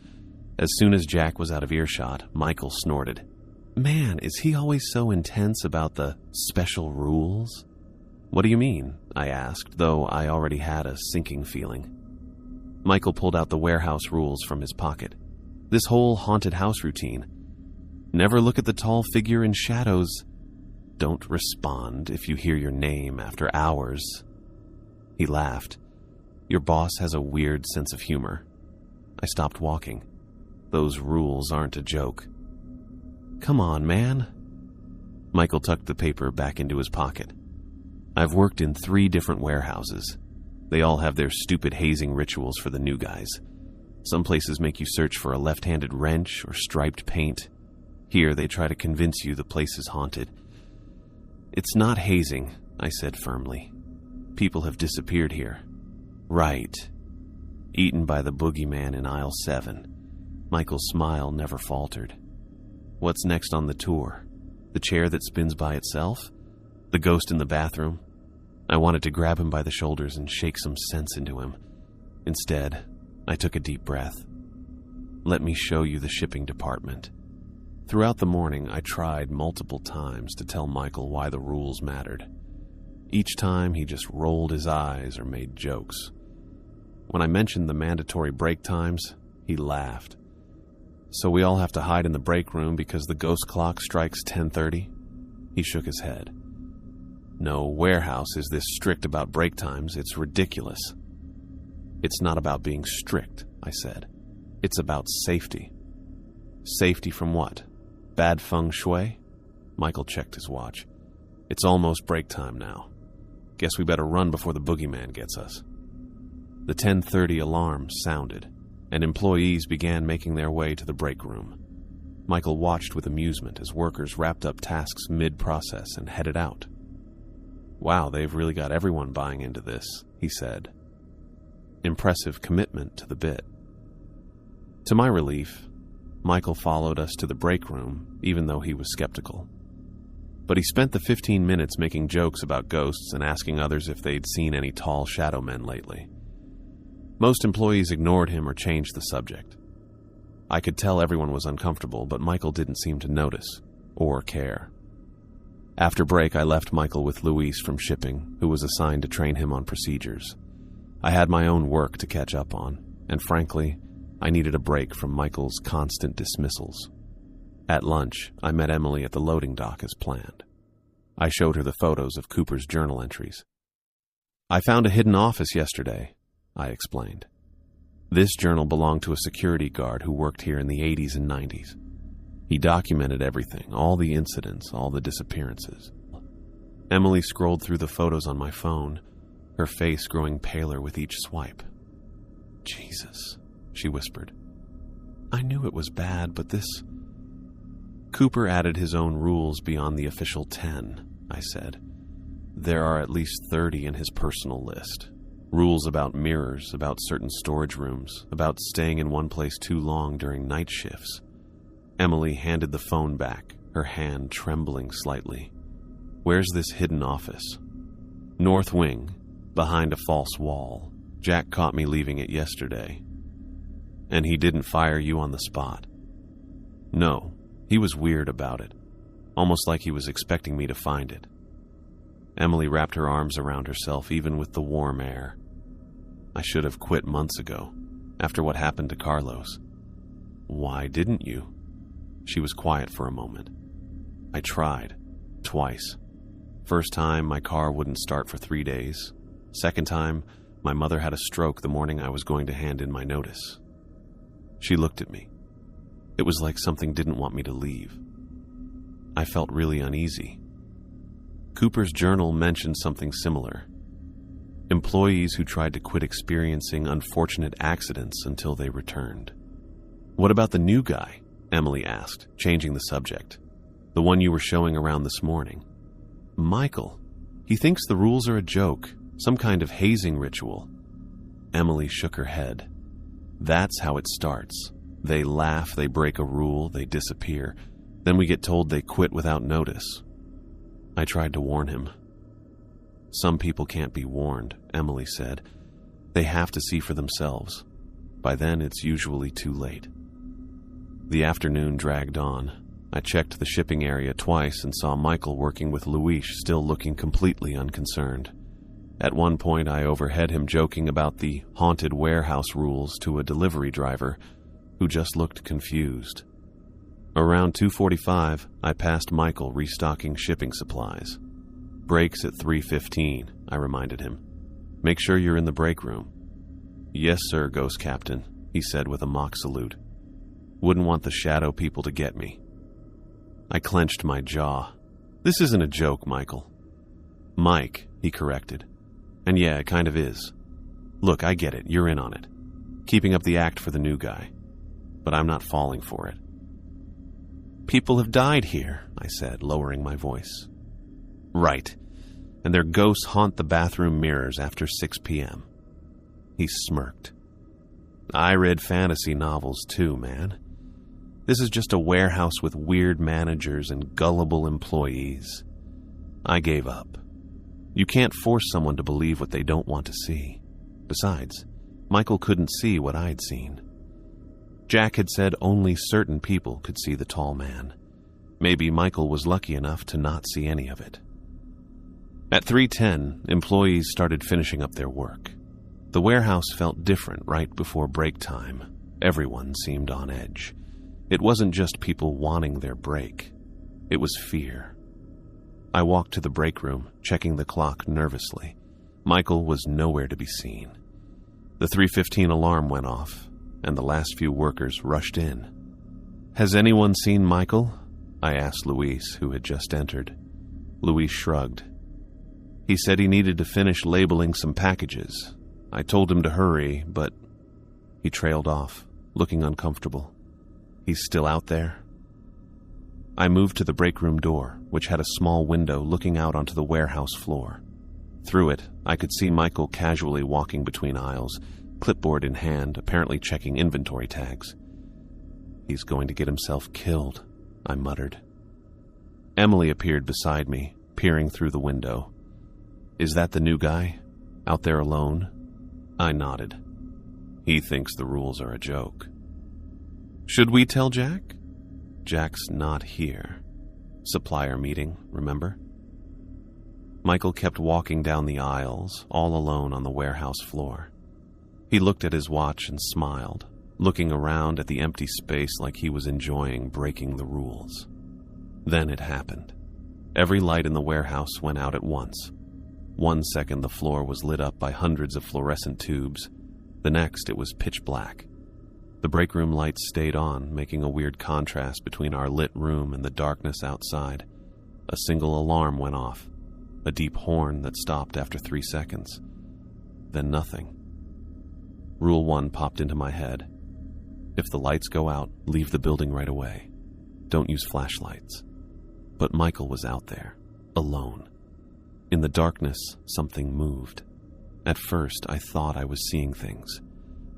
As soon as Jack was out of earshot, Michael snorted. "Man, is he always so intense about the special rules?" "What do you mean?" I asked, though I already had a sinking feeling. Michael pulled out the warehouse rules from his pocket. "This whole haunted house routine. Never look at the tall figure in shadows. Don't respond if you hear your name after hours." He laughed. "Your boss has a weird sense of humor." I stopped walking. Those rules aren't a joke. "Come on, man." Michael tucked the paper back into his pocket. "I've worked in 3 different warehouses. They all have their stupid hazing rituals for the new guys. Some places make you search for a left-handed wrench or striped paint. Here they try to convince you the place is haunted. It's not hazing," I said firmly. "People have disappeared here." "Right. Eaten by the boogeyman in aisle 7. Michael's smile never faltered. "What's next on the tour? The chair that spins by itself? The ghost in the bathroom?" I wanted to grab him by the shoulders and shake some sense into him. Instead, I took a deep breath. "Let me show you the shipping department." Throughout the morning, I tried multiple times to tell Michael why the rules mattered. Each time, he just rolled his eyes or made jokes. When I mentioned the mandatory break times, he laughed. So we all have to hide in the break room because the ghost clock strikes 10:30? He shook his head. No warehouse is this strict about break times. It's ridiculous. It's not about being strict, I said. It's about safety. Safety from what? Bad feng shui? Michael checked his watch. It's almost break time now. Guess we better run before the boogeyman gets us. The 10:30 alarm sounded, and employees began making their way to the break room. Michael watched with amusement as workers wrapped up tasks mid-process and headed out. Wow, they've really got everyone buying into this, he said. Impressive commitment to the bit. To my relief, Michael followed us to the break room, even though he was skeptical. But he spent the 15 minutes making jokes about ghosts and asking others if they'd seen any tall shadow men lately. Most employees ignored him or changed the subject. I could tell everyone was uncomfortable, but Michael didn't seem to notice or care. After break, I left Michael with Luis from shipping, who was assigned to train him on procedures. I had my own work to catch up on, and frankly, I needed a break from Michael's constant dismissals. At lunch, I met Emily at the loading dock as planned. I showed her the photos of Cooper's journal entries. I found a hidden office yesterday, I explained. This journal belonged to a security guard who worked here in the 80s and 90s. He documented everything, all the incidents, all the disappearances. Emily scrolled through the photos on my phone, her face growing paler with each swipe. Jesus, she whispered. I knew it was bad, but this... Cooper added his own rules beyond the official 10, I said. There are at least 30 in his personal list. Rules about mirrors, about certain storage rooms, about staying in one place too long during night shifts. Emily handed the phone back, her hand trembling slightly. Where's this hidden office? North wing, behind a false wall. Jack caught me leaving it yesterday. And he didn't fire you on the spot? No, he was weird about it, almost like he was expecting me to find it. Emily wrapped her arms around herself, even with the warm air. I should have quit months ago, after what happened to Carlos. Why didn't you? She was quiet for a moment. I tried, twice. First time, my car wouldn't start for 3 days. Second time, my mother had a stroke the morning I was going to hand in my notice. She looked at me. It was like something didn't want me to leave. I felt really uneasy. Cooper's journal mentioned something similar. Employees who tried to quit experiencing unfortunate accidents until they returned. What about the new guy? Emily asked, changing the subject. The one you were showing around this morning. Michael. He thinks the rules are a joke, some kind of hazing ritual. Emily shook her head. That's how it starts. They laugh, they break a rule, they disappear. Then we get told they quit without notice. I tried to warn him. Some people can't be warned, Emily said. They have to see for themselves. By then, it's usually too late. The afternoon dragged on. I checked the shipping area twice and saw Michael working with Luis, still looking completely unconcerned. At one point, I overheard him joking about the haunted warehouse rules to a delivery driver who just looked confused. Around 2:45, I passed Michael restocking shipping supplies. Breaks at 3:15, I reminded him. Make sure you're in the break room. Yes, sir, Ghost Captain, he said with a mock salute. Wouldn't want the shadow people to get me. I clenched my jaw. This isn't a joke, Michael. Mike, he corrected. And yeah, it kind of is. Look, I get it, you're in on it. Keeping up the act for the new guy. But I'm not falling for it. People have died here, I said, lowering my voice. Right. And their ghosts haunt the bathroom mirrors after 6 p.m. He smirked. I read fantasy novels too, man. This is just a warehouse with weird managers and gullible employees. I gave up. You can't force someone to believe what they don't want to see. Besides, Michael couldn't see what I'd seen. Jack had said only certain people could see the tall man. Maybe Michael was lucky enough to not see any of it. At 3:10, employees started finishing up their work. The warehouse felt different right before break time. Everyone seemed on edge. It wasn't just people wanting their break. It was fear. I walked to the break room, checking the clock nervously. Michael was nowhere to be seen. The 3:15 alarm went off, and the last few workers rushed in. "Has anyone seen Michael?" I asked Luis, who had just entered. Luis shrugged. He said he needed to finish labeling some packages. I told him to hurry, but he trailed off, looking uncomfortable. "He's still out there?" I moved to the break room door, which had a small window looking out onto the warehouse floor. Through it, I could see Michael casually walking between aisles, clipboard in hand, apparently checking inventory tags. "He's going to get himself killed," I muttered. Emily appeared beside me, peering through the window. "Is that the new guy? Out there alone?" I nodded. "He thinks the rules are a joke." "Should we tell Jack?" "Jack's not here. Supplier meeting, remember?" Michael kept walking down the aisles, all alone on the warehouse floor. He looked at his watch and smiled, looking around at the empty space like he was enjoying breaking the rules. Then it happened. Every light in the warehouse went out at once. 1 second the floor was lit up by hundreds of fluorescent tubes. The next it was pitch black. The break room lights stayed on, making a weird contrast between our lit room and the darkness outside. A single alarm went off, a deep horn that stopped after 3 seconds. Then nothing. Rule 1 popped into my head. If the lights go out, leave the building right away. Don't use flashlights. But Michael was out there, alone. In the darkness, something moved. At first, I thought I was seeing things.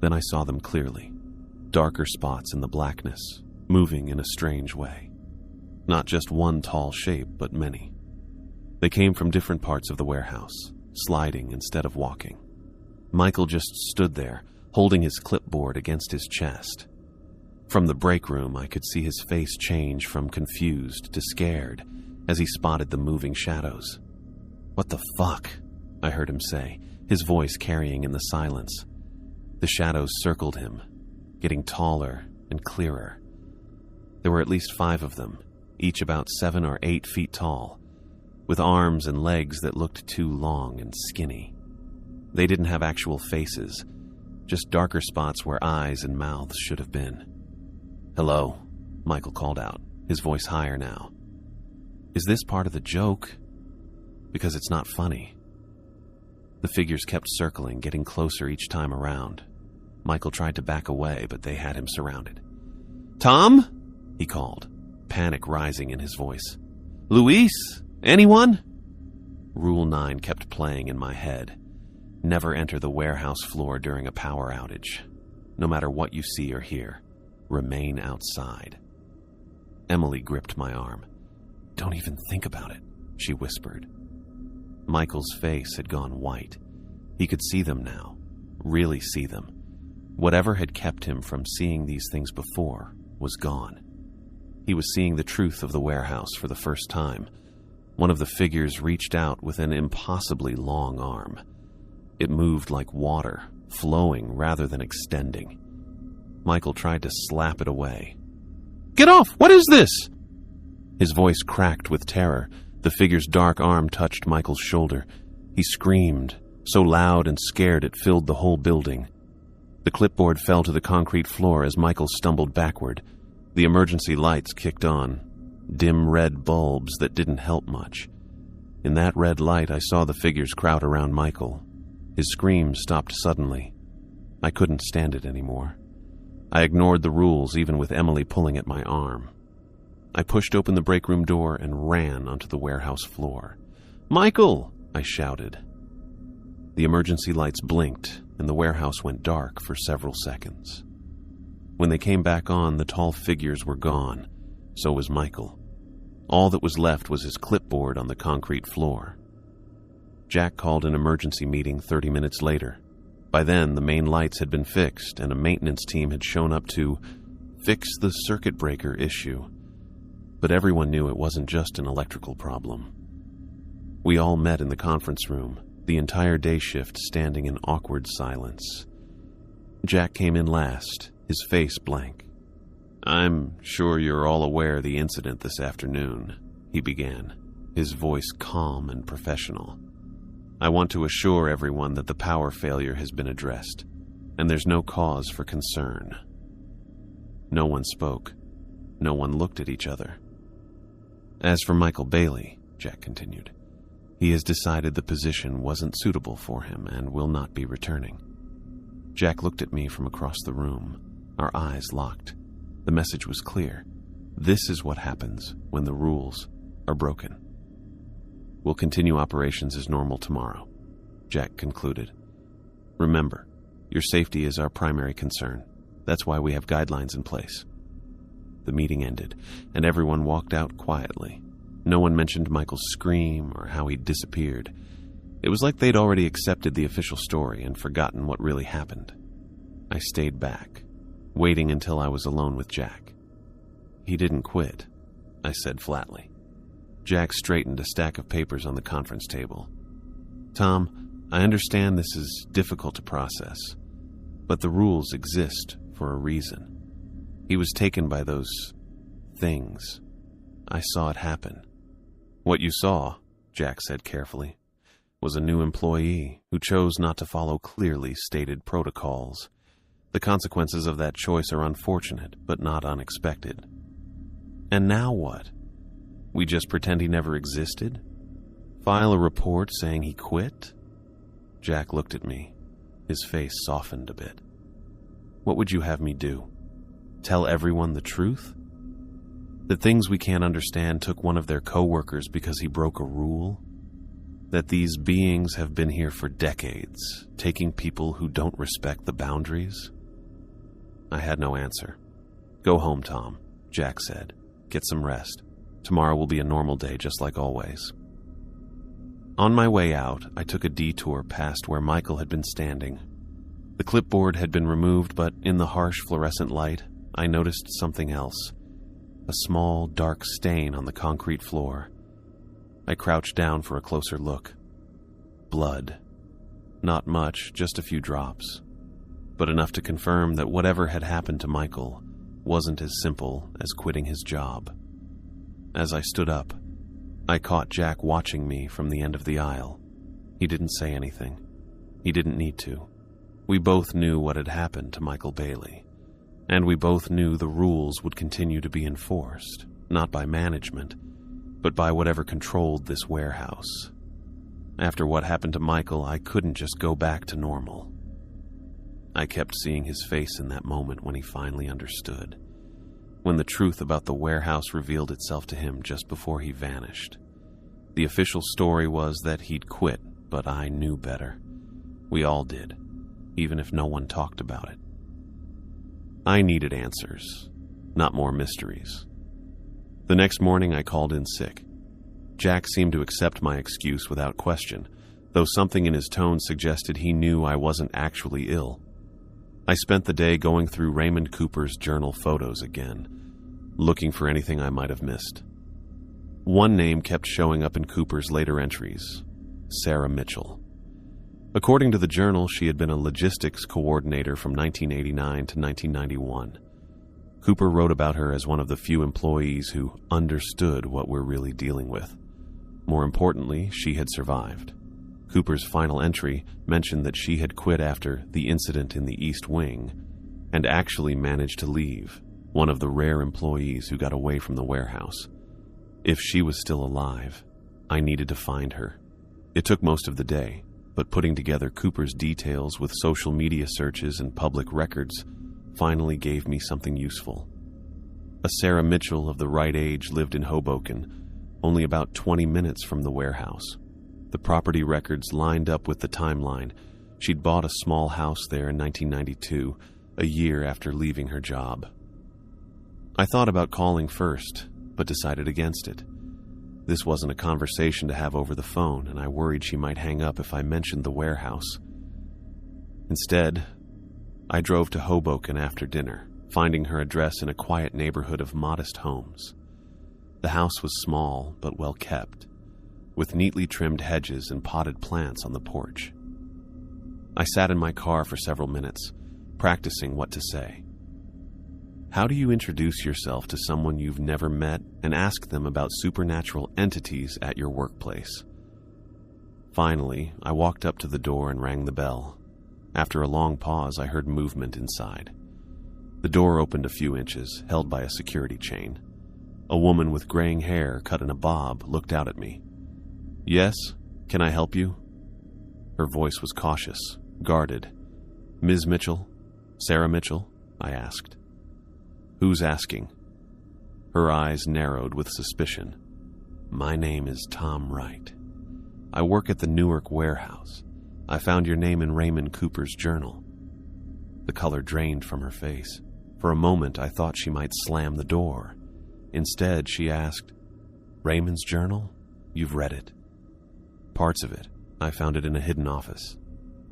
Then I saw them clearly. Darker spots in the blackness, moving in a strange way. Not just one tall shape, but many. They came from different parts of the warehouse, sliding instead of walking. Michael just stood there, holding his clipboard against his chest. From the break room, I could see his face change from confused to scared as he spotted the moving shadows. "What the fuck?" I heard him say, his voice carrying in the silence. The shadows circled him, getting taller and clearer. There were at least 5 of them, each about 7 or 8 feet tall, with arms and legs that looked too long and skinny. They didn't have actual faces, just darker spots where eyes and mouths should have been. "Hello," Michael called out, his voice higher now. "Is this part of the joke? Because it's not funny." The figures kept circling, getting closer each time around. Michael tried to back away, but they had him surrounded. "Tom?" he called, panic rising in his voice. "Luis? Anyone?" Rule 9 kept playing in my head. Never enter the warehouse floor during a power outage. No matter what you see or hear, remain outside. Emily gripped my arm. "Don't even think about it," she whispered. Michael's face had gone white. He could see them now, really see them. Whatever had kept him from seeing these things before was gone. He was seeing the truth of the warehouse for the first time. One of the figures reached out with an impossibly long arm. It moved like water, flowing rather than extending. Michael tried to slap it away. "Get off! What is this?" His voice cracked with terror. The figure's dark arm touched Michael's shoulder. He screamed, so loud and scared it filled the whole building. The clipboard fell to the concrete floor as Michael stumbled backward. The emergency lights kicked on, dim red bulbs that didn't help much. In that red light, I saw the figures crowd around Michael. His screams stopped suddenly. I couldn't stand it anymore. I ignored the rules, even with Emily pulling at my arm. I pushed open the break room door and ran onto the warehouse floor. "Michael!" I shouted. The emergency lights blinked, and the warehouse went dark for several seconds. When they came back on, the tall figures were gone. So was Michael. All that was left was his clipboard on the concrete floor. Jack called an emergency meeting 30 minutes later. By then, the main lights had been fixed, and a maintenance team had shown up to fix the circuit breaker issue. But everyone knew it wasn't just an electrical problem. We all met in the conference room, the entire day shift standing in awkward silence. Jack came in last, his face blank. "I'm sure you're all aware of the incident this afternoon," he began, his voice calm and professional. "I want to assure everyone that the power failure has been addressed, and there's no cause for concern." No one spoke. No one looked at each other. "As for Michael Bailey," Jack continued, "he has decided the position wasn't suitable for him and will not be returning." Jack looked at me from across the room. Our eyes locked. The message was clear. This is what happens when the rules are broken. "We'll continue operations as normal tomorrow," Jack concluded. "Remember, your safety is our primary concern. That's why we have guidelines in place." The meeting ended, and everyone walked out quietly. No one mentioned Michael's scream or how he'd disappeared. It was like they'd already accepted the official story and forgotten what really happened. I stayed back, waiting until I was alone with Jack. "He didn't quit," I said flatly. Jack straightened a stack of papers on the conference table. "Tom, I understand this is difficult to process, but the rules exist for a reason. He was taken by those things. I saw it happen." "What you saw," Jack said carefully, "was a new employee who chose not to follow clearly stated protocols. The consequences of that choice are unfortunate, but not unexpected." "And now what? We just pretend he never existed? File a report saying he quit?" Jack looked at me. His face softened a bit. "What would you have me do? Tell everyone the truth? That things we can't understand took one of their coworkers because he broke a rule? That these beings have been here for decades, taking people who don't respect the boundaries?" I had no answer. "Go home, Tom," Jack said. "Get some rest. Tomorrow will be a normal day just like always." On my way out, I took a detour past where Michael had been standing. The clipboard had been removed, but in the harsh fluorescent light, I noticed something else. A small, dark stain on the concrete floor. I crouched down for a closer look. Blood. Not much, just a few drops. But enough to confirm that whatever had happened to Michael wasn't as simple as quitting his job. As I stood up, I caught Jack watching me from the end of the aisle. He didn't say anything. He didn't need to. We both knew what had happened to Michael Bailey, and we both knew the rules would continue to be enforced, not by management, but by whatever controlled this warehouse. After what happened to Michael, I couldn't just go back to normal. I kept seeing his face in that moment when he finally understood, when the truth about the warehouse revealed itself to him just before he vanished. The official story was that he'd quit, but I knew better. We all did, even if no one talked about it. I needed answers, not more mysteries. The next morning I called in sick. Jack seemed to accept my excuse without question, though something in his tone suggested he knew I wasn't actually ill. I spent the day going through Raymond Cooper's journal photos again, looking for anything I might have missed. One name kept showing up in Cooper's later entries: Sarah Mitchell. According to the journal, she had been a logistics coordinator from 1989 to 1991. Cooper wrote about her as one of the few employees who understood what we're really dealing with. More importantly, she had survived. Cooper's final entry mentioned that she had quit after the incident in the East Wing and actually managed to leave, one of the rare employees who got away from the warehouse. If she was still alive, I needed to find her. It took most of the day, but putting together Cooper's details with social media searches and public records finally gave me something useful. A Sarah Mitchell of the right age lived in Hoboken, only about 20 minutes from the warehouse. The property records lined up with the timeline. She'd bought a small house there in 1992, a year after leaving her job. I thought about calling first, but decided against it. This wasn't a conversation to have over the phone, and I worried she might hang up if I mentioned the warehouse. Instead, I drove to Hoboken after dinner, finding her address in a quiet neighborhood of modest homes. The house was small but well kept, with neatly trimmed hedges and potted plants on the porch. I sat in my car for several minutes, practicing what to say. How do you introduce yourself to someone you've never met and ask them about supernatural entities at your workplace? Finally, I walked up to the door and rang the bell. After a long pause, I heard movement inside. The door opened a few inches, held by a security chain. A woman with graying hair cut in a bob looked out at me. "Yes, can I help you?" Her voice was cautious, guarded. "Ms. Mitchell? Sarah Mitchell?" I asked. "Who's asking?" Her eyes narrowed with suspicion. "My name is Tom Wright. I work at the Newark warehouse. I found your name in Raymond Cooper's journal." The color drained from her face. For a moment, I thought she might slam the door. Instead, she asked, "Raymond's journal? You've read it?" "Parts of it. I found it in a hidden office."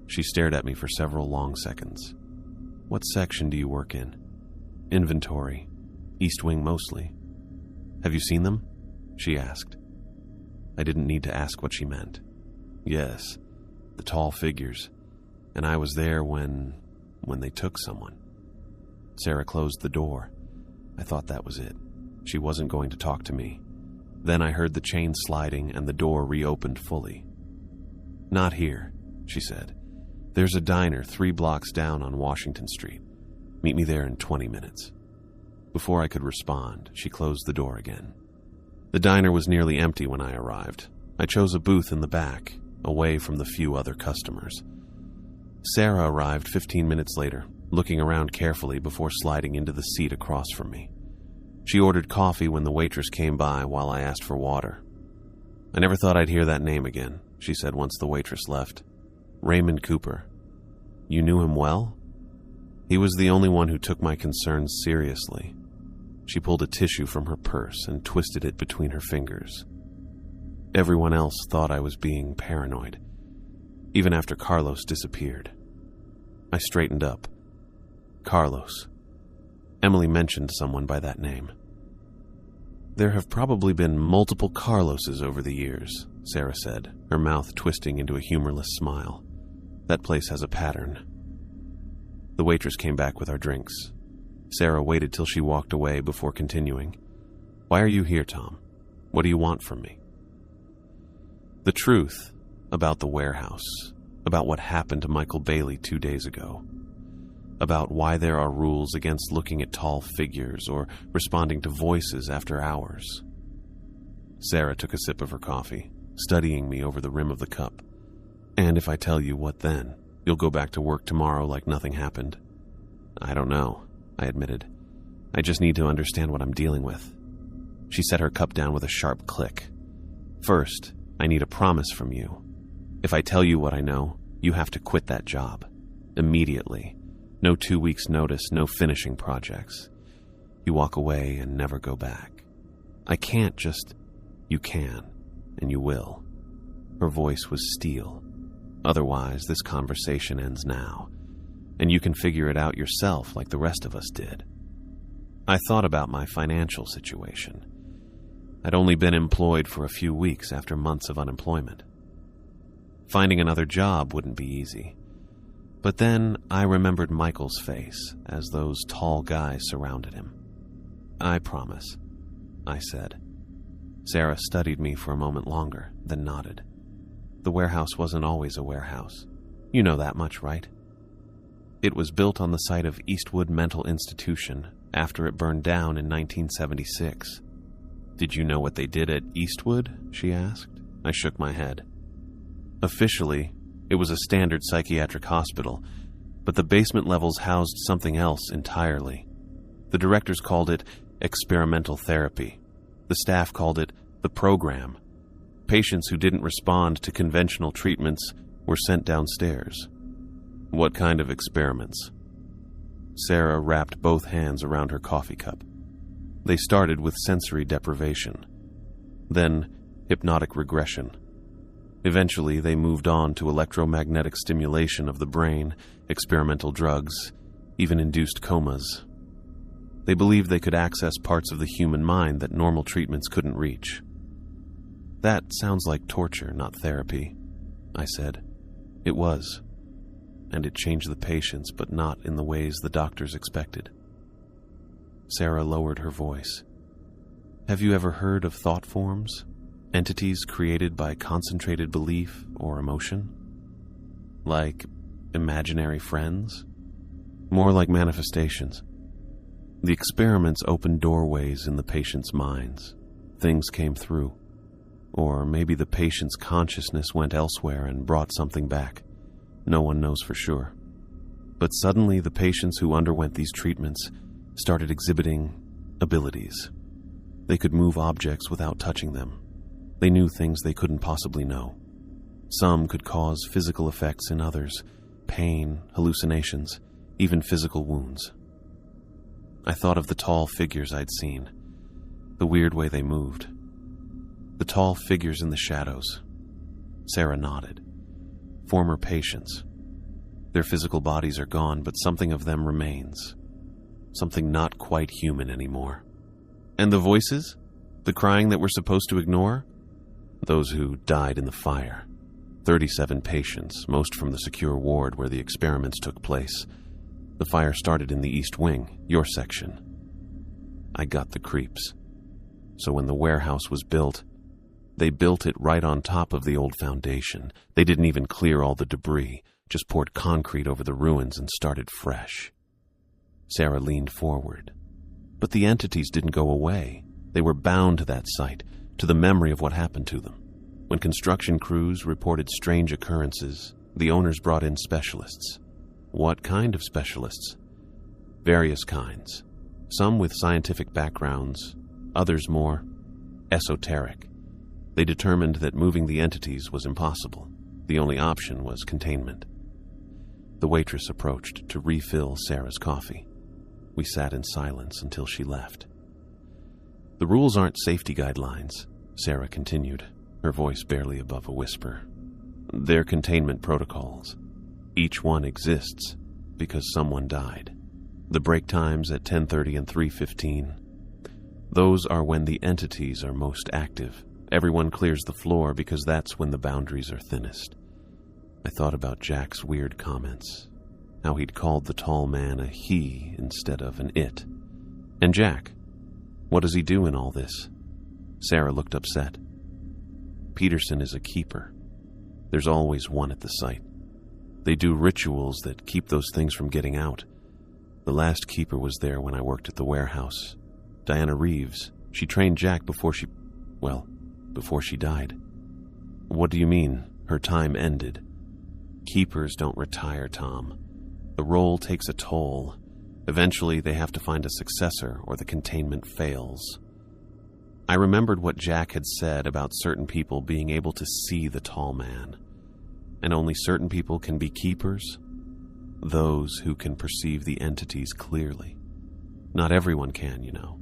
She stared at me for several long seconds. "What section do you work in?" "Inventory. East Wing mostly." "Have you seen them?" she asked. I didn't need to ask what she meant. Yes, the tall figures. And I was there when they took someone. Sarah closed the door. I thought that was it. She wasn't going to talk to me. Then I heard the chain sliding and the door reopened fully. "Not here," she said. "There's a diner 3 blocks down on Washington Street. Meet me there in 20 minutes. Before I could respond, she closed the door again. The diner was nearly empty when I arrived. I chose a booth in the back, away from the few other customers. Sarah arrived 15 minutes later, looking around carefully before sliding into the seat across from me. She ordered coffee when the waitress came by while I asked for water. "I never thought I'd hear that name again," she said once the waitress left. "Raymond Cooper. You knew him well?" "He was the only one who took my concerns seriously." She pulled a tissue from her purse and twisted it between her fingers. Everyone else thought I was being paranoid, even after Carlos disappeared. I straightened up. Carlos. Emily mentioned someone by that name. "There have probably been multiple Carloses over the years," Sarah said, her mouth twisting into a humorless smile. "That place has a pattern." The waitress came back with our drinks. Sarah waited till she walked away before continuing. "Why are you here, Tom? What do you want from me?" The truth about the warehouse, about what happened to Michael Bailey 2 days ago, about why there are rules against looking at tall figures or responding to voices after hours. Sarah took a sip of her coffee, studying me over the rim of the cup. "And if I tell you, what then? You'll go back to work tomorrow like nothing happened?" "I don't know," I admitted. "I just need to understand what I'm dealing with." She set her cup down with a sharp click. "First, I need a promise from you. If I tell you what I know, you have to quit that job. Immediately. No 2 weeks' notice, no finishing projects. You walk away and never go back. I can't just... You can, and you will." Her voice was steel. "Otherwise, this conversation ends now, and you can figure it out yourself like the rest of us did." I thought about my financial situation. I'd only been employed for a few weeks after months of unemployment. Finding another job wouldn't be easy. But then I remembered Michael's face as those tall guys surrounded him. "I promise," I said. Sarah studied me for a moment longer, then nodded. "The warehouse wasn't always a warehouse. You know that much, right? It was built on the site of Eastwood Mental Institution after it burned down in 1976. "Did you know what they did at Eastwood?" she asked. I shook my head. "Officially, it was a standard psychiatric hospital, but the basement levels housed something else entirely. The directors called it experimental therapy. The staff called it the program. Patients who didn't respond to conventional treatments were sent downstairs." "What kind of experiments?" Sarah wrapped both hands around her coffee cup. "They started with sensory deprivation, then hypnotic regression. Eventually, they moved on to electromagnetic stimulation of the brain, experimental drugs, even induced comas. They believed they could access parts of the human mind that normal treatments couldn't reach. That sounds like torture, not therapy, I said. It was, and it changed the patients, but not in the ways the doctors expected. Sarah lowered her voice. Have you ever heard of thought forms? Entities created by concentrated belief or emotion? Like imaginary friends? More like manifestations. The experiments opened doorways in the patients' minds. Things came through. Or maybe the patient's consciousness went elsewhere and brought something back. No one knows for sure. But suddenly the patients who underwent these treatments started exhibiting abilities. They could move objects without touching them. They knew things they couldn't possibly know. Some could cause physical effects in others, pain, hallucinations, even physical wounds. I thought of the tall figures I'd seen, the weird way they moved. The tall figures in the shadows. Sarah nodded. Former patients. Their physical bodies are gone, but something of them remains. Something not quite human anymore. And the voices? The crying that we're supposed to ignore? Those who died in the fire. 37 patients, most from the secure ward where the experiments took place. The fire started in the East Wing, your section. I got the creeps. So when the warehouse was built, they built it right on top of the old foundation. They didn't even clear all the debris, just poured concrete over the ruins and started fresh. Sarah leaned forward. But the entities didn't go away. They were bound to that site, to the memory of what happened to them. When construction crews reported strange occurrences, the owners brought in specialists. What kind of specialists? Various kinds. Some with scientific backgrounds, others more esoteric. They determined that moving the entities was impossible. The only option was containment. The waitress approached to refill Sarah's coffee. We sat in silence until she left. The rules aren't safety guidelines, Sarah continued, her voice barely above a whisper. They're containment protocols. Each one exists because someone died. The break times at 10:30 and 3:15. Those are when the entities are most active. Everyone clears the floor because that's when the boundaries are thinnest. I thought about Jack's weird comments, how he'd called the tall man a he instead of an it. And Jack, what does he do in all this? Sarah looked upset. Peterson is a keeper. There's always one at the site. They do rituals that keep those things from getting out. The last keeper was there when I worked at the warehouse. Diana Reeves. She trained Jack before she died. What do you mean, her time ended? Keepers don't retire, Tom. The role takes a toll. Eventually, they have to find a successor or the containment fails. I remembered what Jack had said about certain people being able to see the tall man. And only certain people can be keepers? Those who can perceive the entities clearly. Not everyone can, you know.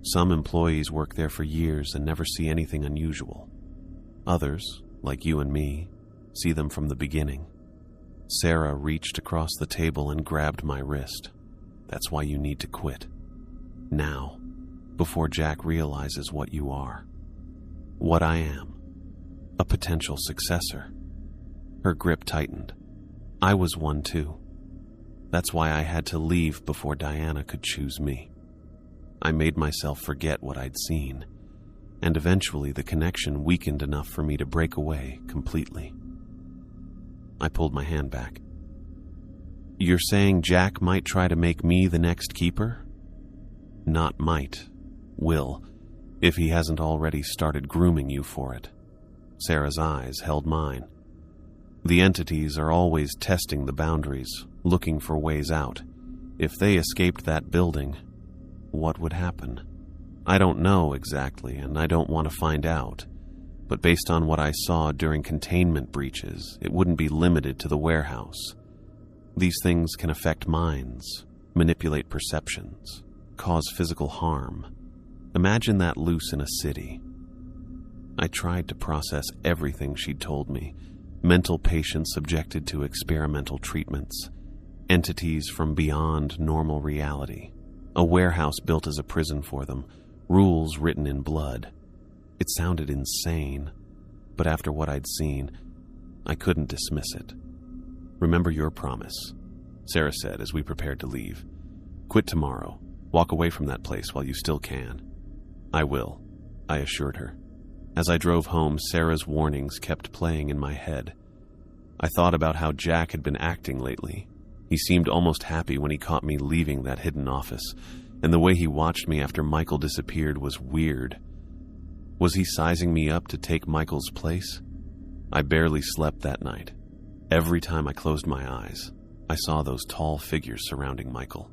Some employees work there for years and never see anything unusual. Others, like you and me, see them from the beginning. Sarah reached across the table and grabbed my wrist. That's why you need to quit. Now, before Jack realizes what you are. What I am. A potential successor. Her grip tightened. I was one too. That's why I had to leave before Diana could choose me. I made myself forget what I'd seen, and eventually the connection weakened enough for me to break away completely. I pulled my hand back. You're saying Jack might try to make me the next keeper? Not might. Will, if he hasn't already started grooming you for it. Sarah's eyes held mine. The entities are always testing the boundaries, looking for ways out. If they escaped that building, what would happen? I don't know exactly, and I don't want to find out. But based on what I saw during containment breaches, it wouldn't be limited to the warehouse. These things can affect minds, manipulate perceptions, cause physical harm. Imagine that loose in a city. I tried to process everything she'd told me. Mental patients subjected to experimental treatments. Entities from beyond normal reality. A warehouse built as a prison for them, rules written in blood. It sounded insane, but after what I'd seen, I couldn't dismiss it. "Remember your promise," Sarah said as we prepared to leave. "Quit tomorrow. Walk away from that place while you still can." "I will," I assured her. As I drove home, Sarah's warnings kept playing in my head. I thought about how Jack had been acting lately. He seemed almost happy when he caught me leaving that hidden office, and the way he watched me after Michael disappeared was weird. Was he sizing me up to take Michael's place? I barely slept that night. Every time I closed my eyes, I saw those tall figures surrounding Michael.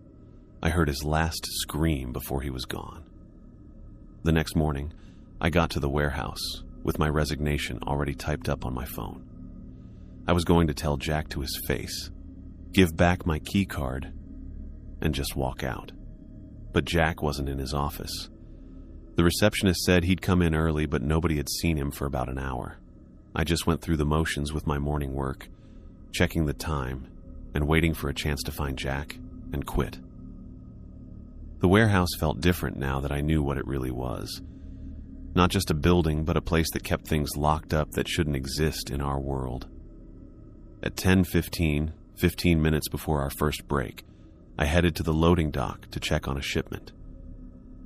I heard his last scream before he was gone. The next morning, I got to the warehouse with my resignation already typed up on my phone. I was going to tell Jack to his face, give back my key card, and just walk out. But Jack wasn't in his office. The receptionist said he'd come in early, but nobody had seen him for about an hour. I just went through the motions with my morning work, checking the time and waiting for a chance to find Jack and quit. The warehouse felt different now that I knew what it really was. Not just a building, but a place that kept things locked up that shouldn't exist in our world. At 10:15, 15 minutes before our first break, I headed to the loading dock to check on a shipment.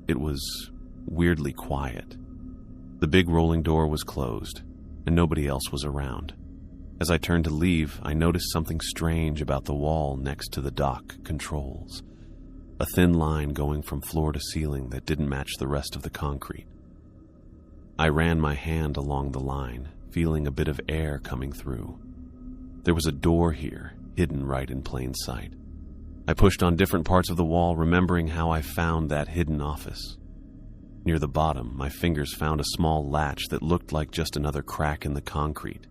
It was weirdly quiet. The big rolling door was closed, and nobody else was around. As I turned to leave, I noticed something strange about the wall next to the dock controls. A thin line going from floor to ceiling that didn't match the rest of the concrete. I ran my hand along the line, feeling a bit of air coming through. There was a door here, hidden right in plain sight. I pushed on different parts of the wall, remembering how I found that hidden office. Near the bottom, my fingers found a small latch that looked like just another crack in the concrete.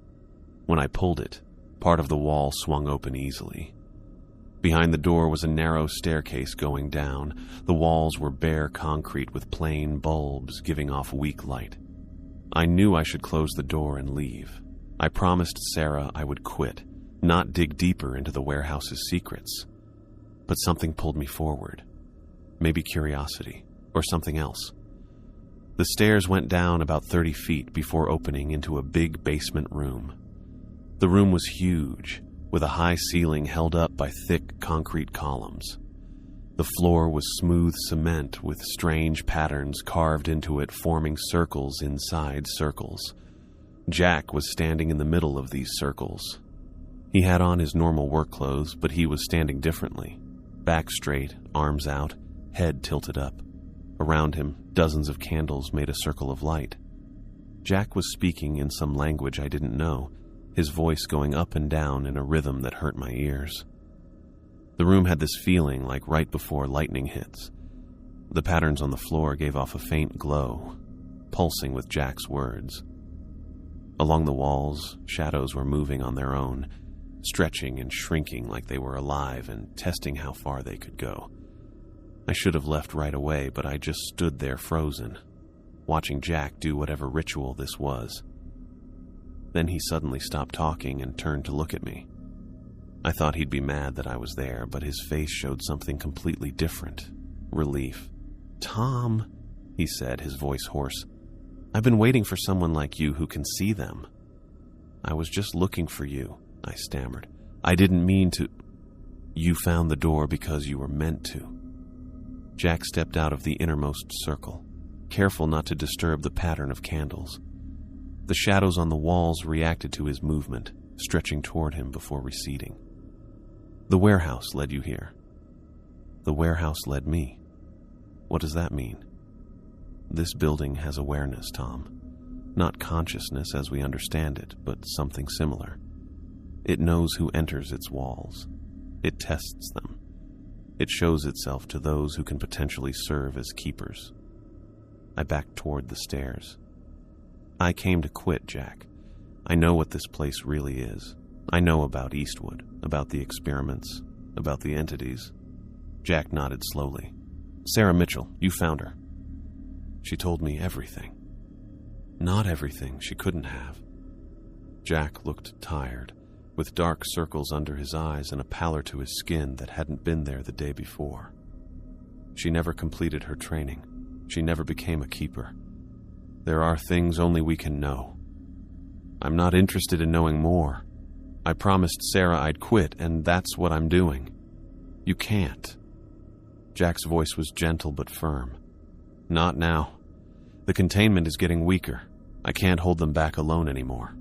When I pulled it, part of the wall swung open easily. Behind the door was a narrow staircase going down. The walls were bare concrete with plain bulbs giving off weak light. I knew I should close the door and leave. I promised Sarah I would quit, not dig deeper into the warehouse's secrets. But something pulled me forward. Maybe curiosity, or something else. The stairs went down about 30 feet before opening into a big basement room. The room was huge, with a high ceiling held up by thick concrete columns. The floor was smooth cement with strange patterns carved into it, forming circles inside circles. Jack was standing in the middle of these circles. He had on his normal work clothes, but he was standing differently. Back straight, arms out, head tilted up. Around him, dozens of candles made a circle of light. Jack was speaking in some language I didn't know, his voice going up and down in a rhythm that hurt my ears. The room had this feeling like right before lightning hits. The patterns on the floor gave off a faint glow, pulsing with Jack's words. Along the walls, shadows were moving on their own, stretching and shrinking like they were alive and testing how far they could go. I should have left right away, but I just stood there frozen, watching Jack do whatever ritual this was. Then he suddenly stopped talking and turned to look at me. I thought he'd be mad that I was there, but his face showed something completely different. Relief. "Tom," he said, his voice hoarse. "I've been waiting for someone like you who can see them." "I was just looking for you," I stammered. "I didn't mean to." "You found the door because you were meant to." Jack stepped out of the innermost circle, careful not to disturb the pattern of candles. The shadows on the walls reacted to his movement, stretching toward him before receding. "The warehouse led you here." "The warehouse led me. What does that mean?" "This building has awareness, Tom. Not consciousness as we understand it, but something similar. It knows who enters its walls. It tests them. It shows itself to those who can potentially serve as keepers." I backed toward the stairs. "I came to quit, Jack. I know what this place really is. I know about Eastwood, about the experiments, about the entities." Jack nodded slowly. "Sarah Mitchell, you found her." "She told me everything." "Not everything. She couldn't have." Jack looked tired, with dark circles under his eyes and a pallor to his skin that hadn't been there the day before. She never completed her training. She never became a keeper. There are things only we can know. I'm not interested in knowing more. I promised Sarah I'd quit, and that's what I'm doing. You can't." Jack's voice was gentle but firm. "Not now. The containment is getting weaker. I can't hold them back alone anymore."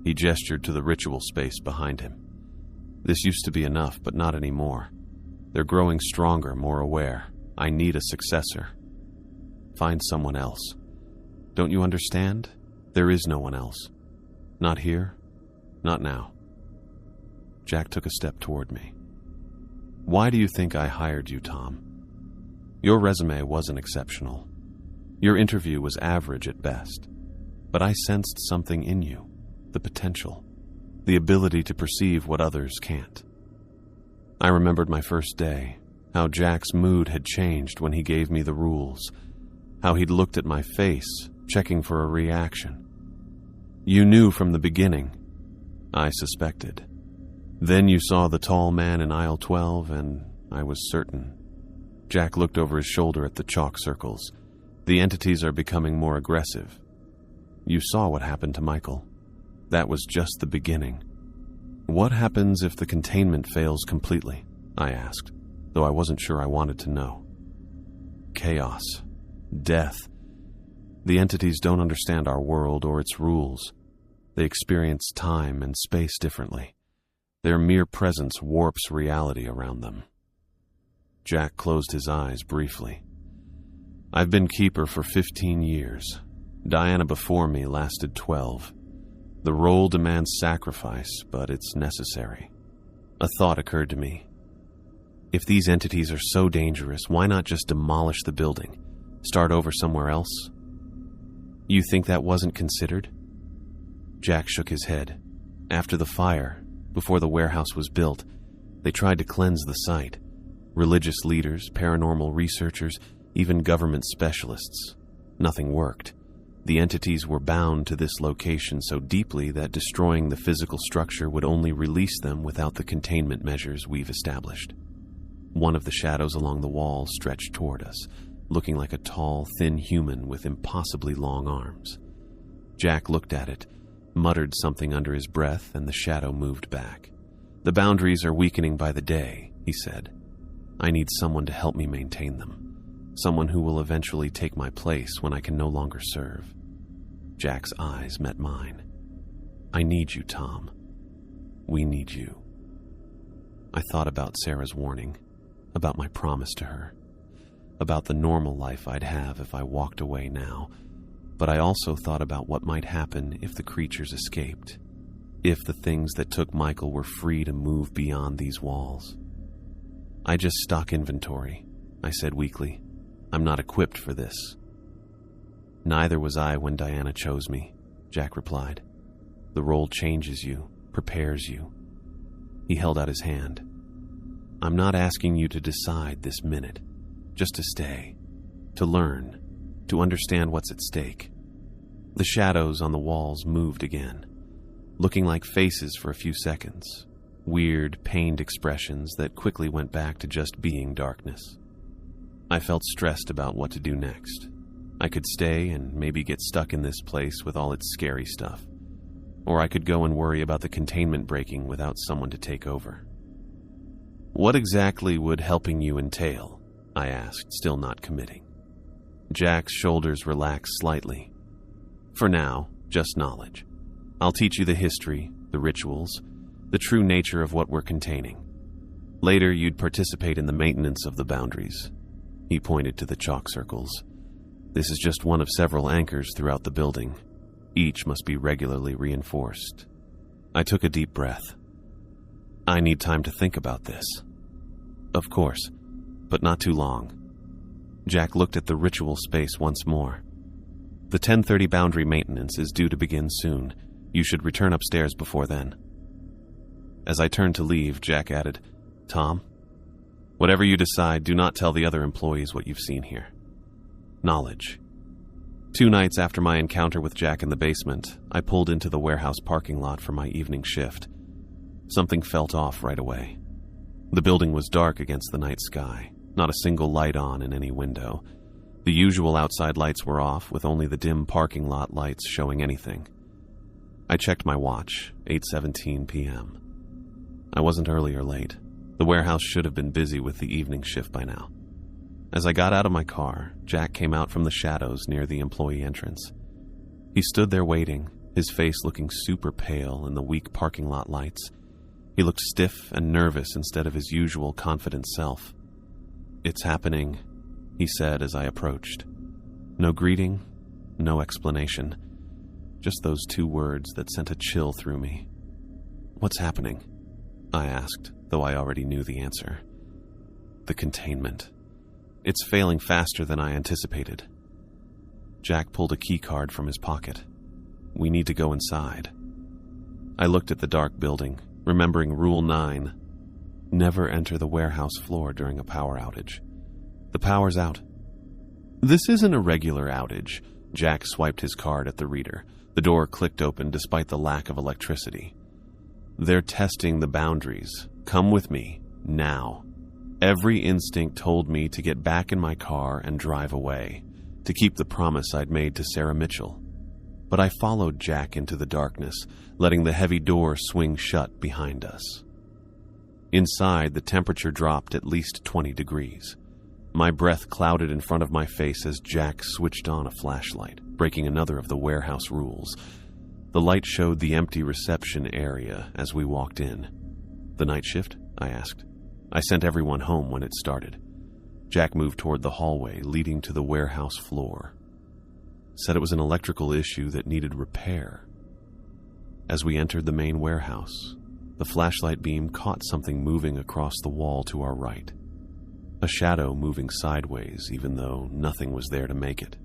He gestured to the ritual space behind him. "This used to be enough, but not anymore. They're growing stronger, more aware. I need a successor. Find someone else. Don't you understand? There is no one else. Not here, not now." Jack took a step toward me. "Why do you think I hired you, Tom? Your resume wasn't exceptional. Your interview was average at best. But I sensed something in you, the potential, the ability to perceive what others can't." I remembered my first day, how Jack's mood had changed when he gave me the rules, how he'd looked at my face, checking for a reaction. "You knew from the beginning," I suspected. "Then you saw the tall man in aisle 12, and I was certain." Jack looked over his shoulder at the chalk circles. "The entities are becoming more aggressive. You saw what happened to Michael. That was just the beginning. What happens if the containment fails completely?" I asked, though I wasn't sure I wanted to know. "Chaos. Death. The entities don't understand our world or its rules. They experience time and space differently. Their mere presence warps reality around them." Jack closed his eyes briefly. "I've been keeper for 15 years. Diana before me lasted 12. The role demands sacrifice, but it's necessary." A thought occurred to me. If these entities are so dangerous, why not just demolish the building? Start over somewhere else? "You think that wasn't considered?" Jack shook his head. "After the fire, before the warehouse was built, they tried to cleanse the site. Religious leaders, paranormal researchers, even government specialists. Nothing worked. The entities were bound to this location so deeply that destroying the physical structure would only release them without the containment measures we've established." One of the shadows along the wall stretched toward us, looking like a tall, thin human with impossibly long arms. Jack looked at it, muttered something under his breath, and the shadow moved back. "The boundaries are weakening by the day," he said. "I need someone to help me maintain them. Someone who will eventually take my place when I can no longer serve." Jack's eyes met mine. "I need you, Tom. We need you." I thought about Sarah's warning, about my promise to her, about the normal life I'd have if I walked away now, but I also thought about what might happen if the creatures escaped, if the things that took Michael were free to move beyond these walls. "I just stock inventory," I said weakly. "I'm not equipped for this." "Neither was I when Diana chose me," Jack replied. "The role changes you, prepares you." He held out his hand. "I'm not asking you to decide this minute, just to stay, to learn, to understand what's at stake." The shadows on the walls moved again, looking like faces for a few seconds, weird, pained expressions that quickly went back to just being darkness. I felt stressed about what to do next. I could stay and maybe get stuck in this place with all its scary stuff, or I could go and worry about the containment breaking without someone to take over. "What exactly would helping you entail?" I asked, still not committing. Jack's shoulders relaxed slightly. "For now, just knowledge. I'll teach you the history, the rituals, the true nature of what we're containing. Later, you'd participate in the maintenance of the boundaries." He pointed to the chalk circles. "This is just one of several anchors throughout the building. Each must be regularly reinforced." I took a deep breath. "I need time to think about this." "Of course, but not too long." Jack looked at the ritual space once more. "The 10:30 boundary maintenance is due to begin soon. You should return upstairs before then." As I turned to leave, Jack added, "Tom, whatever you decide, do not tell the other employees what you've seen here. Knowledge." 2 nights after my encounter with Jack in the basement, I pulled into the warehouse parking lot for my evening shift. Something felt off right away. The building was dark against the night sky, not a single light on in any window. The usual outside lights were off, with only the dim parking lot lights showing anything. I checked my watch, 8:17 p.m. I wasn't early or late. The warehouse should have been busy with the evening shift by now. As I got out of my car, Jack came out from the shadows near the employee entrance. He stood there waiting, his face looking super pale in the weak parking lot lights. He looked stiff and nervous instead of his usual confident self. "It's happening," he said as I approached. No greeting, no explanation. Just those two words that sent a chill through me. "What's happening?" I asked, though I already knew the answer. "The containment. It's failing faster than I anticipated." Jack pulled a key card from his pocket. "We need to go inside." I looked at the dark building, remembering Rule 9. Never enter the warehouse floor during a power outage. "The power's out." "This isn't a regular outage." Jack swiped his card at the reader. The door clicked open despite the lack of electricity. "They're testing the boundaries. Come with me, now." Every instinct told me to get back in my car and drive away, to keep the promise I'd made to Sarah Mitchell. But I followed Jack into the darkness, letting the heavy door swing shut behind us. Inside, the temperature dropped at least 20 degrees. My breath clouded in front of my face as Jack switched on a flashlight, breaking another of the warehouse rules. The light showed the empty reception area as we walked in. "The night shift?" I asked. "I sent everyone home when it started." Jack moved toward the hallway leading to the warehouse floor. Said it was an electrical issue that needed repair. As we entered the main warehouse, the flashlight beam caught something moving across the wall to our right. A shadow moving sideways, even though nothing was there to make it.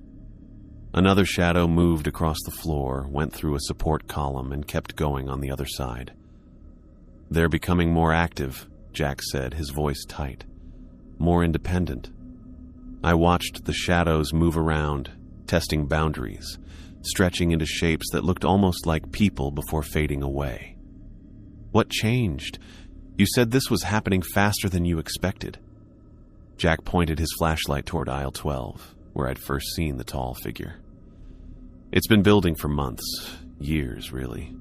Another shadow moved across the floor, went through a support column, and kept going on the other side. "They're becoming more active," Jack said, his voice tight. "More independent." I watched the shadows move around, testing boundaries, stretching into shapes that looked almost like people before fading away. "What changed? You said this was happening faster than you expected." Jack pointed his flashlight toward aisle 12, where I'd first seen the tall figure. "It's been building for months, years really,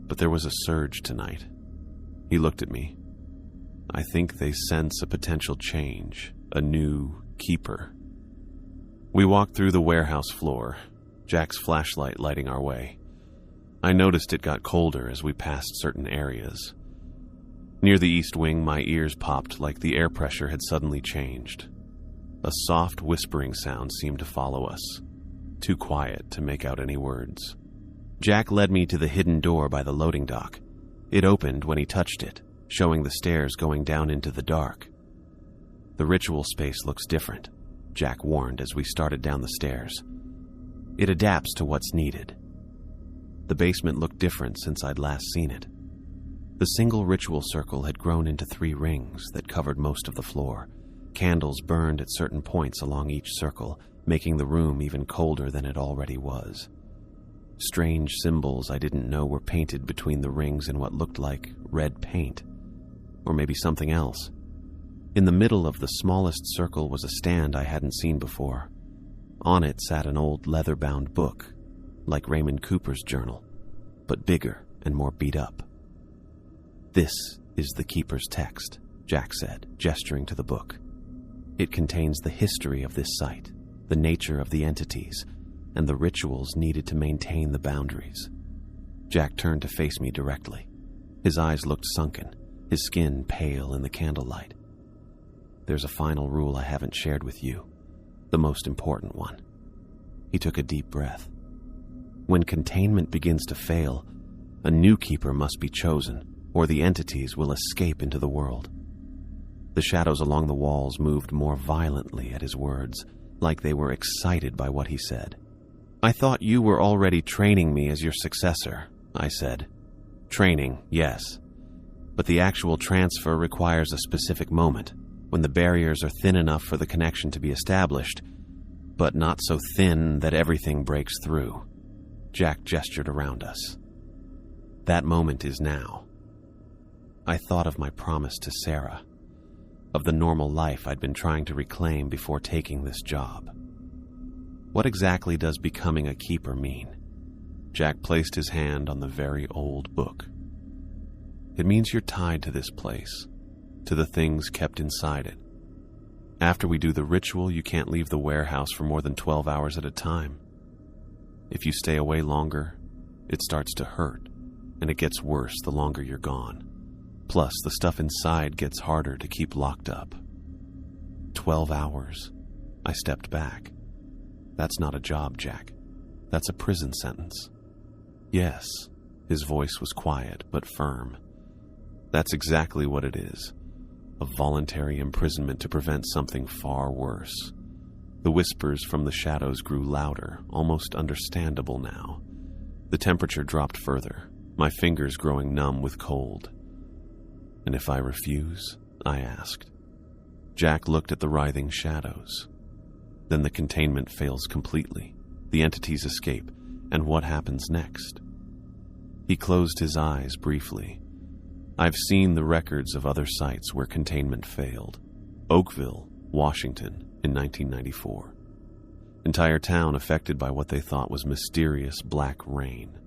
but there was a surge tonight." He looked at me. "I think they sense a potential change, a new keeper." We walked through the warehouse floor, Jack's flashlight lighting our way. I noticed it got colder as we passed certain areas. Near the east wing, my ears popped like the air pressure had suddenly changed. A soft whispering sound seemed to follow us, too quiet to make out any words. Jack led me to the hidden door by the loading dock. It opened when he touched it, showing the stairs going down into the dark. "The ritual space looks different," Jack warned as we started down the stairs. "It adapts to what's needed." The basement looked different since I'd last seen it. The single ritual circle had grown into 3 rings that covered most of the floor. Candles burned at certain points along each circle, making the room even colder than it already was. Strange symbols I didn't know were painted between the rings in what looked like red paint. Or maybe something else. In the middle of the smallest circle was a stand I hadn't seen before. On it sat an old leather-bound book, like Raymond Cooper's journal, but bigger and more beat up. "This is the Keeper's text," Jack said, gesturing to the book. "It contains the history of this site, the nature of the entities, and the rituals needed to maintain the boundaries." Jack turned to face me directly. His eyes looked sunken, his skin pale in the candlelight. "There's a final rule I haven't shared with you, the most important one." He took a deep breath. "When containment begins to fail, a new keeper must be chosen, or the entities will escape into the world." The shadows along the walls moved more violently at his words, like they were excited by what he said. "I thought you were already training me as your successor," I said. "Training, yes. But the actual transfer requires a specific moment, when the barriers are thin enough for the connection to be established, but not so thin that everything breaks through." Jack gestured around us. "That moment is now." I thought of my promise to Sarah. of the normal life I'd been trying to reclaim before taking this job. What exactly does becoming a keeper mean? Jack placed his hand on the very old book. It means you're tied to this place, to the things kept inside it. After we do the ritual, you can't leave the warehouse for more than 12 hours at a time. If you stay away longer, it starts to hurt, and it gets worse the longer you're gone. Plus, the stuff inside gets harder to keep locked up. 12 hours. I stepped back. That's not a job, Jack. That's a prison sentence. Yes, his voice was quiet but firm. That's exactly what it is. A voluntary imprisonment to prevent something far worse. The whispers from the shadows grew louder, almost understandable now. The temperature dropped further, my fingers growing numb with cold. And if I refuse? I asked. Jack looked at the writhing shadows. Then the containment fails completely. The entities escape, and what happens next? He closed his eyes briefly. I've seen the records of other sites where containment failed. Oakville, Washington, in 1994. Entire town affected by what they thought was mysterious black rain.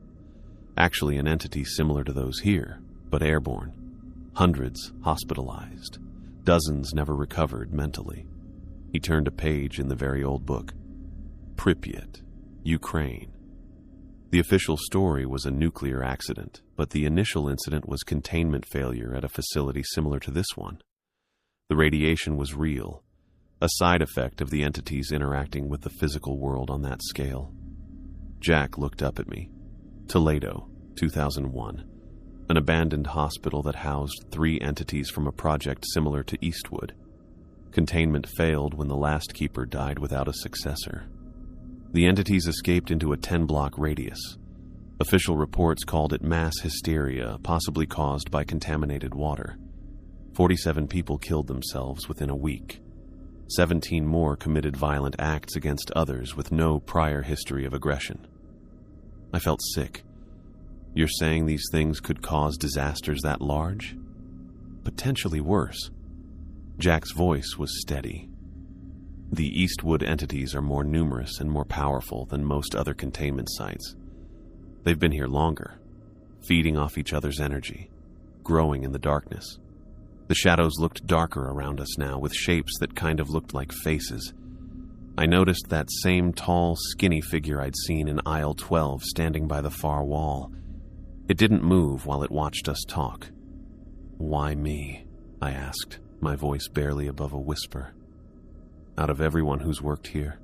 Actually an entity similar to those here, but airborne. Hundreds hospitalized. Dozens never recovered mentally. He turned a page in the very old book. Pripyat, Ukraine. The official story was a nuclear accident, but the initial incident was containment failure at a facility similar to this one. The radiation was real, a side effect of the entities interacting with the physical world on that scale. Jack looked up at me. Toledo, 2001. An abandoned hospital that housed 3 entities from a project similar to Eastwood. Containment failed when the last keeper died without a successor. The entities escaped into a 10-block radius. Official reports called it mass hysteria, possibly caused by contaminated water. 47 people killed themselves within a week. 17 more committed violent acts against others with no prior history of aggression. I felt sick. You're saying these things could cause disasters that large? Potentially worse. Jack's voice was steady. The Eastwood entities are more numerous and more powerful than most other containment sites. They've been here longer, feeding off each other's energy, growing in the darkness. The shadows looked darker around us now, with shapes that kind of looked like faces. I noticed that same tall, skinny figure I'd seen in aisle 12 standing by the far wall. It didn't move while it watched us talk. Why me? I asked, my voice barely above a whisper. Out of everyone who's worked here,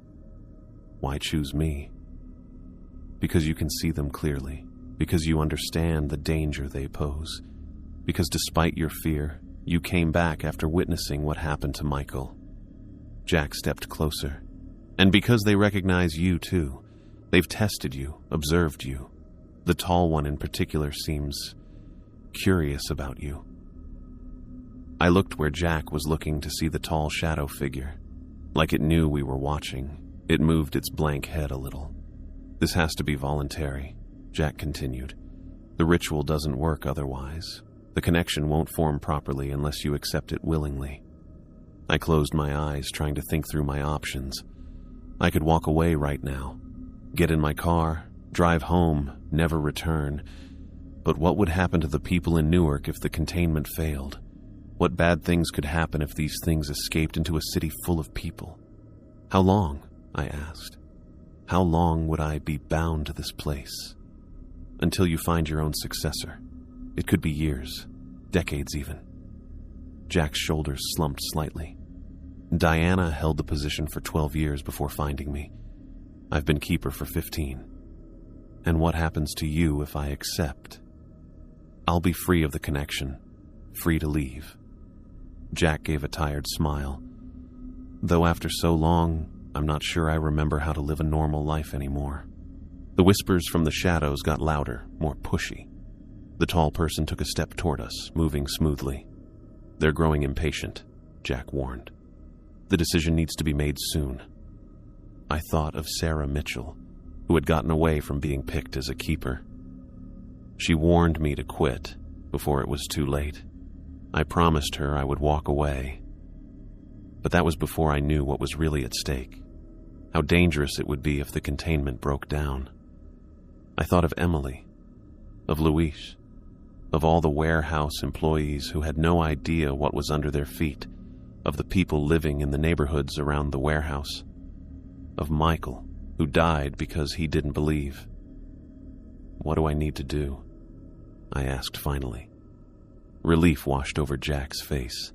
why choose me? Because you can see them clearly, because you understand the danger they pose, because despite your fear, you came back after witnessing what happened to Michael. Jack stepped closer. And because they recognize you too, they've tested you, observed you. The tall one in particular seems curious about you. I looked where Jack was looking to see the tall shadow figure. Like it knew we were watching, it moved its blank head a little. This has to be voluntary, Jack continued. The ritual doesn't work otherwise. The connection won't form properly unless you accept it willingly. I closed my eyes, trying to think through my options. I could walk away right now, get in my car, drive home, never return. But what would happen to the people in Newark if the containment failed? What bad things could happen if these things escaped into a city full of people? How long? I asked. How long would I be bound to this place? Until you find your own successor. It could be years, decades even. Jack's shoulders slumped slightly. Diana held the position for 12 years before finding me. I've been keeper for 15. And what happens to you if I accept? I'll be free of the connection, free to leave. Jack gave a tired smile. Though after so long, I'm not sure I remember how to live a normal life anymore. The whispers from the shadows got louder, more pushy. The tall person took a step toward us, moving smoothly. They're growing impatient, Jack warned. The decision needs to be made soon. I thought of Sarah Mitchell, who had gotten away from being picked as a keeper. She warned me to quit before it was too late. I promised her I would walk away, But that was before I knew what was really at stake, how dangerous it would be if the containment broke down. I thought of Emily, of Luis, of all the warehouse employees who had no idea what was under their feet, of the people living in the neighborhoods around the warehouse, of Michael, who died because he didn't believe. What do I need to do? I asked finally. Relief washed over Jack's face.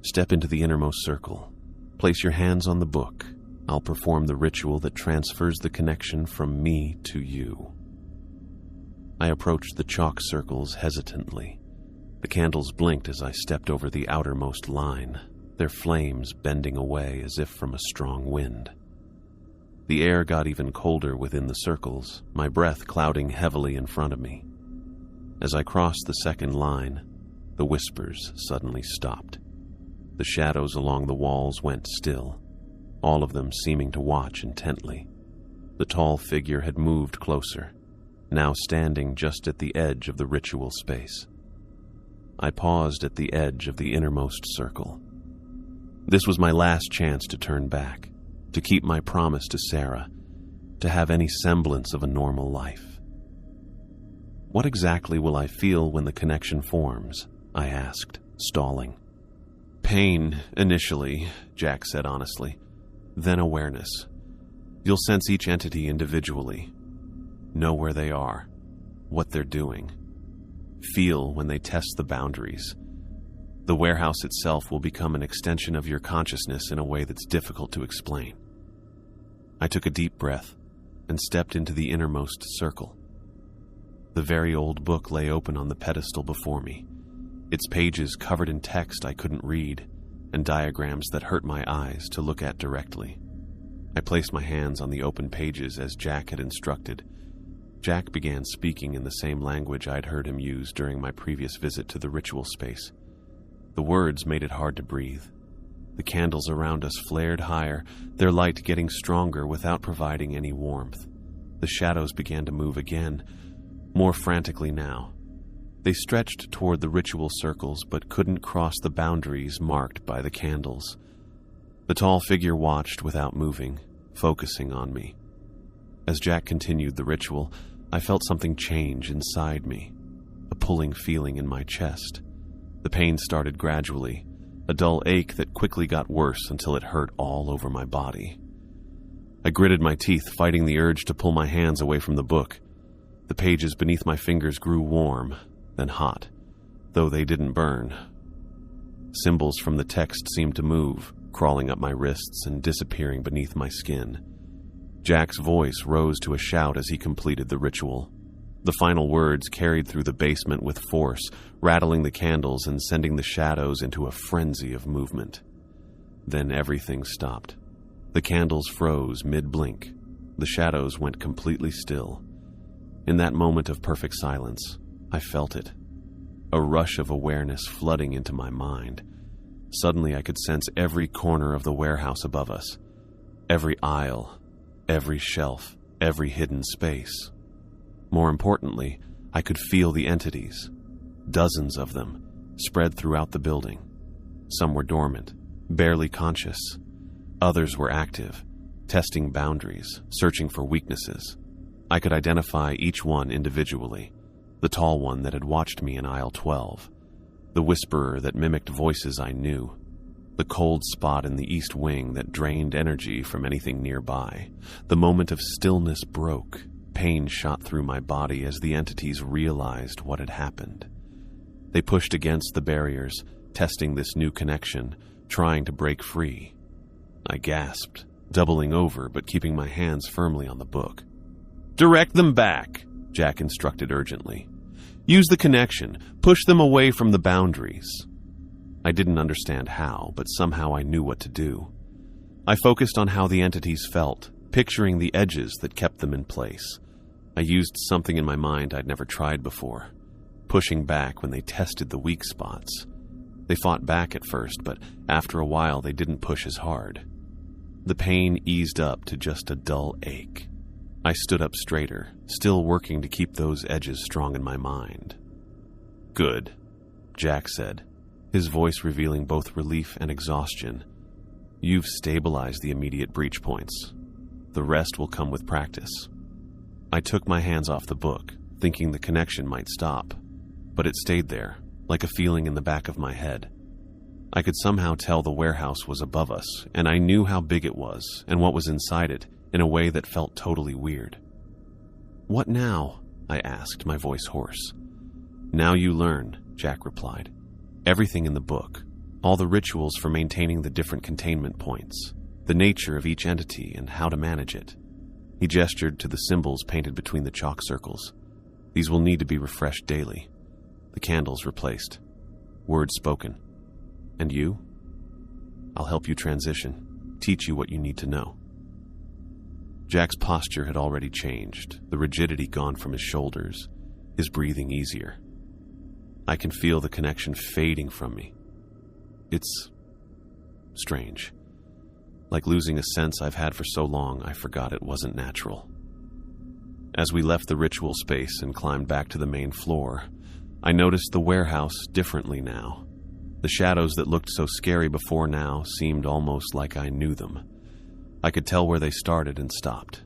Step into the innermost circle. Place your hands on the book. I'll perform the ritual that transfers the connection from me to you. I approached the chalk circles hesitantly. The candles blinked as I stepped over the outermost line, their flames bending away as if from a strong wind. The air got even colder within the circles, my breath clouding heavily in front of me. As I crossed the second line, the whispers suddenly stopped. The shadows along the walls went still, all of them seeming to watch intently. The tall figure had moved closer, now standing just at the edge of the ritual space. I paused at the edge of the innermost circle. This was my last chance to turn back, to keep my promise to Sarah, to have any semblance of a normal life. What exactly will I feel when the connection forms? I asked, stalling. Pain, initially, Jack said honestly, then awareness. You'll sense each entity individually, know where they are, what they're doing, feel when they test the boundaries. The warehouse itself will become an extension of your consciousness in a way that's difficult to explain. I took a deep breath and stepped into the innermost circle. The very old book lay open on the pedestal before me, its pages covered in text I couldn't read and diagrams that hurt my eyes to look at directly. I placed my hands on the open pages as Jack had instructed. Jack began speaking in the same language I'd heard him use during my previous visit to the ritual space. The words made it hard to breathe. The candles around us flared higher, their light getting stronger without providing any warmth. The shadows began to move again, more frantically now. They stretched toward the ritual circles but couldn't cross the boundaries marked by the candles. The tall figure watched without moving, focusing on me. As Jack continued the ritual, I felt something change inside me, a pulling feeling in my chest. The pain started gradually, a dull ache that quickly got worse until it hurt all over my body. I gritted my teeth, fighting the urge to pull my hands away from the book. The pages beneath my fingers grew warm, then hot, though they didn't burn. Symbols from the text seemed to move, crawling up my wrists and disappearing beneath my skin. Jack's voice rose to a shout as he completed the ritual. The final words carried through the basement with force, rattling the candles and sending the shadows into a frenzy of movement. Then everything stopped. The candles froze mid-blink. The shadows went completely still. In that moment of perfect silence, I felt it. A rush of awareness flooding into my mind. Suddenly I could sense every corner of the warehouse above us. Every aisle, every shelf, every hidden space. More importantly, I could feel the entities, dozens of them, spread throughout the building. Some were dormant, barely conscious. Others were active, testing boundaries, searching for weaknesses. I could identify each one individually. The tall one that had watched me in aisle 12, the whisperer that mimicked voices I knew, the cold spot in the east wing that drained energy from anything nearby. The moment of stillness broke. Pain shot through my body as the entities realized what had happened. They pushed against the barriers, testing this new connection, trying to break free. I gasped, doubling over but keeping my hands firmly on the book. "Direct them back," Jack instructed urgently. "Use the connection. Push them away from the boundaries." I didn't understand how, but somehow I knew what to do. I focused on how the entities felt, picturing the edges that kept them in place. I used something in my mind I'd never tried before, pushing back when they tested the weak spots. They fought back at first, but after a while they didn't push as hard. The pain eased up to just a dull ache. I stood up straighter, still working to keep those edges strong in my mind. "Good," Jack said. his voice revealing both relief and exhaustion. "You've stabilized the immediate breach points. The rest will come with practice." I took my hands off the book, thinking the connection might stop, but it stayed there, like a feeling in the back of my head. I could somehow tell the warehouse was above us, and I knew how big it was and what was inside it in a way that felt totally weird. "What now?" I asked, my voice hoarse. "Now you learn," Jack replied. "Everything in the book, all the rituals for maintaining the different containment points, the nature of each entity and how to manage it." He gestured to the symbols painted between the chalk circles. "These will need to be refreshed daily. The candles replaced. Words spoken. And you? I'll help you transition, teach you what you need to know." Jack's posture had already changed, the rigidity gone from his shoulders, his breathing easier. I can feel the connection fading from me. It's strange. Like losing a sense I've had for so long, I forgot it wasn't natural. As we left the ritual space and climbed back to the main floor, I noticed the warehouse differently now. The shadows that looked so scary before now seemed almost like I knew them. I could tell where they started and stopped.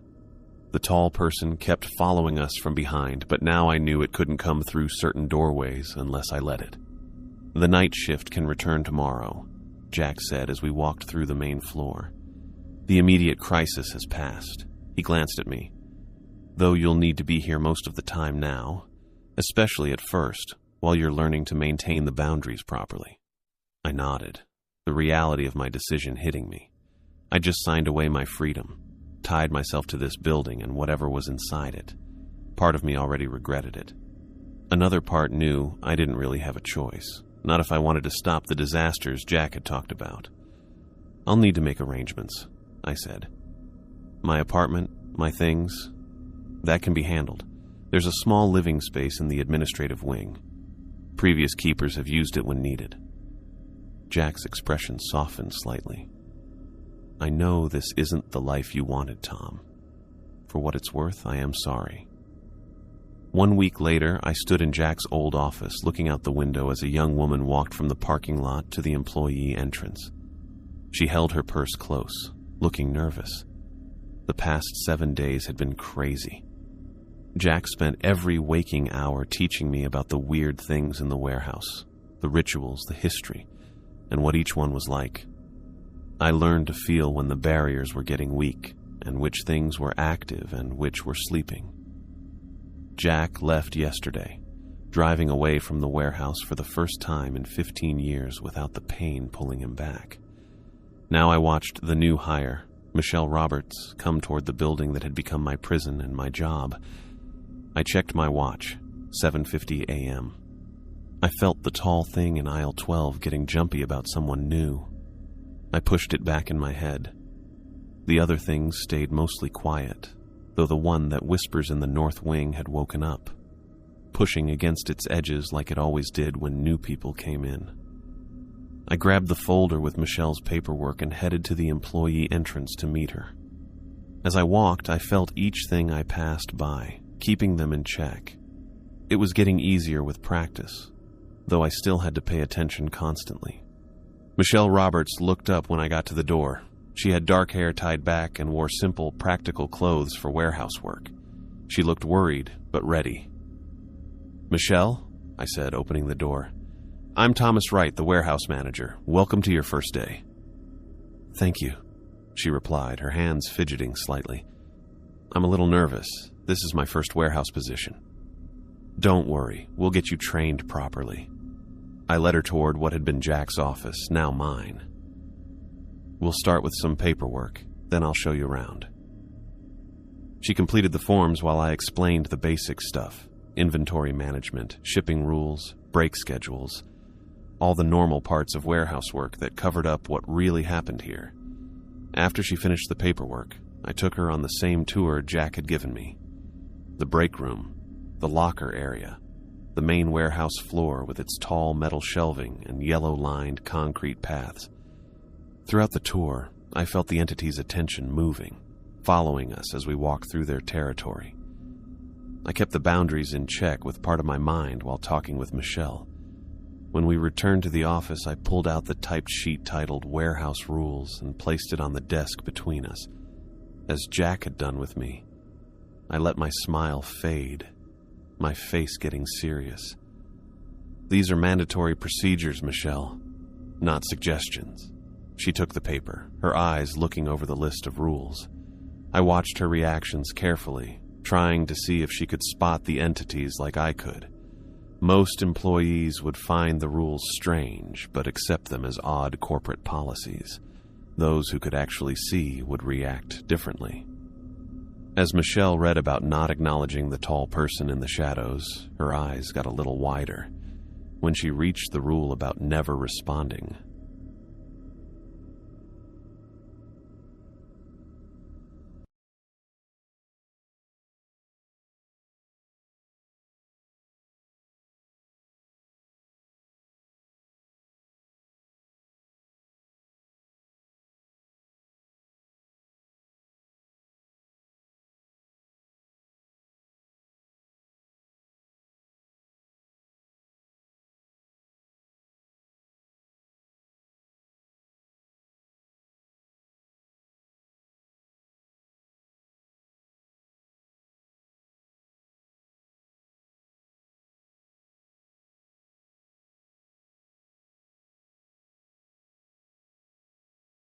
The tall person kept following us from behind, but now I knew it couldn't come through certain doorways unless I let it. "The night shift can return tomorrow," Jack said as we walked through the main floor. "The immediate crisis has passed." He glanced at me. "Though you'll need to be here most of the time now, especially at first, while you're learning to maintain the boundaries properly." I nodded, the reality of my decision hitting me. I just signed away my freedom, tied myself to this building and whatever was inside it. Part of me already regretted it. Another part knew I didn't really have a choice, not if I wanted to stop the disasters Jack had talked about. "I'll need to make arrangements," I said. "My apartment, my things, that can be handled. There's a small living space in the administrative wing. Previous keepers have used it when needed." Jack's expression softened slightly. "I know this isn't the life you wanted, Tom. For what it's worth, I am sorry." 1 week later, I stood in Jack's old office, looking out the window as a young woman walked from the parking lot to the employee entrance. She held her purse close, looking nervous. The past 7 days had been crazy. Jack spent every waking hour teaching me about the weird things in the warehouse, the rituals, the history, and what each one was like. I learned to feel when the barriers were getting weak, and which things were active and which were sleeping. Jack left yesterday, driving away from the warehouse for the first time in 15 years without the pain pulling him back. Now I watched the new hire, Michelle Roberts, come toward the building that had become my prison and my job. I checked my watch, 7:50 a.m. I felt the tall thing in aisle 12 getting jumpy about someone new. I pushed it back in my head. The other things stayed mostly quiet, though the one that whispers in the north wing had woken up, pushing against its edges like it always did when new people came in. I grabbed the folder with Michelle's paperwork and headed to the employee entrance to meet her. As I walked, I felt each thing I passed by, keeping them in check. It was getting easier with practice, though I still had to pay attention constantly. Michelle Roberts looked up when I got to the door. She had dark hair tied back and wore simple, practical clothes for warehouse work. She looked worried, but ready. "Michelle," I said, opening the door. "I'm Thomas Wright, the warehouse manager. Welcome to your first day." "Thank you," she replied, her hands fidgeting slightly. "I'm a little nervous. This is my first warehouse position." "Don't worry, we'll get you trained properly." I led her toward what had been Jack's office, now mine. "We'll start with some paperwork, then I'll show you around." She completed the forms while I explained the basic stuff: inventory management, shipping rules, break schedules, all the normal parts of warehouse work that covered up what really happened here. After she finished the paperwork, I took her on the same tour Jack had given me. The break room, the locker area, the main warehouse floor with its tall metal shelving and yellow-lined concrete paths. Throughout the tour, I felt the entity's attention moving, following us as we walked through their territory. I kept the boundaries in check with part of my mind while talking with Michelle. When we returned to the office, I pulled out the typed sheet titled Warehouse Rules and placed it on the desk between us. As Jack had done with me, I let my smile fade, my face getting serious. These are mandatory procedures, Michelle, not suggestions. She took the paper, her eyes looking over the list of rules. I watched her reactions carefully, trying to see if she could spot the entities like I could. Most employees would find the rules strange, but accept them as odd corporate policies. Those who could actually see would react differently. As Michelle read about not acknowledging the tall person in the shadows, her eyes got a little wider. When she reached the rule about never responding,